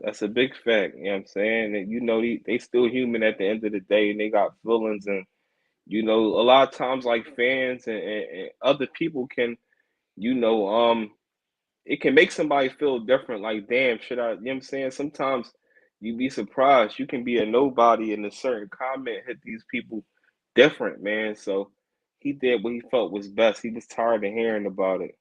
That's a big fact. You know what I'm saying? And they still human at the end of the day, and they got feelings. And a lot of times, like, fans and other people can, it can make somebody feel different. Like, damn, should I? You know what I'm saying? Sometimes you be surprised. You can be a nobody, and a certain comment hit these people different, man. So he did what he felt was best. He was tired of hearing about it.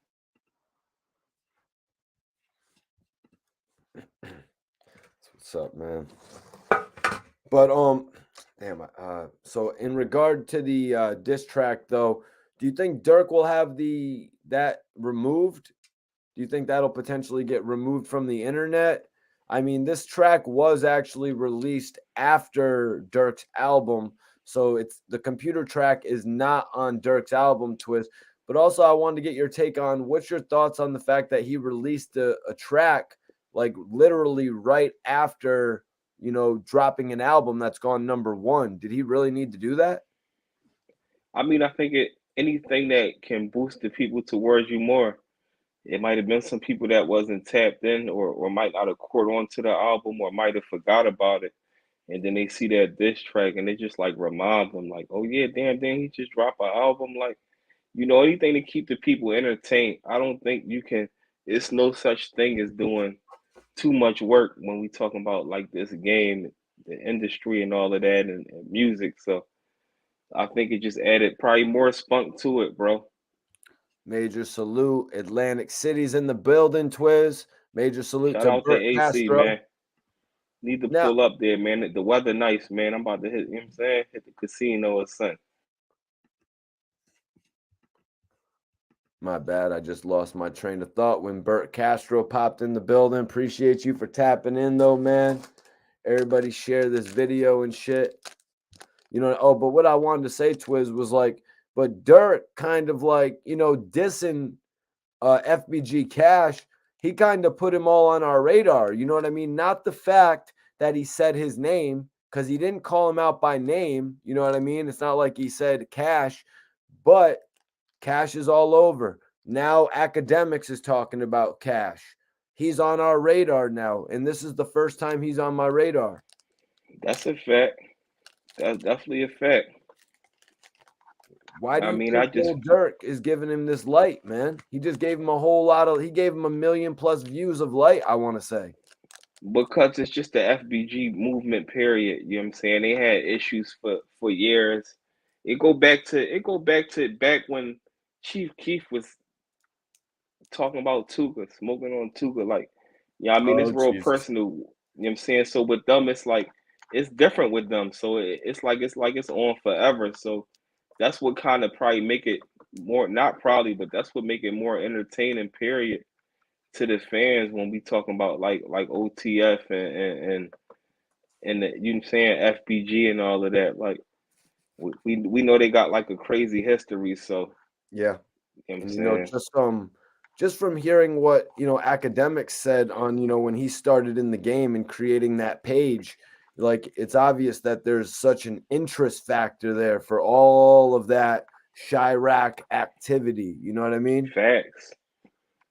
What's up, man? But so in regard to the diss track, though, do you think Durk will have that removed? Do you think that'll potentially get removed from the internet? I mean, this track was actually released after Durk's album, so the computer track is not on Durk's album, Twist. But also, I wanted to get your take on what's your thoughts on the fact that he released a track like literally right after, dropping an album that's gone #1. Did he really need to do that? I mean, I think anything that can boost the people towards you more. It might have been some people that wasn't tapped in or might not have caught on to the album or might have forgot about it. And then they see that diss track and they just like remind them like, oh yeah, damn, he just dropped an album. Like, anything to keep the people entertained. I don't think it's no such thing as doing too much work when we talking about like this game, the industry and all of that and music. So I think it just added probably more spunk to it, bro. Major salute. Atlantic City's in the building, Twiz. Major salute Shout to out to Bert AC, Castro. man. Need to pull up there, man. The weather nice, man. I'm about to hit, you know what I'm saying? Hit the casino or something. My bad. I just lost my train of thought when Bert Castro popped in the building. Appreciate you for tapping in, though, man. Everybody share this video and shit. But what I wanted to say, Twiz, was like, but Durk kind of like, dissing FBG Cash, he kind of put him all on our radar. You know what I mean? Not the fact that he said his name, because he didn't call him out by name. You know what I mean? It's not like he said Cash, but Cash is all over. Now Academics is talking about Cash. He's on our radar now, and this is the first time he's on my radar. That's a fact. That's definitely a fact. Why do you think Lil Durk is giving him this light, man? He just gave him he gave him 1 million+ views of light, I want to say. Because it's just the FBG movement period. You know what I'm saying? They had issues for years. It go back to back when Chief Keef was talking about Tuka, smoking on Tuka. Like, I mean, it's real personal. You know what I'm saying? So with them, it's like it's different with them. So it's like it's on forever. So that's what kind of probably make it more, not probably, but that's what make it more entertaining, period, to the fans when we talking about like OTF and the, you know what I'm saying, FBG and all of that. Like we know they got like a crazy history. So yeah, you know what I'm saying? Just from hearing what Academics said on when he started in the game and creating that page, like it's obvious that there's such an interest factor there for all of that Chirac activity. You know what I mean? Facts.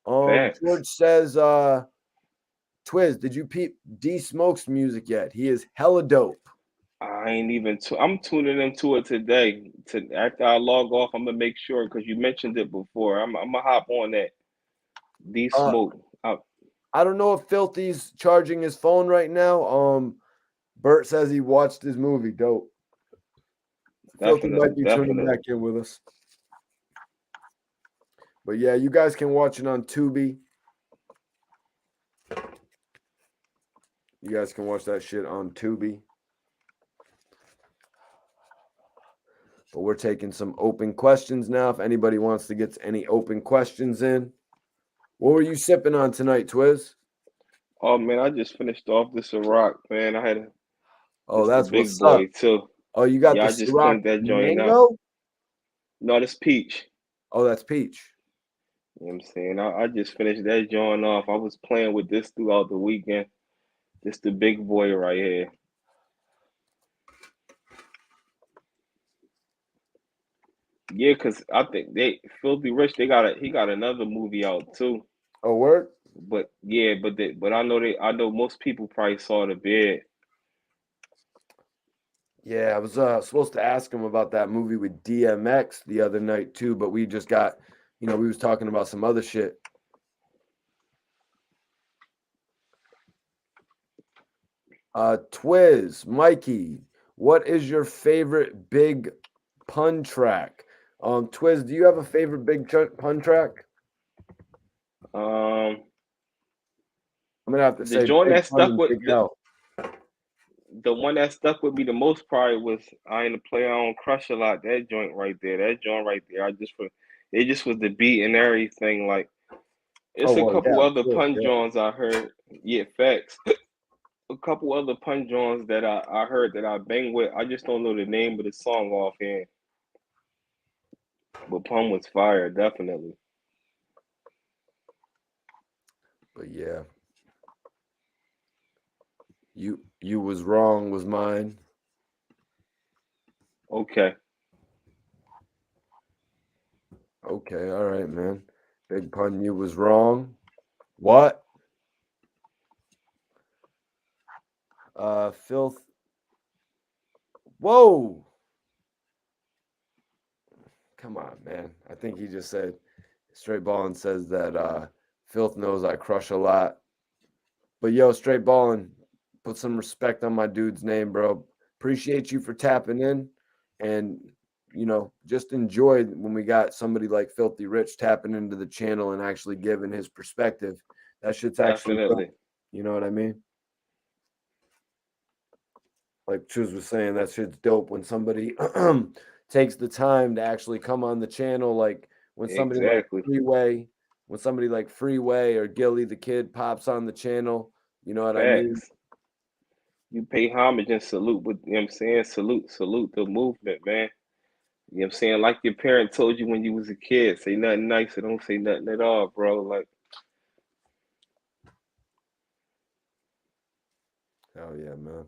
Facts. George says, Twiz, did you peep D Smoke's music yet? He is hella dope. I ain't even. I'm tuning into it today. After I log off, I'm gonna make sure because you mentioned it before. I'm gonna hop on that. D Smoke. I don't know if Filthy's charging his phone right now. Bert says he watched his movie. Dope. Filthy might be tuning back in with us. But yeah, you guys can watch it on Tubi. You guys can watch that shit on Tubi. But we're taking some open questions now. If anybody wants to get any open questions in. What were you sipping on tonight, Twiz? Oh man, I just finished off this Ciroc, man. I had that's big what's boy up. too. Oh, you got I the just Ciroc cleaned that joint mango? up. No, that's peach. Oh, that's peach. You know what I'm saying? I just finished that joint off. I was playing with this throughout the weekend. This the big boy right here. Yeah, cause I think Filthy Rich, he got another movie out too. Oh, word? But yeah, but I know most people probably saw The Bid. Yeah, I was supposed to ask him about that movie with DMX the other night too, but we just got, we was talking about some other shit. Twiz, Mikey, what is your favorite big pun track? Twiz, do you have a favorite big pun track? I'm gonna have to say the that stuck with the one that stuck with me the most probably was I ain't a player, I don't crush a lot. That joint right there, it just was the beat and everything. Like it's a couple other pun joints I heard. Yeah, facts. A couple other pun joints that I heard that I bang with. I just don't know the name of the song offhand. But pun was fire, definitely. But yeah. You was wrong was mine. Okay. Okay, all right, man. Big pun, you was wrong. What? Filth. Whoa. Come on, man. I think he just said straight ballin' says that Filth knows I crush a lot. But yo, straight ballin', put some respect on my dude's name, bro. Appreciate you for tapping in, and just enjoy when we got somebody like Filthy Rich tapping into the channel and actually giving his perspective. That shit's actually definitely. You know what I mean? Like Chuz was saying, that shit's dope when somebody takes the time to actually come on the channel. Like when somebody like Freeway or Gilly the Kid pops on the channel. You know what I mean? You pay homage and salute, but you know what I'm saying? Salute the movement, man. You know what I'm saying? Like your parent told you when you was a kid, say nothing nice or don't say nothing at all, bro. Like, hell yeah, man.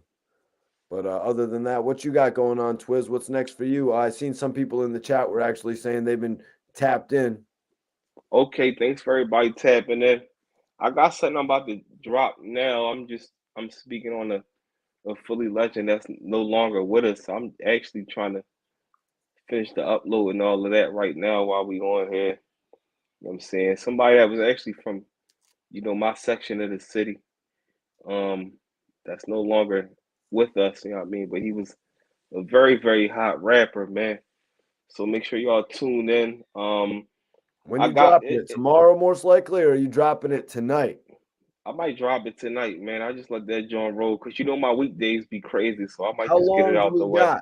But other than that, what you got going on, Twiz? What's next for you? I seen some people in the chat were actually saying they've been tapped in. Okay, thanks for everybody tapping in. I got something I'm about to drop now. I'm speaking on a Philly legend that's no longer with us. So I'm actually trying to finish the upload and all of that right now while we on here. You know what I'm saying? Somebody that was actually from, my section of the city. That's no longer with us, you know what I mean? But he was a very, very hot rapper, man. So make sure y'all tune in. When you drop it tomorrow, most likely, or are you dropping it tonight? I might drop it tonight, man. I just let that joint roll because my weekdays be crazy, so I might just get it out the way.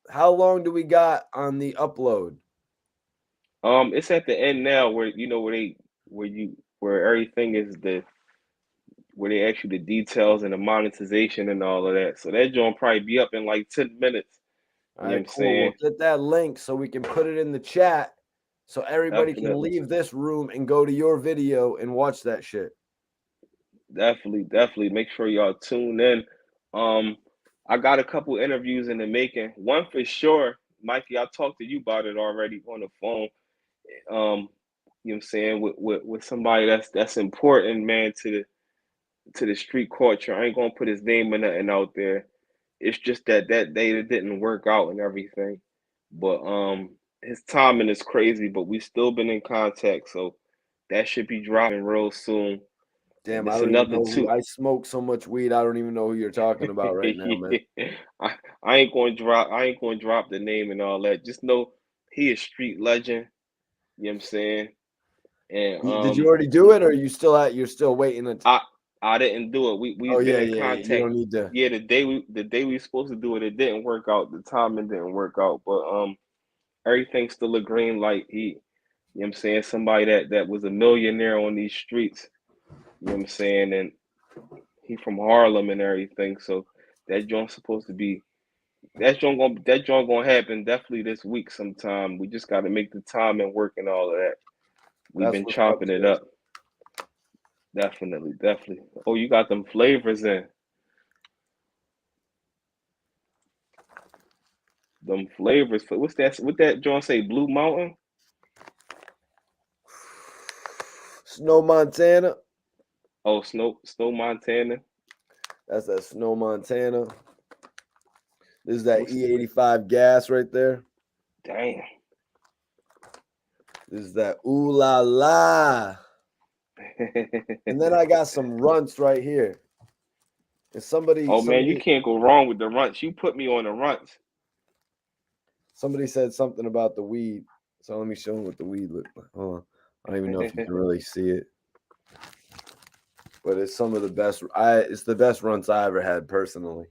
How long do we got on the upload? It's at the end now where where everything is where they ask you the details and the monetization and all of that. So that joint probably be up in like 10 minutes. All right, cool. We'll get that link so we can put it in the chat so everybody can leave this room and go to your video and watch that shit. Definitely. Make sure y'all tune in. I got a couple interviews in the making. One for sure, Mikey. I talked to you about it already on the phone. You know what I'm saying, with somebody that's important, man, to the street culture. I ain't gonna put his name or nothing out there. It's just that day it didn't work out and everything. But his timing is crazy, but we still been in contact, so that should be dropping real soon. Damn, And I it's don't even another know who. two. I smoke so much weed. I don't even know who you're talking about right now, man. I ain't going to drop. I ain't going to drop the name and all that. Just know he is street legend. You know what I'm saying? And Did you already do it, or are you still at? You're still waiting until. I didn't do it. We've Oh been yeah, in yeah. contact. You don't need to. Yeah, the day we were supposed to do it, it didn't work out. The timing didn't work out. But everything's still a green light. You know what I'm saying? Somebody that was a millionaire on these streets. You know what I'm saying? And he from Harlem and everything. So that joint's supposed to be that joint gonna happen definitely this week sometime. We just gotta make the time and work and all of that. We've That's been what's up, chopping it up. Definitely, definitely. Oh, you got them flavors in. Them flavors. What's that? What that joint say? Blue Mountain? Snow Montana. Oh, Snow Montana. That's that Snow Montana. This is that What's E85 gas right there. Damn. This is that ooh la la. And then I got some runts right here. And Oh man, you can't go wrong with the runts. You put me on the runts. Somebody said something about the weed. So let me show them what the weed looks like. Hold on. I don't even know if you can really see it. But it's some of the best. It's the best runts I ever had personally.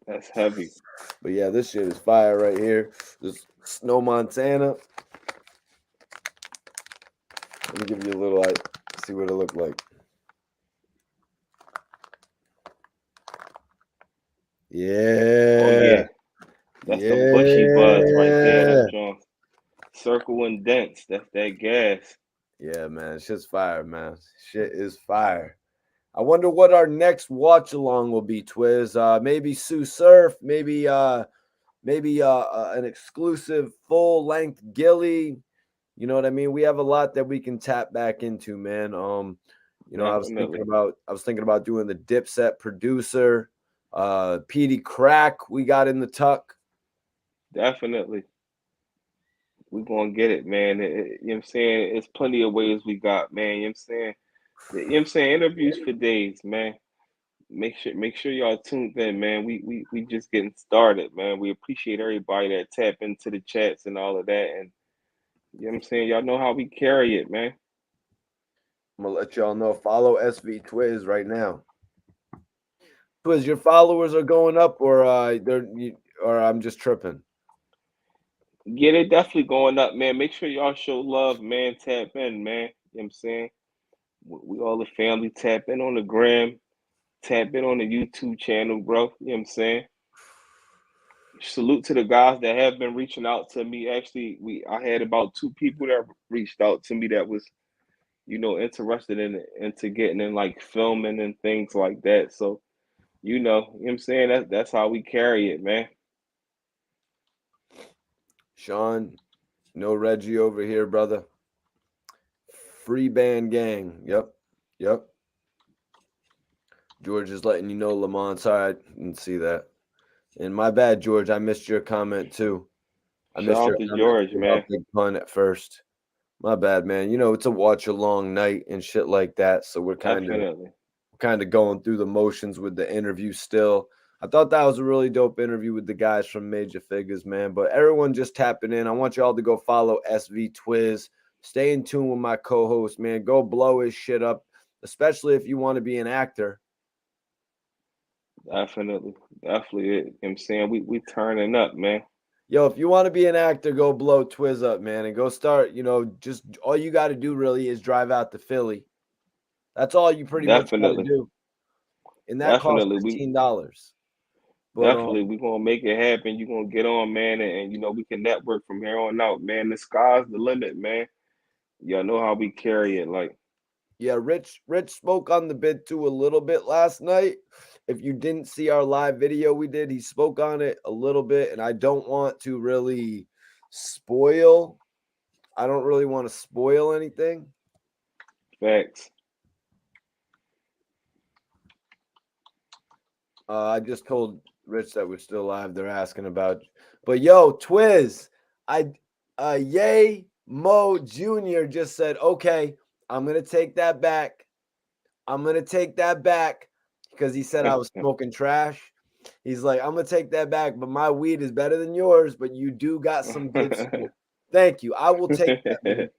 That's heavy. But yeah, this shit is fire right here. This Snow Montana. Let me give you a little see what it looked like. Yeah. Oh yeah. That's the bushy buds right there. Them joints. Circle and dents. That's that gas. Yeah, man. Shit's fire, man. Shit is fire. I wonder what our next watch along will be, Twiz. Maybe Sue Surf, maybe an exclusive full length Gillie. You know what I mean? We have a lot that we can tap back into, man. I was thinking about doing the Dipset producer, PD Crack. We got in the tuck. Definitely. We're gonna get it, man. You know what I'm saying? It's plenty of ways we got, man. You know what I'm saying? You know what I'm saying? Interviews for days, man. Make sure y'all tuned in, man. We just getting started, man. We appreciate everybody that tap into the chats and all of that. And you know what I'm saying? Y'all know how we carry it, man. I'm gonna let y'all know. Follow SV Twiz right now. Twiz, your followers are going up, or I'm just tripping. Yeah, they definitely going up, man. Make sure y'all show love, man. Tap in, man. You know what I'm saying? We all the family. Tap in on the gram. Tap in on the YouTube channel, bro. You know what I'm saying? Salute to the guys that have been reaching out to me. Actually, I had about 2 people that reached out to me that was, interested into getting in like filming and things like that. So, you know what I'm saying? That's how we carry it, man. Sean, no Reggie over here, brother. Free band gang. Yep. George is letting you know Lamont's side. Didn't see that. And my bad, George. I missed your comment too. Shout out to George, man. Big pun at first. My bad, man. It's a watch along night and shit like that. So we're kind of going through the motions with the interview still. I thought that was a really dope interview with the guys from Major Figgas, man. But everyone just tapping in. I want y'all to go follow SV Twiz. Stay in tune with my co-host, man. Go blow his shit up, especially if you want to be an actor. Definitely. You know what I'm saying? We turning up, man. Yo, if you want to be an actor, go blow Twiz up, man, and go start, just all you got to do really is drive out to Philly. That's all you pretty much got to do. And that costs $15. But, definitely, we're going to make it happen. You're going to get on, man, and we can network from here on out, man. The sky's the limit, man. Y'all know how we carry it, like. Yeah, Rich spoke on the bid too a little bit last night. If you didn't see our live video we did, he spoke on it a little bit, and I don't want to really spoil. I don't really want to spoil anything. Facts. I just told Rich that we're still live. They're asking about, but yo, Twiz, Yay Mo Jr. just said, okay, I'm gonna take that back. I'm gonna take that back because he said I was smoking trash. He's like, I'm gonna take that back, but my weed is better than yours. But you do got some good smoke. Thank you. I will take that.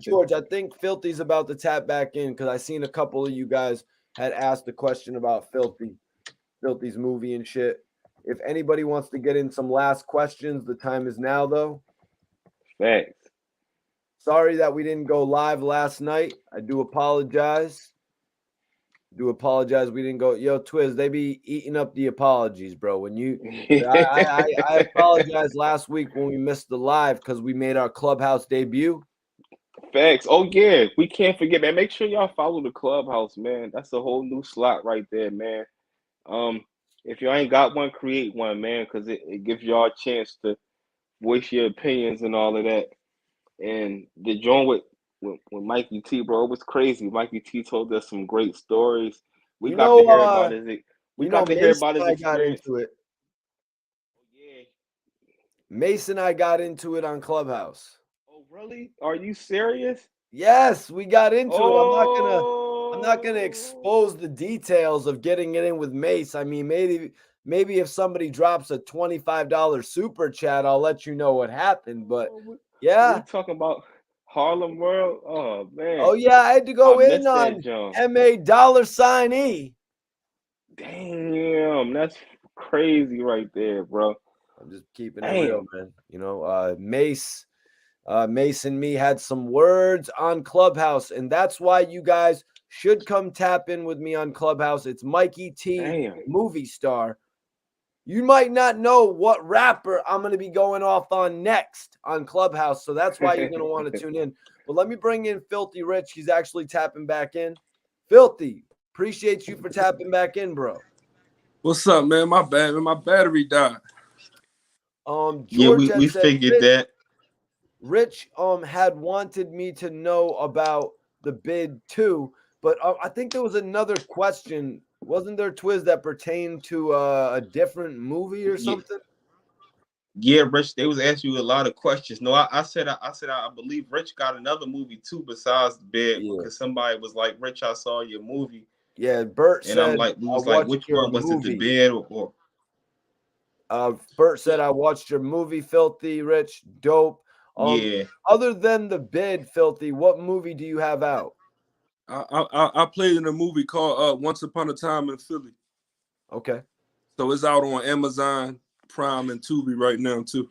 George, I think Filthy's about to tap back in because I seen a couple of you guys had asked a question about Filthy's movie and shit. If anybody wants to get in some last questions, the time is now, though. Facts. Sorry that we didn't go live last night. I do apologize. We didn't go. Yo, Twiz, they be eating up the apologies, bro. When you, I apologize last week when we missed the live because we made our Clubhouse debut. Facts. Oh yeah, we can't forget, man. Make sure y'all follow the Clubhouse, man. That's a whole new slot right there, man. If you ain't got one, create one, man, because it gives y'all a chance to voice your opinions and all of that. And the joint with Mikey T, bro, it was crazy. Mikey T told us some great stories. We got to hear about his. We got to hear about his experience. Got into it. Yeah. Mace and I got into it on Clubhouse. Oh, really? Are you serious? Yes, we got into it. I'm not gonna expose the details of getting it in with Mace. I mean, maybe if somebody drops a $25 super chat, I'll let you know what happened. But yeah, we talking about Harlem World. Oh man. Oh yeah, I had to go in on $MA$E. Damn, that's crazy right there, bro. I'm just keeping it real, man. You know, Mace and me had some words on Clubhouse, and that's why you guys should come tap in with me on Clubhouse. It's Mikey T, movie star. You might not know what rapper I'm going to be going off on next on Clubhouse, so that's why you're going to want to tune in. But let me bring in Filthy Rich. He's actually tapping back in. Filthy, appreciate you for tapping back in, bro. What's up, man? My bad, man. My battery died. George we figured that. Rich had wanted me to know about the bid too, but I think there was another question. Wasn't there, Twiz, that pertained to a different movie or something? Yeah, Rich, they was asking you a lot of questions. No, I said I believe Rich got another movie too besides the bid because somebody was like, Rich, I saw your movie. Yeah, Bert said, I'm like, which one was it, the bid or? Bert said, I watched your movie, Filthy Rich, dope. Yeah. Other than the bid, Filthy, what movie do you have out? I played in a movie called Once Upon a Time in Philly. Okay. So it's out on Amazon Prime and Tubi right now too.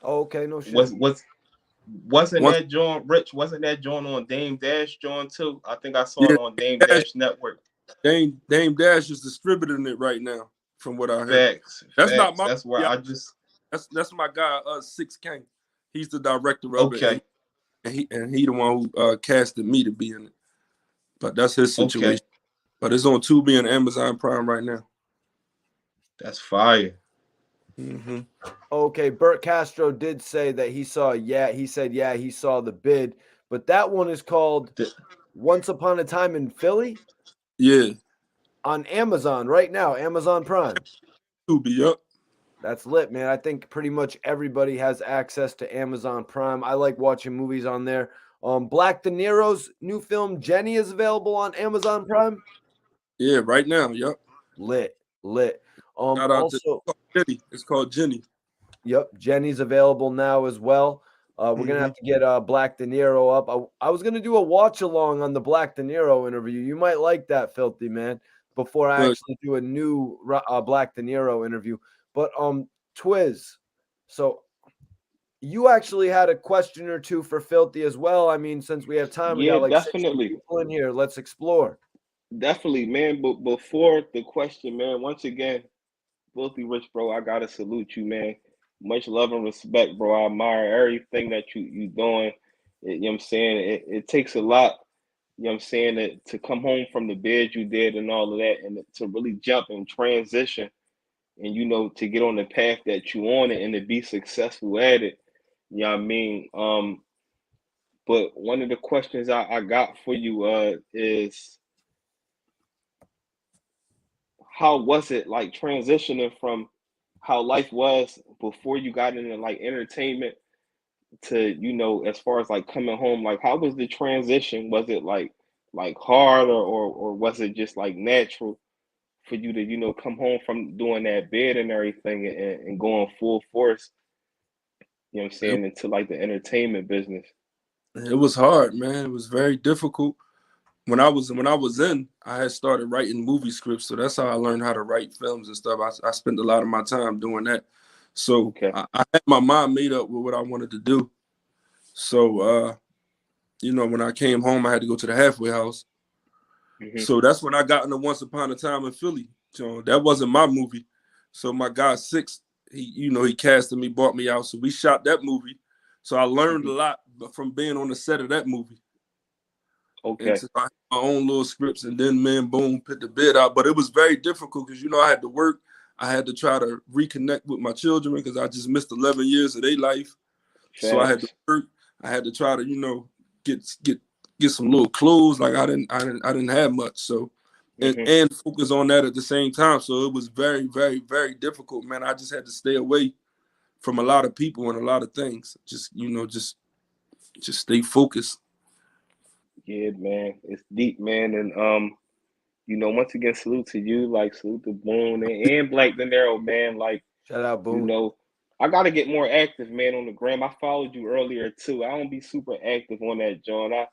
Oh, okay, no shit. Wasn't that joint, Rich? Wasn't that joint on Dame Dash joint too? I think I saw it on Dame Dash Network. Dame Dash is distributing it right now, from what I heard. Facts. Not my. That's where That's my guy, 6K. He's the director of it. And he the one who casted me to be in it. But that's his situation. Okay. But it's on Tubi and Amazon Prime right now. That's fire. Mm-hmm. Okay, Bert Castro did say that he saw. He said he saw the bid, but that one is called Once Upon a Time in Philly. Yeah. On Amazon right now, Amazon Prime. Tubi, yep. That's lit, man. I think pretty much everybody has access to Amazon Prime. I like watching movies on there. Black De Niro's new film Jenny is available on Amazon Prime. Yeah, right now. Yep. Lit. Also, it's called Jenny. Yep, Jenny's available now as well. We're gonna have to get Black De Niro up. I was gonna do a watch along on the Black De Niro interview. You might like that, Filthy man. Before I actually do a new Black De Niro interview. But Twiz, so you actually had a question or two for Filthy as well. I mean, since we have time, we got like definitely 60 people in here. Let's explore. Definitely, man. But before the question, man, once again, Filthy Rich, bro, I gotta salute you, man. Much love and respect, bro. I admire everything that you doing. You know what I'm saying? It takes a lot, you know what I'm saying, to come home from the bed you did and all of that, and to really jump and transition and, you know, to get on the path that you on it and to be successful at it. You know what I mean? But one of the questions I got for you is, how was it like transitioning from how life was before you got into like entertainment to, you know, as far as like coming home, like how was the transition? Was it like hard, or was it just like natural for you to, you know, come home from doing that bid and everything and going full force, you know what I'm saying, into like the entertainment business? It was hard, man. It was very difficult. When I was in, I had started writing movie scripts, so that's how I learned how to write films and stuff. I spent a lot of my time doing that. So Okay. I had my mind made up with what I wanted to do. So you know, when I came home, I had to go to the halfway house. Mm-hmm. So that's when I got into Once Upon a Time in Philly. So that wasn't my movie. So my guy Six, he casted me, bought me out. So we shot that movie. So I learned a lot from being on the set of that movie. Okay. And so I had my own little scripts, and then man, boom, put the bid out. But it was very difficult because, you know, I had to work. I had to try to reconnect with my children because I just missed 11 years of their life. Facts. So I had to work. I had to try to, you know, get some little clothes. Like I didn't have much. So and focus on that at the same time. So it was very, very, very difficult, man. I just had to stay away from a lot of people and a lot of things. Just, you know, just stay focused. Yeah, man, it's deep, man, and you know, once again, salute to you, like salute to Boone and Black De Niro, man. Like, Shout out, Boone. you know, I gotta get more active, man, on the gram. I followed you earlier too. I don't be super active on that, John. You know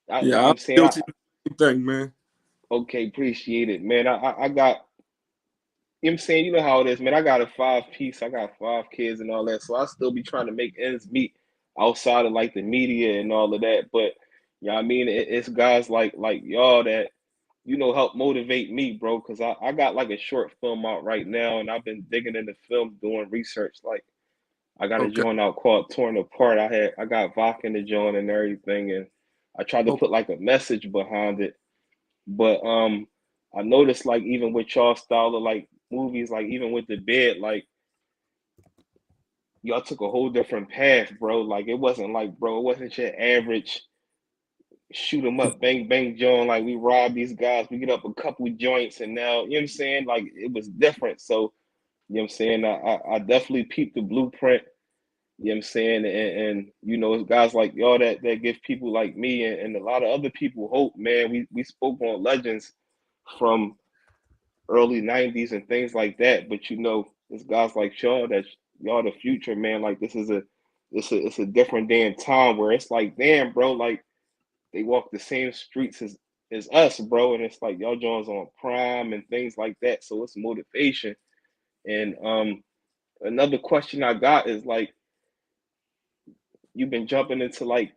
what I'm I'm saying, guilty of the same thing, man. okay, appreciate it, man. I got, you know what I'm saying, you know how it is, man. I got a 5-piece. I got 5 kids and all that, so I still be trying to make ends meet outside of like the media and all of that. But you know what I mean, it's guys like y'all that, you know, help motivate me, bro. Because I got like a short film out right now, and I've been digging into film, doing research. Like I got a Okay. joint out called Torn Apart. I got Vok in the joint and everything, and I tried to put like a message behind it. But I noticed like even with y'all style of like movies, like even with the bed, like y'all took a whole different path, bro. Like it wasn't like, bro, it wasn't your average shoot 'em up, bang bang joint. Like we rob these guys, we get up a couple joints, and now, you know what I'm saying, like it was different. So you know what I'm saying, I definitely peeped the blueprint. You know what I'm saying, and you know, it's guys like y'all that give people like me and a lot of other people hope, man. We spoke on legends from early 90s and things like that, but you know, it's guys like y'all that y'all the future, man. Like this is it's a different day and time where it's like, damn, bro, like they walk the same streets as us, bro, and it's like y'all joins on Prime and things like that. So it's motivation. And another question I got is like, you've been jumping into like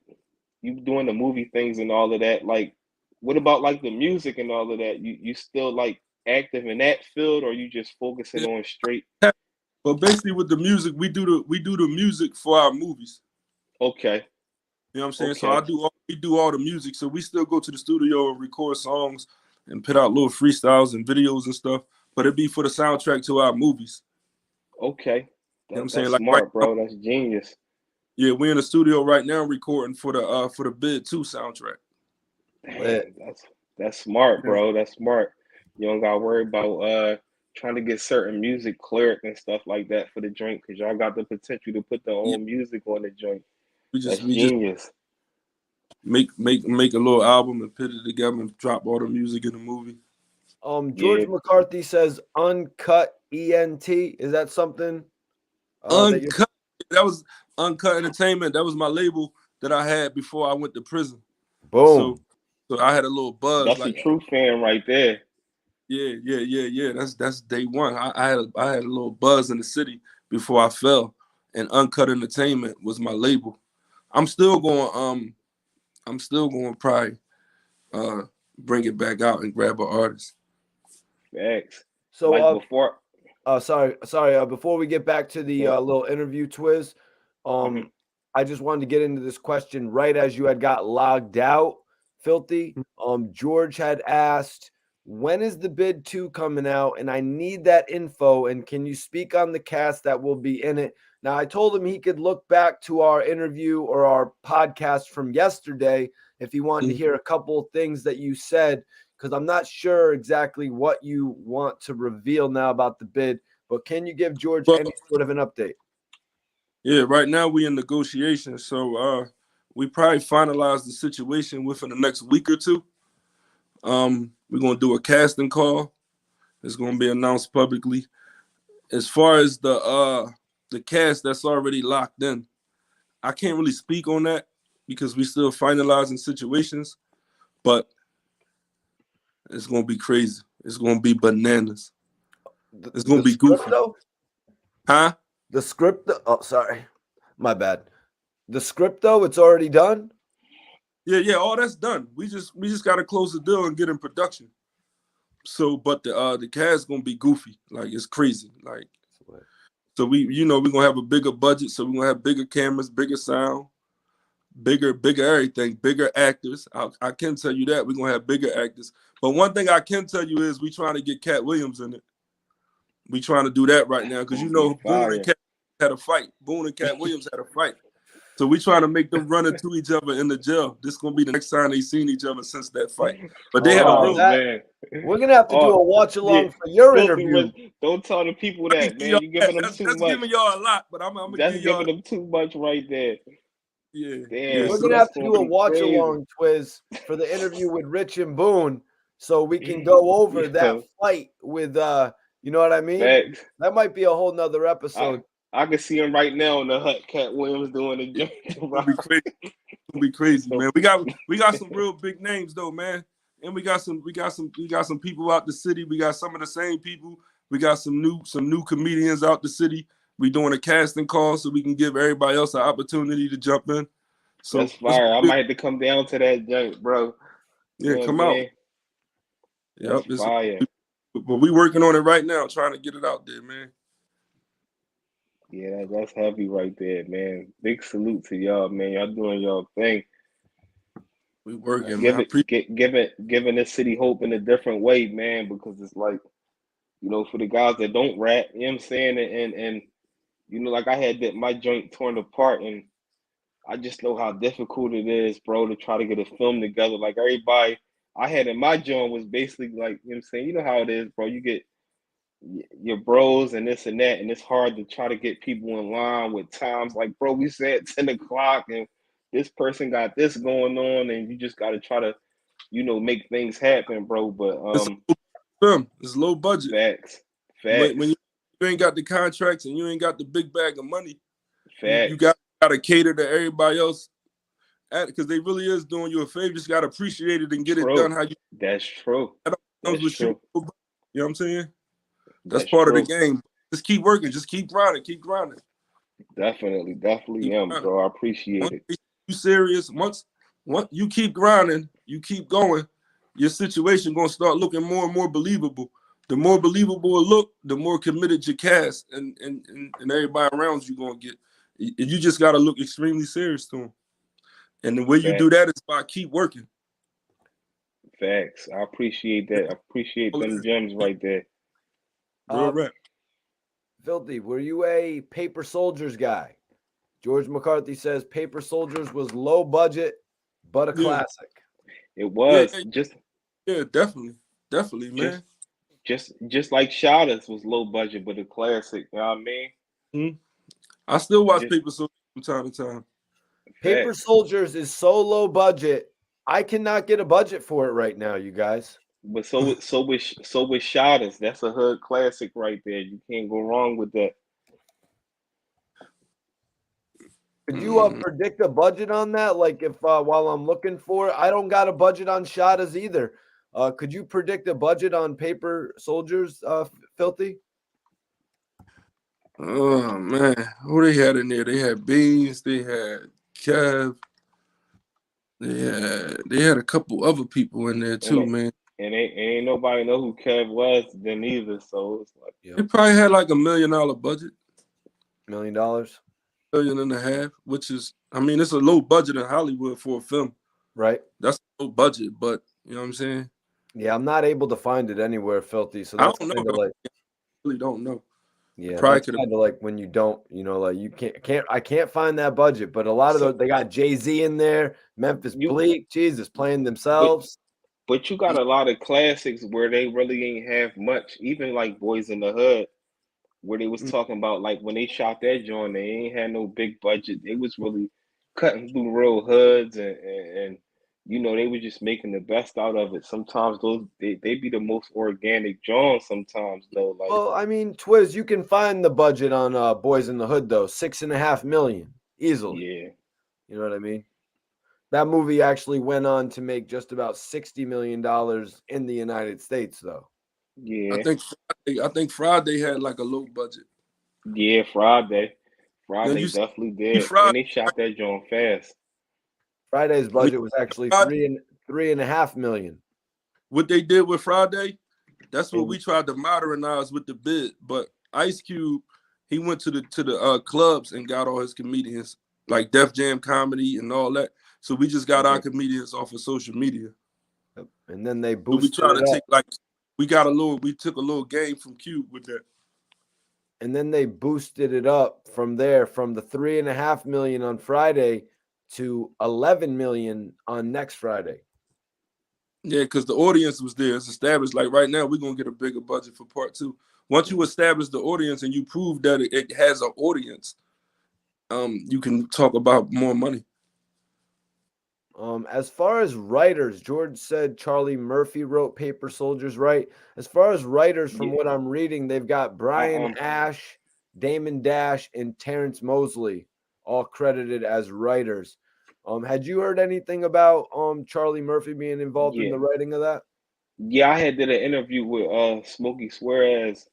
you doing the movie things and all of that. Like, what about like the music and all of that? You still like active in that field, or you just focusing on straight? But basically, with the music, we do the music for our movies. Okay. You know what I'm saying? Okay. So we do all the music. So we still go to the studio and record songs and put out little freestyles and videos and stuff. But it'd be for the soundtrack to our movies. Okay. You know what I'm That's saying? Like smart, right now, bro. That's genius. yeah, we're in the studio right now recording for the Bid 2 soundtrack. Dang, that's smart, bro. That's smart. You don't gotta worry about trying to get certain music cleared and stuff like that for the joint, because y'all got the potential to put their Yeah, own music on the joint. we That's just genius. make a little album and put it together and drop all the music in the movie. George Yeah. McCarthy says uncut ENT. Is that something? Uncut. That was Uncut Entertainment. That was my label that I had before I went to prison. Boom. So I had a little buzz. That's like a true fan right there. Yeah. That's day one. I had a little buzz in the city before I fell, and Uncut Entertainment was my label. I'm still going probably bring it back out and grab an artist. Facts. So like before. Sorry. Before we get back to the little interview, Twiz, I just wanted to get into this question right as you had got logged out, Filthy. George had asked, when is the bid 2 coming out? And I need that info. And can you speak on the cast that will be in it? Now, I told him he could look back to our interview or our podcast from yesterday if he wanted to hear a couple of things that you said, because I'm not sure exactly what you want to reveal now about the bid. But can you give George any sort of an update? Yeah, right now we in negotiations, so we probably finalize the situation within the next week or two. We're gonna do a casting call. It's gonna be announced publicly. As far as the cast that's already locked in, I can't really speak on that because we still finalizing situations, but it's gonna be crazy. It's gonna be bananas. It's gonna be goofy. Though? Huh? The script? Oh, sorry. My bad. The script, though, it's already done? Yeah, all that's done. We just gotta close the deal and get in production. So, but the cast gonna be goofy. Like, it's crazy. Like, so we're gonna have a bigger budget, so we're gonna have bigger cameras, bigger sound, bigger everything, bigger actors. I can tell you that we're gonna have bigger actors. But one thing I can tell you is we trying to get Cat Williams in it. We trying to do that right now because Boone and Cat had a fight. Boone and Cat Williams had a fight. So we trying to make them run into each other in the jail. This is gonna be the next time they seen each other since that fight. But they had a real man. We're gonna have to do a watch along for your interview. Don't tell the people that, man. You giving them too much. That's giving y'all a lot, but I'm gonna give y'all them too much right there. Yeah. Damn, we're gonna have to do a watch along, Twiz, for the interview with Rich and Boone, so we can go over that fight with you know what I mean? Facts. That might be a whole nother episode. I can see him right now in the hut. Cat Williams doing the jump. It'll be crazy, man. We got some real big names though, man. And we got some people out the city. We got some of the same people. We got some new comedians out the city. We doing a casting call so we can give everybody else an opportunity to jump in. So that's fire. I might have to come down to that junk, bro. Yeah, come out. Yep, it's fire. But we working on it right now, trying to get it out there, man. Yeah, that's heavy right there, man. Big salute to y'all, man. Y'all doing y'all thing. We working, giving this city hope in a different way, man, because it's like, for the guys that don't rap, you know what I'm saying? And like I had my joint torn apart, and I just know how difficult it is, bro, to try to get a film together. Like everybody I had in my joint was basically like, you know what I'm saying? You know how it is, bro. You get your bros and this and that, and it's hard to try to get people in line with times. Like, bro, we said 10 o'clock and this person got this going on, and you just got to try to, make things happen, bro. But it's low budget. Facts. When you ain't got the contracts and you ain't got the big bag of money, facts. You got to cater to everybody else, because they really is doing you a favor. You just got to appreciate it and get it done how you. That's true. That's true. You know what I'm saying? That's part of the game. Just keep working. Just keep grinding. Keep grinding. Definitely am, bro. I appreciate it. You serious? Once you keep grinding, you keep going, your situation gonna start looking more and more believable. The more believable it look, the more committed your cast and everybody around you gonna get. You just gotta look extremely serious to them. And the way you do that is by keep working. Facts. I appreciate that. I appreciate them gems right there. Real rap. Filthy, were you a Paper Soldiers guy? George McCarthy says Paper Soldiers was low budget, but a classic. It was. Definitely, man. Just like Shouters was low budget, but a classic. You know what I mean? Mm-hmm. I still watch Paper Soldiers from time to time. Paper Soldiers is so low budget, I cannot get a budget for it right now, you guys. But so with Shouters, that's a hood classic right there. You can't go wrong with that. Could you predict a budget on that? Like if while I'm looking for it, I don't got a budget on Shouters either. Could you predict a budget on Paper Soldiers, Filthy? Oh man, who they had in there? They had Beans, they had Kev, they had a couple other people in there too, man. And ain't nobody know who Kev was then either. So it's like They probably had like $1 million budget. $1 million? $1.5 million, which is, I mean, it's a low budget in Hollywood for a film. Right. That's a low budget, but you know what I'm saying? Yeah, I'm not able to find it anywhere, Filthy. So that's I don't kind know. of like, I really don't know. yeah, Probably that's kind of like when you don't, like you I can't find that budget. But a lot of those, they got Jay-Z in there, Memphis Bleak, Jesus, playing themselves. But you got a lot of classics where they really ain't have much. Even like Boys in the Hood, where they was talking about like when they shot that joint, they ain't had no big budget. They was really cutting through real hoods and they was just making the best out of it. Sometimes those they be the most organic joints sometimes though. Like, Well, I mean, Twiz, you can find the budget on Boys in the Hood though, $6.5 million easily. yeah. You know what I mean? That movie actually went on to make just about $60 million in the United States though. Yeah. I think Friday had like a low budget. Yeah, Friday you definitely did. Friday, And they shot that joint fast. Friday's budget was actually $3.5 million. What they did with Friday, that's what we tried to modernize with the bid. But Ice Cube, he went to the clubs and got all his comedians, like Def Jam Comedy and all that. So we just got our comedians off of social media. And then they boosted so we tried to take we took a little game from Cube with that. And then they boosted it up from there, from the $3.5 million on Friday to $11 million on next Friday. Yeah, because the audience was there. It's established. Like right now, we're gonna get a bigger budget for part 2. Once you establish the audience and you prove that it has an audience, you can talk about more money. As far as writers, George said Charlie Murphy wrote Paper Soldiers, right? As far as writers, from what I'm reading, they've got Brian Ash, Damon Dash, and Terrence Mosley all credited as writers. Had you heard anything about Charlie Murphy being involved in the writing of that? Yeah, I did an interview with Smokey Suarez.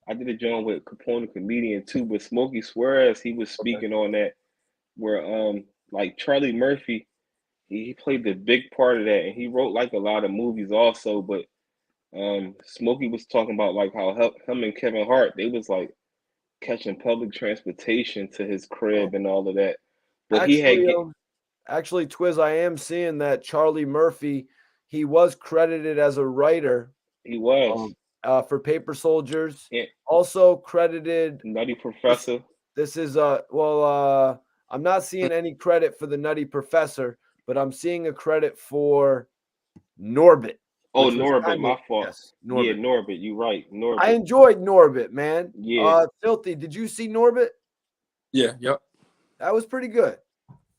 I did a joint with Capone comedian too, but Smokey Suarez, he was speaking on that, where like Charlie Murphy, he played the big part of that, and he wrote like a lot of movies also. But Smokey was talking about like how him and Kevin Hart, they was like catching public transportation to his crib and all of that. But actually, Twiz, I am seeing that Charlie Murphy, he was credited as a writer. He was for Paper Soldiers. Yeah. Also credited Nutty Professor. This is I'm not seeing any credit for the Nutty Professor, but I'm seeing a credit for Norbit. Oh, Norbit, my fault. Yes, Norbit. Yeah, Norbit, you're right. Norbit. I enjoyed Norbit, man. Yeah. Filthy, did you see Norbit? Yeah, yep. That was pretty good.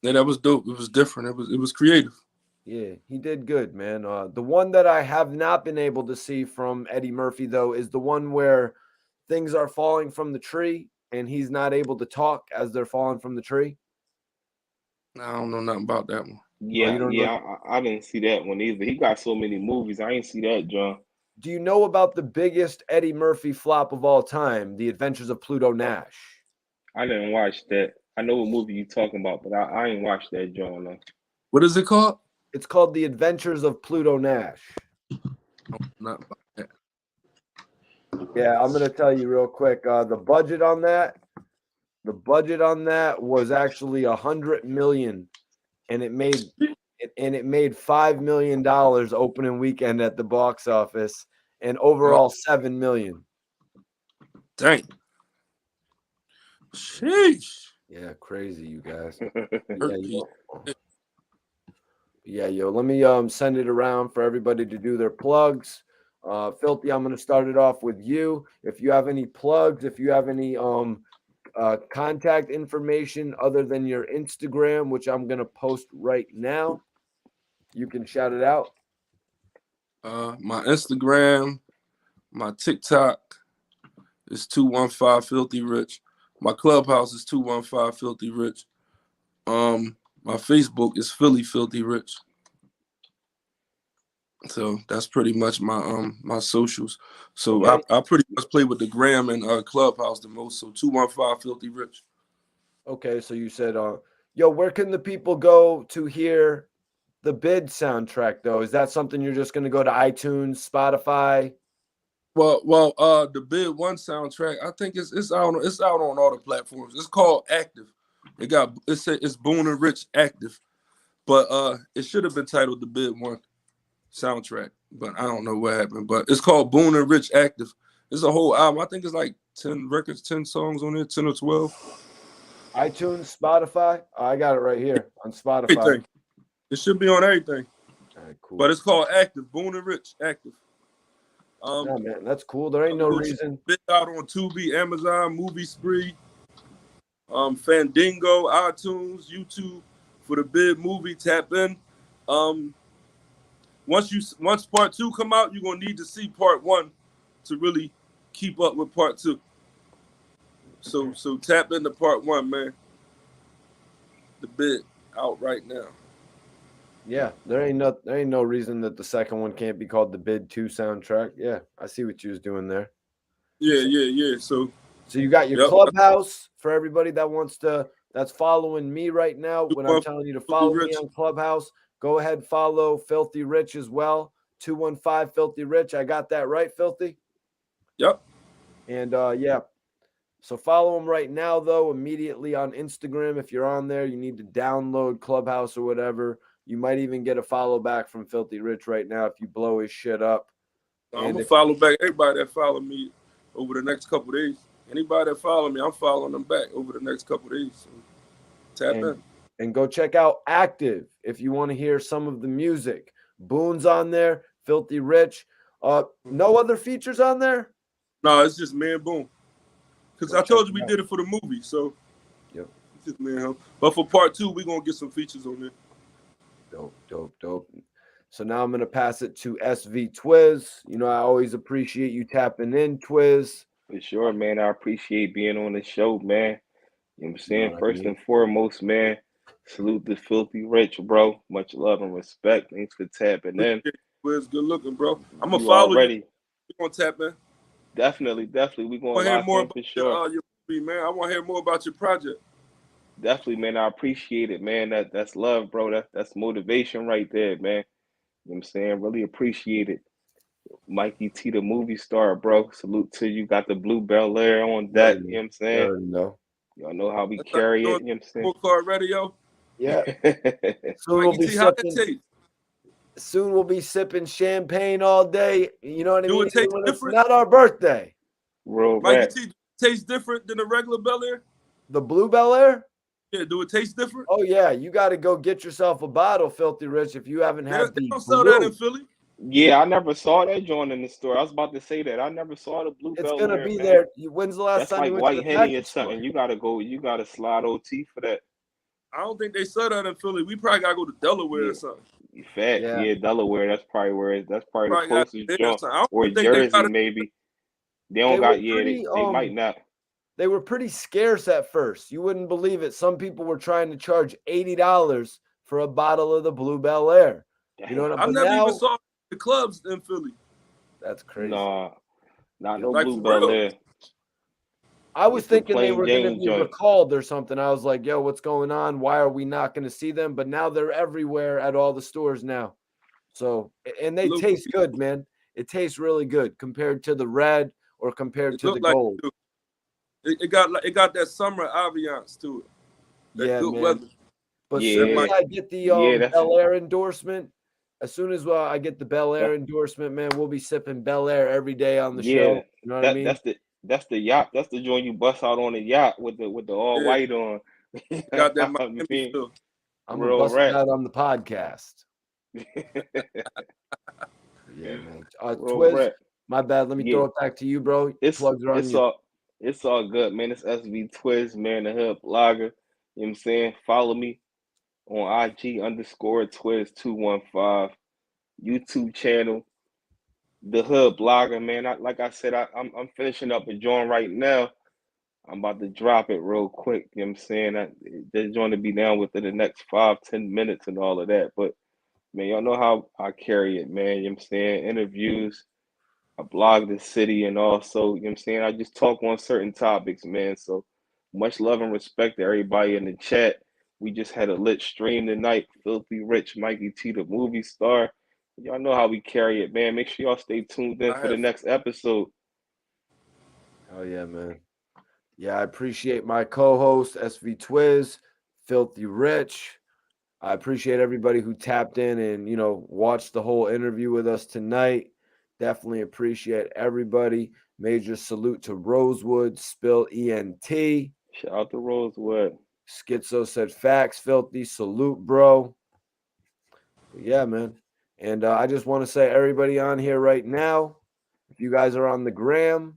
Yeah, that was dope. It was different. It was creative. Yeah, he did good, man. The one that I have not been able to see from Eddie Murphy, though, is the one where things are falling from the tree and he's not able to talk as they're falling from the tree. I don't know nothing about that one. Yeah, I didn't see that one either. He got so many movies. I ain't see that, John. Do you know about the biggest Eddie Murphy flop of all time, The Adventures of Pluto Nash? I didn't watch that. I know what movie you're talking about, but I ain't watched that, John. No. What is it called? It's called The Adventures of Pluto Nash. Not about that. Yeah, I'm going to tell you real quick. The budget on that was actually $100 million, and it made $5 million opening weekend at the box office, and overall $7 million. Dang. Sheesh. Yeah, crazy, you guys. Yo, let me send it around for everybody to do their plugs. Filthy, I'm going to start it off with you. If you have any plugs, if you have any contact information other than your Instagram, which I'm going to post right now, you can shout it out. My Instagram, my TikTok is 215 Filthy Rich. My Clubhouse is 215 Filthy Rich. My Facebook is Philly Filthy Rich. So that's pretty much my my socials. So okay. I pretty much play with the Gram and Clubhouse the most. So 215 Filthy Rich. Okay, so you said, yo, where can the people go to hear the Bid soundtrack though? Is that something you're just going to go to iTunes, Spotify? Well, the Bid One soundtrack, I think it's out on all the platforms. It's called Active. It's Boone and Rich Active, but it should have been titled the Bid One soundtrack, but I don't know what happened. But it's called Boone and Rich Active. It's a whole album. I think it's like 10 records, 10 songs on it, 10 or 12. iTunes, Spotify. Oh, I got it right here on Spotify. Everything. It should be on everything. All right, cool. But it's called Active, Boone and Rich Active. Yeah, man, that's cool. There ain't no reason. Bit out on Tubi, Amazon, Movie Spree, Fandango, iTunes, YouTube for the Bid movie. Tap in. Once part 2 come out, you're gonna need to see part 1 to really keep up with part 2. So tap into part 1, man. The Bid out right now. Yeah, there ain't no reason that the second one can't be called the Bid 2 soundtrack. Yeah, I see what you was doing there. Yeah. So you got your Clubhouse for everybody that's following me right now. When I'm telling you to follow me on Clubhouse, go ahead, follow Filthy Rich as well. 215 Filthy Rich. I got that right, Filthy? Yep. And yeah. So follow him right now, though, immediately on Instagram. If you're on there, you need to download Clubhouse or whatever. You might even get a follow back from Filthy Rich right now if you blow his shit up. I'm gonna follow back everybody that follow me over the next couple of days. Anybody that follow me, I'm following them back over the next couple of days. So tap in. And go check out Active if you want to hear some of the music. Boone's on there, Filthy Rich. No other features on there? No, it's just me and Boone. Because I told you we did it for the movie, so yep. It's just me and him. But for part 2, we're gonna get some features on there. Dope. So now I'm going to pass it to SV Twiz. You know, I always appreciate you tapping in, Twiz. For sure, man. I appreciate being on the show, man. You know what I'm saying? First and foremost, man, salute the Filthy Rich, bro. Much love and respect. Thanks for tapping in. Twiz, good looking, bro. I'm going to follow you. You going to tap in? Definitely. We're going to hear more about for sure. Your movie, man. I want to hear more about your project. Definitely, man. I appreciate it, man. That's love, bro. That's motivation right there, man. You know what I'm saying? Really appreciate it. Mikey T the movie star, bro. Salute to you. Got the blue Bel Air on deck. You know what I'm saying? Y'all know how we carry it. You know what I'm saying? Full car radio. Yeah. Soon we'll be sipping champagne all day. You know what I mean? It taste different? It's not our birthday. Mikey T tastes different than the regular Bel Air? The blue Bel Air? Yeah, do it taste different? Oh, yeah. You got to go get yourself a bottle, Filthy Rich, if you haven't had they don't sell that in Philly. Yeah, I never saw that joint in the store. I was about to say that. I never saw the blue Bel Air. It's going to be there. When's the last time you went to the Henny or something. You got to slide OT for that. I don't think they sell that in Philly. We probably got to go to Delaware or something. Fact. Yeah, Delaware. That's probably the closest joint. Or Jersey, maybe. They don't they might not. They were pretty scarce at first. You wouldn't believe it. Some people were trying to charge $80 for a bottle of the blue Bel Air. You know what I mean? I never even saw the clubs in Philly. That's crazy. Nah, not no blue Bel Air. I was thinking they were going to be recalled or something. I was like, yo, what's going on? Why are we not going to see them? But now they're everywhere at all the stores now. So, and they taste good, man. It tastes really good compared to the red or compared to the gold. It got that summer ambiance to it. Yeah, good man. Weather. But as soon as I get the Bel Air endorsement, as soon as I get the Bel Air endorsement, man, we'll be sipping Bel Air every day on the show. You know what I mean? That's the yacht. That's the joint you bust out on the yacht with the all white on. Got that Miami feel. I'm gonna bust it out on the podcast. Yeah, man. Twiz, my bad. Let me throw it back to you, bro. It's all good, man. It's SV Twiz, man, the Hood Blogger. You know what I'm saying? Follow me on IG_Twiz215 YouTube channel. The Hood Blogger, man. Like I said, I'm finishing up a joint right now. I'm about to drop it real quick. You know what I'm saying? This joint to be down within the next 5-10 minutes and all of that. But man, y'all know how I carry it, man. You know what I'm saying? Interviews. I blog the city, and also, you know what I'm saying, I just talk on certain topics, man. So much love and respect to everybody in the chat. We just had a lit stream tonight. Filthy Rich, Mikey T the movie star. Y'all know how we carry it, man. Make sure y'all stay tuned in for the next episode. Oh yeah, man. Yeah, I appreciate my co-host SV Twiz, Filthy Rich. I appreciate everybody who tapped in and, you know, watched the whole interview with us tonight. Definitely appreciate everybody. Major salute to Rosewood, Spill ENT. Shout out to Rosewood. Schizo said facts, Filthy. Salute, bro. But yeah, man. And I just want to say, everybody on here right now, if you guys are on the gram,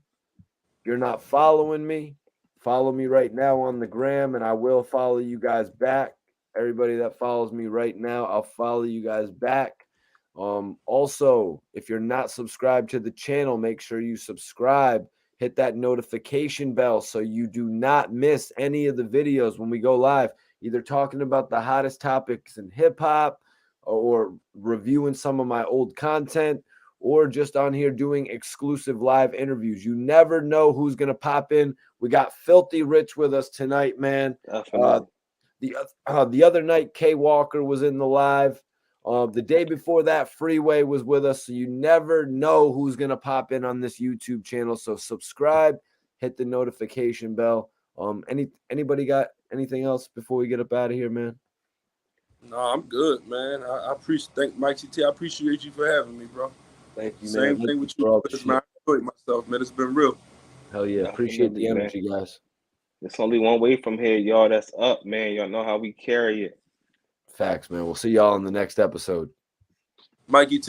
you're not following me, follow me right now on the gram, and I will follow you guys back. Everybody that follows me right now, I'll follow you guys back. Also, if you're not subscribed to the channel, make sure you subscribe. Hit that notification bell so you do not miss any of the videos when we go live, either talking about the hottest topics in hip hop or reviewing some of my old content, or just on here doing exclusive live interviews. You never know who's going to pop in. We got Filthy Rich with us tonight, man. The other night, Kay Walker was in the live. The day before that, Freeway was with us. So you never know who's going to pop in on this YouTube channel. So subscribe, hit the notification bell. Anybody got anything else before we get up out of here, man? No, I'm good, man. I appreciate Mikey T. I appreciate you for having me, bro. Thank you, Same man. thing with you, man. I enjoyed myself, man. It's been real. Hell yeah. Appreciate the energy, man. Guys. There's only one way from here, y'all. That's up, man. Y'all know how we carry it. Facts, man. We'll see y'all in the next episode. Mikey T.